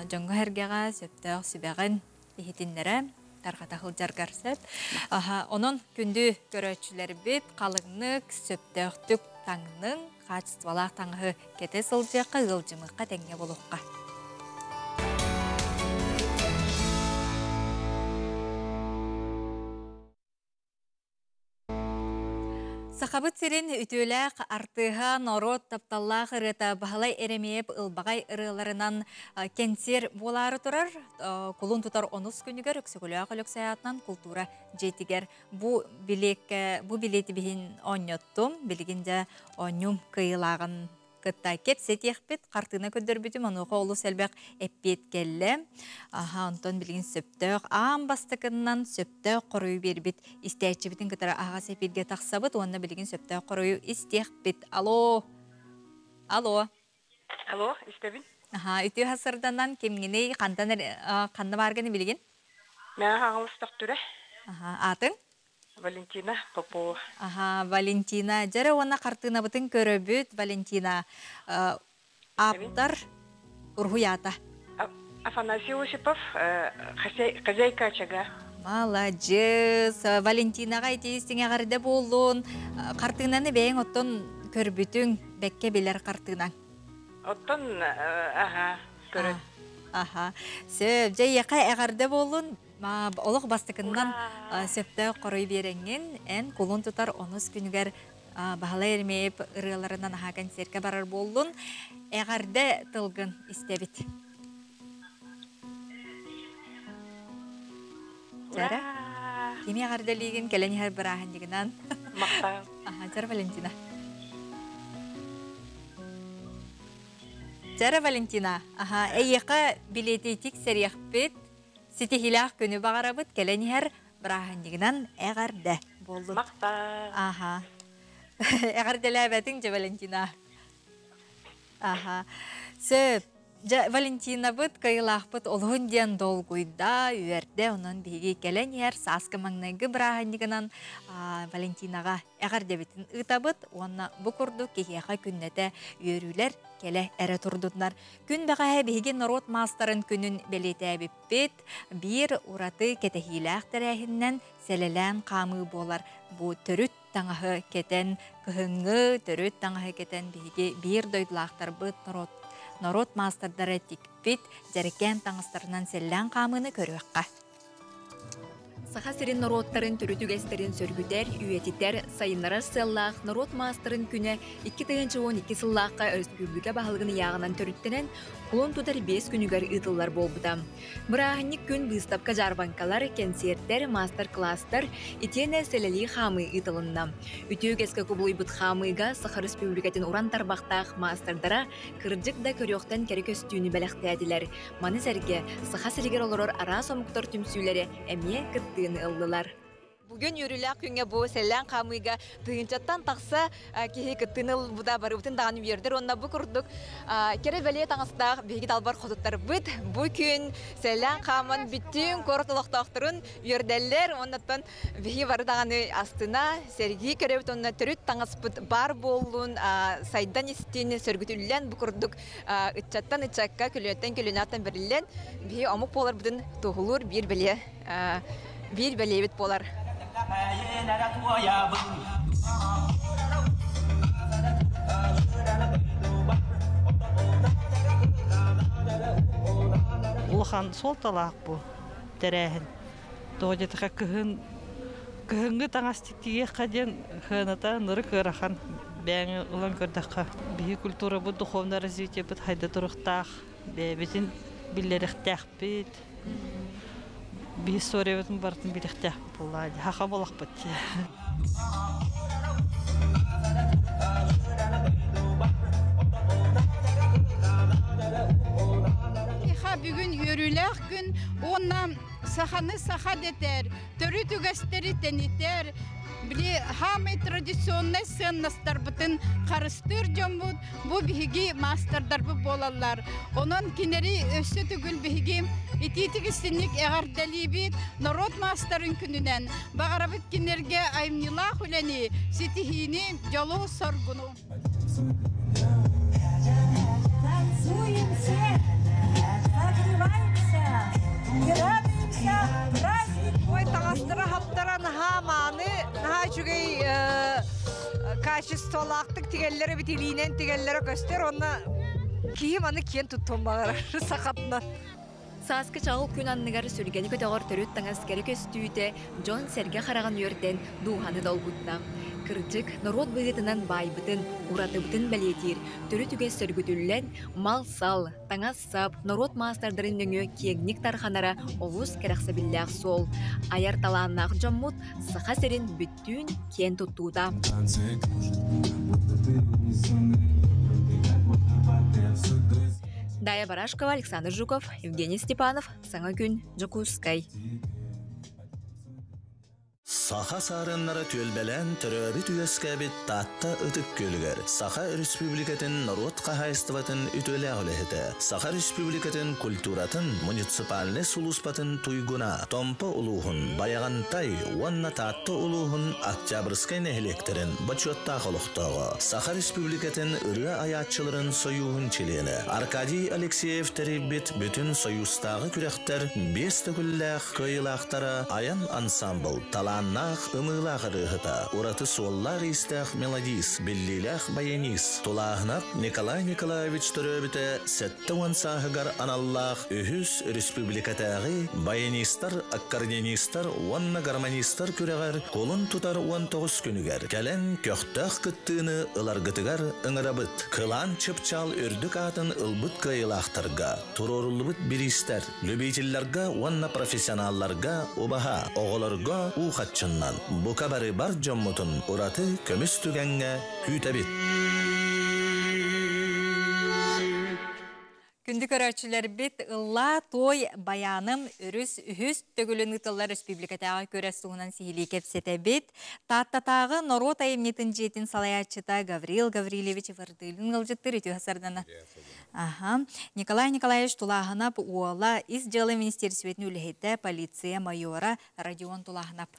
жоңго хергега сөптөк сүбөгөн ихитиннере таргата хылжаргар сөп. Онон күндү көрөчүлөр бит калыңнык сөптөктүк таңның качествалак таңы кете сылжакка ылжымыкка теңге болукка. Сахабыт сирин ütөләк артыға народ тапталлах ырыта бағалай эремейіп ылбағай ырыларынан кенсер болары тұрар. Кулун тұтар онус күнігер өксігіліғ өліксаятынан культура жетігер. Бу билеті бігін оньоттум, білігінде оньюм кыйлағын кытта кеп сетияқпет, қартына көддір бүтім, онуға олу сәлбәқ әппет келі. Онтон білген сөптөк, аң бастықынан сөптөк қорыю бербет. Истәйчі бітін кытара аға сәпетге тақсабыт, онына білген сөптөк қорыю истеқпет. Алло? Алло? Алло, істебін? Үті хасырданан кемгені қанда барғаны білген? Мен ағамыз тақтыры. Атын? Валентина Попова. Валентина. Жары оны қартына бұтын көрөбіт, Валентина. Аптар Ургуята. Афанасий Осипов, хозяйка очага. Молодец. Валентинаға етейістің ағарда болуын. Қартынаны бәйін оттон көрбітің бәкке білер қартынан. Оттон, көрін. Сөп, жай еқа ағарда болуын. Олық бастықынан сөпті қорой беренген, ән қолын тұтар 10 күнігер бағала ермейіп ұрыларынан аға концертке барар болуын. Ағарда тылғын істебіт. Жара? Кеме ағарда леген кәләне әр бір ағын дегінен. Мақта. Жара Валентина. Жара Валентина. Әйеқа билететік сәрияқ бет. Сетихилах күні бағарабыт кәләне әр бір ағын дегінен әғарда болды. Мақта. Әғарда ләбәтің жа Валентина. Сөп. Валентина бұд кайылақ бұд олғын ден долгуйда үйерде онын бейге кәлән ер сасқы маңнайғы бірағандығынан Валентинаға әғар дебетін ұта бұд, онына бұқырды кекеға күннеті үйерулер келе әрі тұрдыдынар. Күн бәғая бейге народ мастарын күнін белеті әбіппет, бір ұраты кетехиләқ тәрәхіннен сәлелән қамы болар. Бұ түріт таңағы кетен, күхіңі түріт таңағы кетен бейге бір дойдылақтар бұд народ мастардары тикпит, жәркен таңыстарынан селлән қамыны көріққа. Саха сирин народтарын түрүтүгестерин сөргүтер, үйетитер, сайыннара сыллақ, народ мастарын күні 2-12 сыллаққа республика бағылығыны яғынан түріттенен, қолын тұтар 5 күнігер ұтылар болбыда. Бірағынник күн бұстапқа жарбанкалар, концерттер, мастер-кластар, итене селели қамы ұтылынна. Үтігескі көбілі бұт қамыға Саха республикатын уран тарбақтақ мастардара кырджық да көріқтен керек өстүйіні бәліқтәділер. Маны сәрге Саха сірігер олырыр ара сомықтар түмсүйлері әме кыттыны ылдылар. Бүгін үріләк күнге бұл сәлән қамыға тұйынчаттан тақса кейі кыттыны бұда бары бұтын дағаны бердір. Онна бұ күрдік кере бәле таңыстақ бейгет албар қодыттар бұд. Бұл күн сәлән қамын біттің көртілықтақтырын үйердәлер. Оннаттан бейгі бары дағаны астына сәргі кере бұт. Онна түріт таңыс бұд бар болуын сайдан естейіні сөргітілілен бұ күрдік үтчаттан үтчакка күлінеттен күлінаттан берілен. Бейгі амық болар бұдын тұғылыр бір бәле бет болар. Улахан сол талақ бұл тәрәхін. Тоғадетіға күхінгі таңастиктіге қаден хыната нұры көріған бәңі ұлан көрдіққа. Бейі культура бұл духовна развитие бұл хайда тұрықтақ, бәбетін білеріқтәқ бет. Bir historiyatın barıtın birlikte bulladı. Haqa bolaq batı. Bugün yürülək gün ondan sahanı saha deter, törü tügəsteri teniter. Били хамы традиционный сыннастар бутын карыстыр жомбут бу биги мастердар бу болалар. Онон кинери өссө түгүл биги ититигистинник эгардалибит народ мастарын күнүнөн багарабыт кинерге аймнила хулени ситихини жолу соргуну. Ой, тағастыра хаптаран хаманы, жүгей качестволақтық тегеллері бітелейінен тегеллері көстер, онына кейім аны кен тұттым бағар сақатына. Сааскы чағыл күн анныгар сүргені көтеғар түріт таңас керек өстүйді Джон Серге қараған өрден дуғаны долгутта. Кырчык народ бұғытынан байбытын, уратыбытын бәлетер, түрі түге сөргүтүллен, мал сал, таңас сап, народ мастардарын нөңі кегник тарханара оғыз керақсы білләқ сол. Аяр таланнақ жоммут, сақа серін бүттін кен тұттуда. Дая Барашкова, Александр Жуков, Евгений Степанов, Саңа күн, Жокускай. Saha sarınları tölbelen töröbit üyeskabit tatta ıtık kölüger. Saha Respublikatin Narod Kahaystivatın ütöle olehete. Saha Respublikatin kulturatın municipalne suluspatın tuyguna. Tompa uluhun bayagantay wanna tatta uluhun Oktyabrskay nehilekterin başyotta koluqtağı. Saha Respublikatin ırı ayatçıların soyuhun çeleni. Arkadiy Alekseyev teribit bütün soyustağı kürekter 5 tüküllәh kıyılaqtara ayan ansambl talannaq ımılaq rıhıta. Uratı sollar istaq melodis billilaq bayanis. Tulağınaq Nikolay Nikolayevich töröbite settawan sahıgar anallah ühüs respublikatağı bayanistar, akkordeonistar, wanna garmonistar küregar kolun tutar 19 günüger. Kelen köhtaq kıttığını ılargıtıgar ıngırabıt. Kılan çıpçal ürdük atın ılbıt kıyılaqtarga. Turorulubut birister. Lübeytillerga wanna profesyonallarga obaha. Oğularga uğatçından. Bu kabari bar jommutun uratı kömüs tügenge hütebit. Күндік өрәтшілер бет ұлла той баяным үріс үхіс төгілін ұтылар республикатағы көрәс туғынан сихили кепсеті бет. Таттатағы народ айымнетін жетін салаятчыта Гаврил Гаврилевич Вардылын ғылжыттыр еті ғасардана. Николай Николаевич Тулағынап уола из жылы министерсветіне үліхетті полиция майора Родион Тулағынап.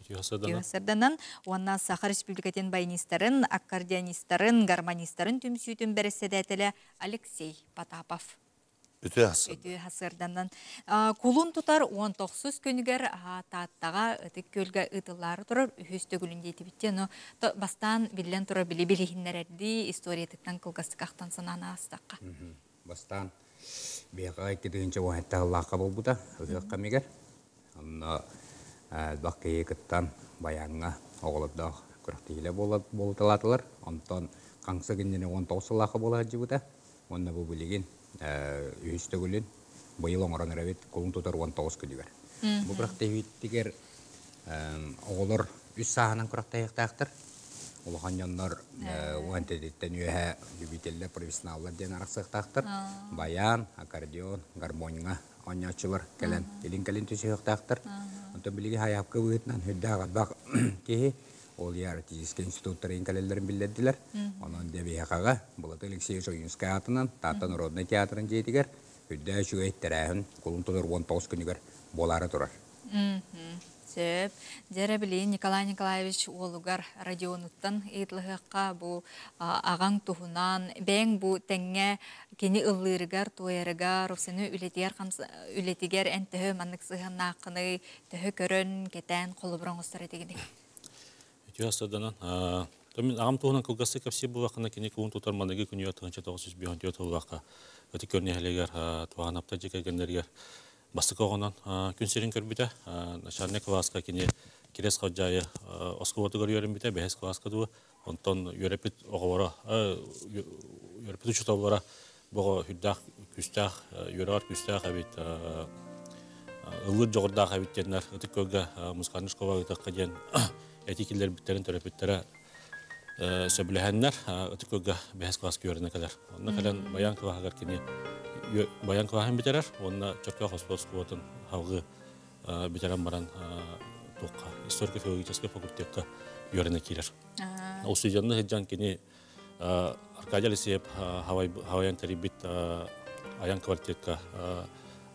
Түйасырданан, онна Саха республикатын байнистарын, аккордеонистарын, гармонистарын түмсүйтін бәріседетілі Алексей Потапов. Үті хасырданан. Кулун тұтар 19 күнігер таттаға үтік көлгі ұтылары тұрар үхісті күлінде етібітте. Бастан білен тұрар білі-білігінлер әрді историятықтан қылғасы қақтан санана астаққа. Бастан бейға кетігінші оғайттағы лаққа бол бұда, ұзыққа мегер. Баққайы кіттан баяңға оғылыпдаг күріқтейлі болыталатылар. Онтан қаңсы күніне 19 лақы бола жібіді. Онна бұл білеген үйісті күлін бұйыл оңыран әрәбет құлын тұтар 19 күнігер. Бұл күріқтейтігер оғылыр үз сағынан күріқтейтақтыр. Олған жандар оғантедеттен үйе любителі профессионалдар ден арақсықтақтыр. Баян, аккордеон, гармонияға оңячылар кәлін келін түсіқтақтыр. Онтан білігі хаяпқы бұғытынан хүддағат бақ кейі ол артистический институттарын кәлелерін білдерділер. Онын дәбейқаға бұлаты Алексей Союнскай атынан Таттан Народный театрын жейдігер хүдді жүгейт тәрәхін құлын тұлыр 19 күнігер болары тұрар. Сөп, дәрі білейін Николай Николаевич олугар радионуттан етліғіққа бұл ағаң тұхынан, бәң бұл тәңе кені ұллырығар, тойарығар, осыны үлетігер әнтігі маннықсығын нақыны, түхі көрін, кетен, қолы бұрын ұстар етегіне. Өтіғастарданан, ағам тұғынан кылғасы көпсе бұл вақына кені күн тұтар манығы күні өтіғынша 954 ваққа өті көріне әлегер туған апта жекергендергер Басты қоғынан күнсерін көрбіті, начальный класска кені керес қаджайы осқываты көрерін біті, бәйіз класска дуы, онтан өрепіт оғывара, өрепіт ұшыталвара бұғы хүддақ, күстақ, өрағар күстақ әбет, ұлыр жоғырдақ әбеттерінер, ұтық көргі мұзқарныш қова ұтыққа ден әтекелер біттерін төрепеттері сөбіләхәннер, ұтық көргі бәйіз класска өріне кәдер. Онына кәлен баян клағығар кені Баян кылаһын битерер, онна чөркө хоспосковотун хавгы битерен баран тоққа историко-филологический факультетка үйрене кирер. Ол студентны хеджан кені Аркадий Алексеев хаваян терибит аян квартетка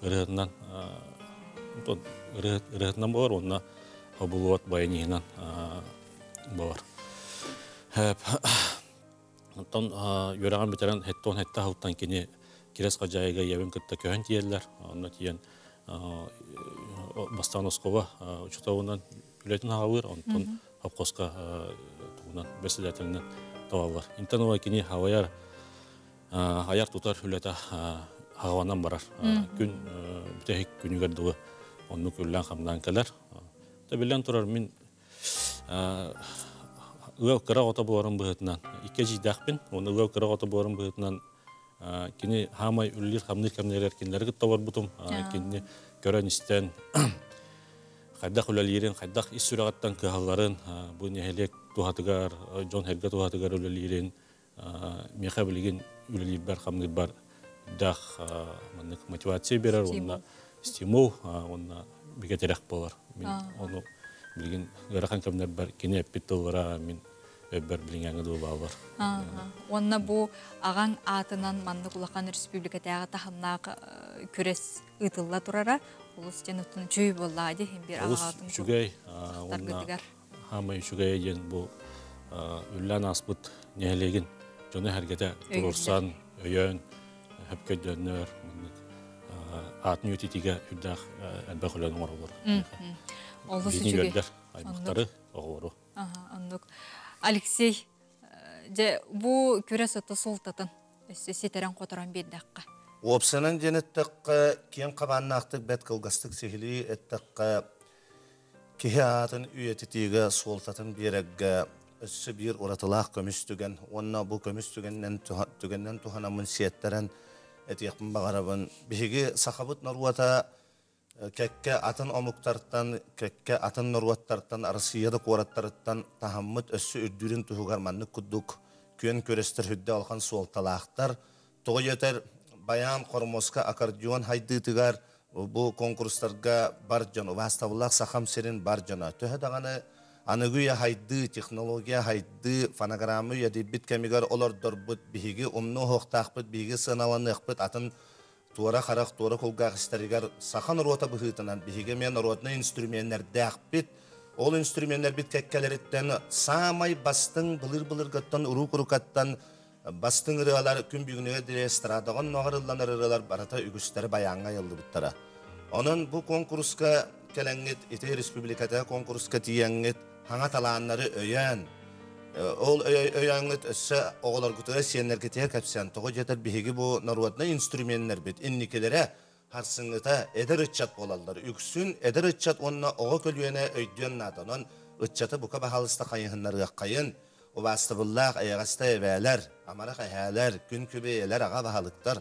ырыгынан болар, онна хабулуат баянигынан болар. Онтан үйреген битерен хеттон хетта халтан кені Керес қажайыға ебін күтті көхін тиерлер. Онна тиен бастан осқова ұчытауынан үлетін хауыр, онтан хапқосқа туғынан бәсілетілінен тавалар. Интан оға кені хаваяр аяр тұтар үлеті хаванан барар. Күн бүтәхік күнігердігі онны күллән қамдан кәлер. Білен тұрар мен ұғау қырақ ота боларын бұғытынан. Ике жидақпен, оны ұғау қырақ ота боларын бұғытынан Кені хамай үлілер, хамныр кәмнерлер кенлері күтті бар бұтым. Кені көрен істен қайдақ үлелерін, қайдақ іс сүрағаттан кығаларын, бұл нәхелек туғатығар, Джон Херга туғатығар үлелерін, меқа білеген үлелер бар, хамныр бар, дақ мотивация берер, онына стимул, онына бекетерек болар. Оны Bilgin garakan kamner bar kine pittovara min öbber bilinganga do bawar. Онна бу ағаң атынан манны кулақан республикатағы тахымнақ күрес ытылла турара, олыс женуттun чүй боллады, hem bir ағатын шүгей, онна хамай шүгей ген бу үллән аспыт нәлеген жоны һәргәтә турсан, өйөн, хөпкәдәннәр, атын үтитигә үддәх әлбәхлән орылыр. Олыс шүгей. Аймақтары оғыру. Алексей, бу күрес өтті солтатын, сетерен қотыран беддаққа. Опсанан женеттіққа кен қабаннақтық бәт қылғастық сехілі әттіққа кеге атын үйетітігі солтатын береггі өссі бір оратылақ көмістіген, онна бұл көмістігеннен туханамын сиеттерін әтеқпін бағарабын. Беге сақабыт наруата кәкке атын омуктартан, кәкке атын нұрваттартан, арысияды қораттарыттан тахаммыт өссі үрдүрін тұхуғарманны күддік күйен көрестір хүдді алған суалталақтар. Тоғы етер баян қормоска аккордеон хайдытыгар бұл конкурстарға бар жаны, ваставылақ сақам серін бар жаны. Төхі дағаны анығыя хайды, технология хайды, фонограммы едебіт кәмігер олар дұрбыт, бігі умны хоқтақпыт, бігі сыналаны ұқпыт, атын туара қарақ, туара қолғақ істерігер сақан рота бұхытынан, бігі мен ротны инструменттер дәқпіт, ол инструменттер біт кәккәлеріттен самай бастың бұлыр-бұлыр ғаттан, ұруқ-ұрықаттан бастың ұрығалар күн бүгінеге діле эстрадағын нағырылдан ұрығалар барата үгістері баяңға елді бұттара. Onun bu konkurska kelengit, iti Respublikata konkurska tiyengit, hanga talanları öyen. Ol öyenget össe oğlar kutuğa siyenler kitiye kapsiyan. Toğu jeter bihigi bu narvatna instrumentler bit. İnnikelere harsıngıta eder ıtçat bolallar. Üksün eder ıtçat onna oğa kölüyene öydüyen nadanon. Itçatı buka bahalısta kayınlar kayın. O vasıbıllah ayağasta eveler, amarak ayalar, gün kübeyeler ağa bahalıktar.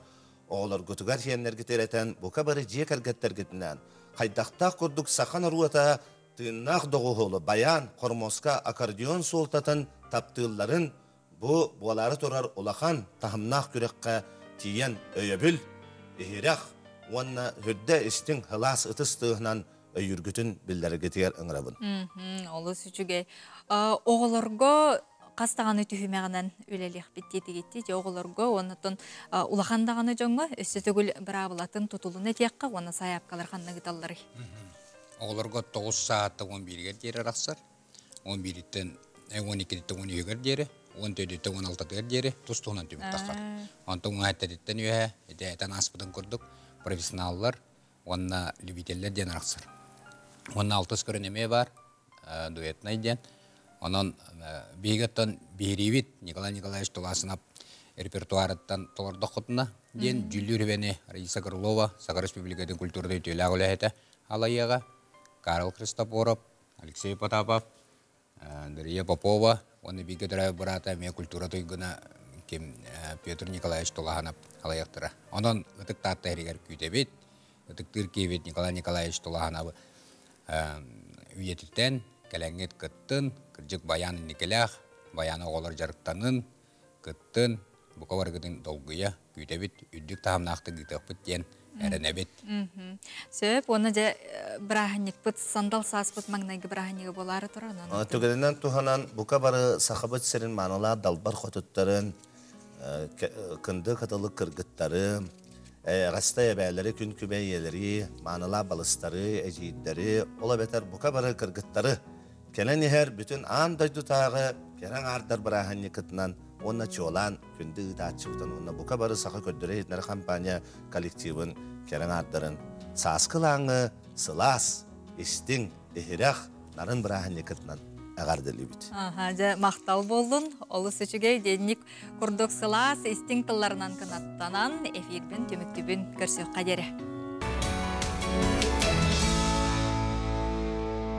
Oğlar kutuğa siyenler kitireten buka barı ciye kargatlar gitinden. Haydaqta kurduk sakan ruata tığınnaq doğuğulu bayan, kormoska, akordeon soltatan taptığılların bu buaları torar olakan tahımnaq kürekka tiyen öyebül, ihiraq, onna hüdde istin hılas ıtыстığınan öyürgütün billeri getiyer ıngırabın. Olu süçüge. Oğularga qastağını tühüməğінən öləlik bitteti gitti. Oğularga onatın ulaqandağını jonga üstütügül bıravılatın tutulunu tiyaqqa ona sayap kalır xanna gıtalları. Oğularga 9 saatte 11'ge deri raqsar. 11'itten 12'de 12'ge deri, 14'de 16'ge deri tustuğundan tümük taqar. Ondan 17'den üye, edeyetten aspıdan kurduk. Profesyonallar, onna libiteller den raqsar. Onna 6 skörüneme var, duetnayden. Onun bigattan birivit Nikolay Nikolaevich Tolasınap repertuarıttan tolarda xotuna den Juliu Revene, Raisa Krylova, Sakha Respublikasının kulturda ütüyle ağılayete alayağa, Karl Kristoforov, Alexey Potapov, Daria Popova, onu bigatara barata me kultura toyguna kim Pyotr Nikolaevich Tolahanap alayaktıra. Onun ıtık tatta heriger kütebit, ıtık Türkiye'vit Nikolay Nikolaevich Tolahanap üyetitten Kelenget kıttın, kırcık bayan nikelağ, bayan oğlar jarıktanın, kıttın, bu kavar gıdın dolguya, gütebit, üddük tahamnaқты gıtıqpıt diyen erenebit. Söp, onu da bırahanik pıt, sandal saspıt mağnayı bırahaniki boları turan. Tügedinden tuhanan bu kabarı sahabıt serin manala dalbar xotutların, kındı katılık kırgıtları, Gasta ebeleri, gün kübeyeleri, manala balısları, eciyitleri, ola beter bu kabarı kırgıtları, kelen her bütün an daydı tağı, keren ardar bırahan yıkıtından, onna çoğulan, gündü ıdaat çıktın, onna bu kabarı sakı köddüre etner kampanya kolektivin, keren ardarın, saskılağını, sılas, istin, ihiraq, narın bırahan yıkıtından, ağardılı bit. Maqtal boldun, olu süçüge denlik kurduk sılas, istin tıllarından kınattanan, efirben tümüktübün körsüq qadere.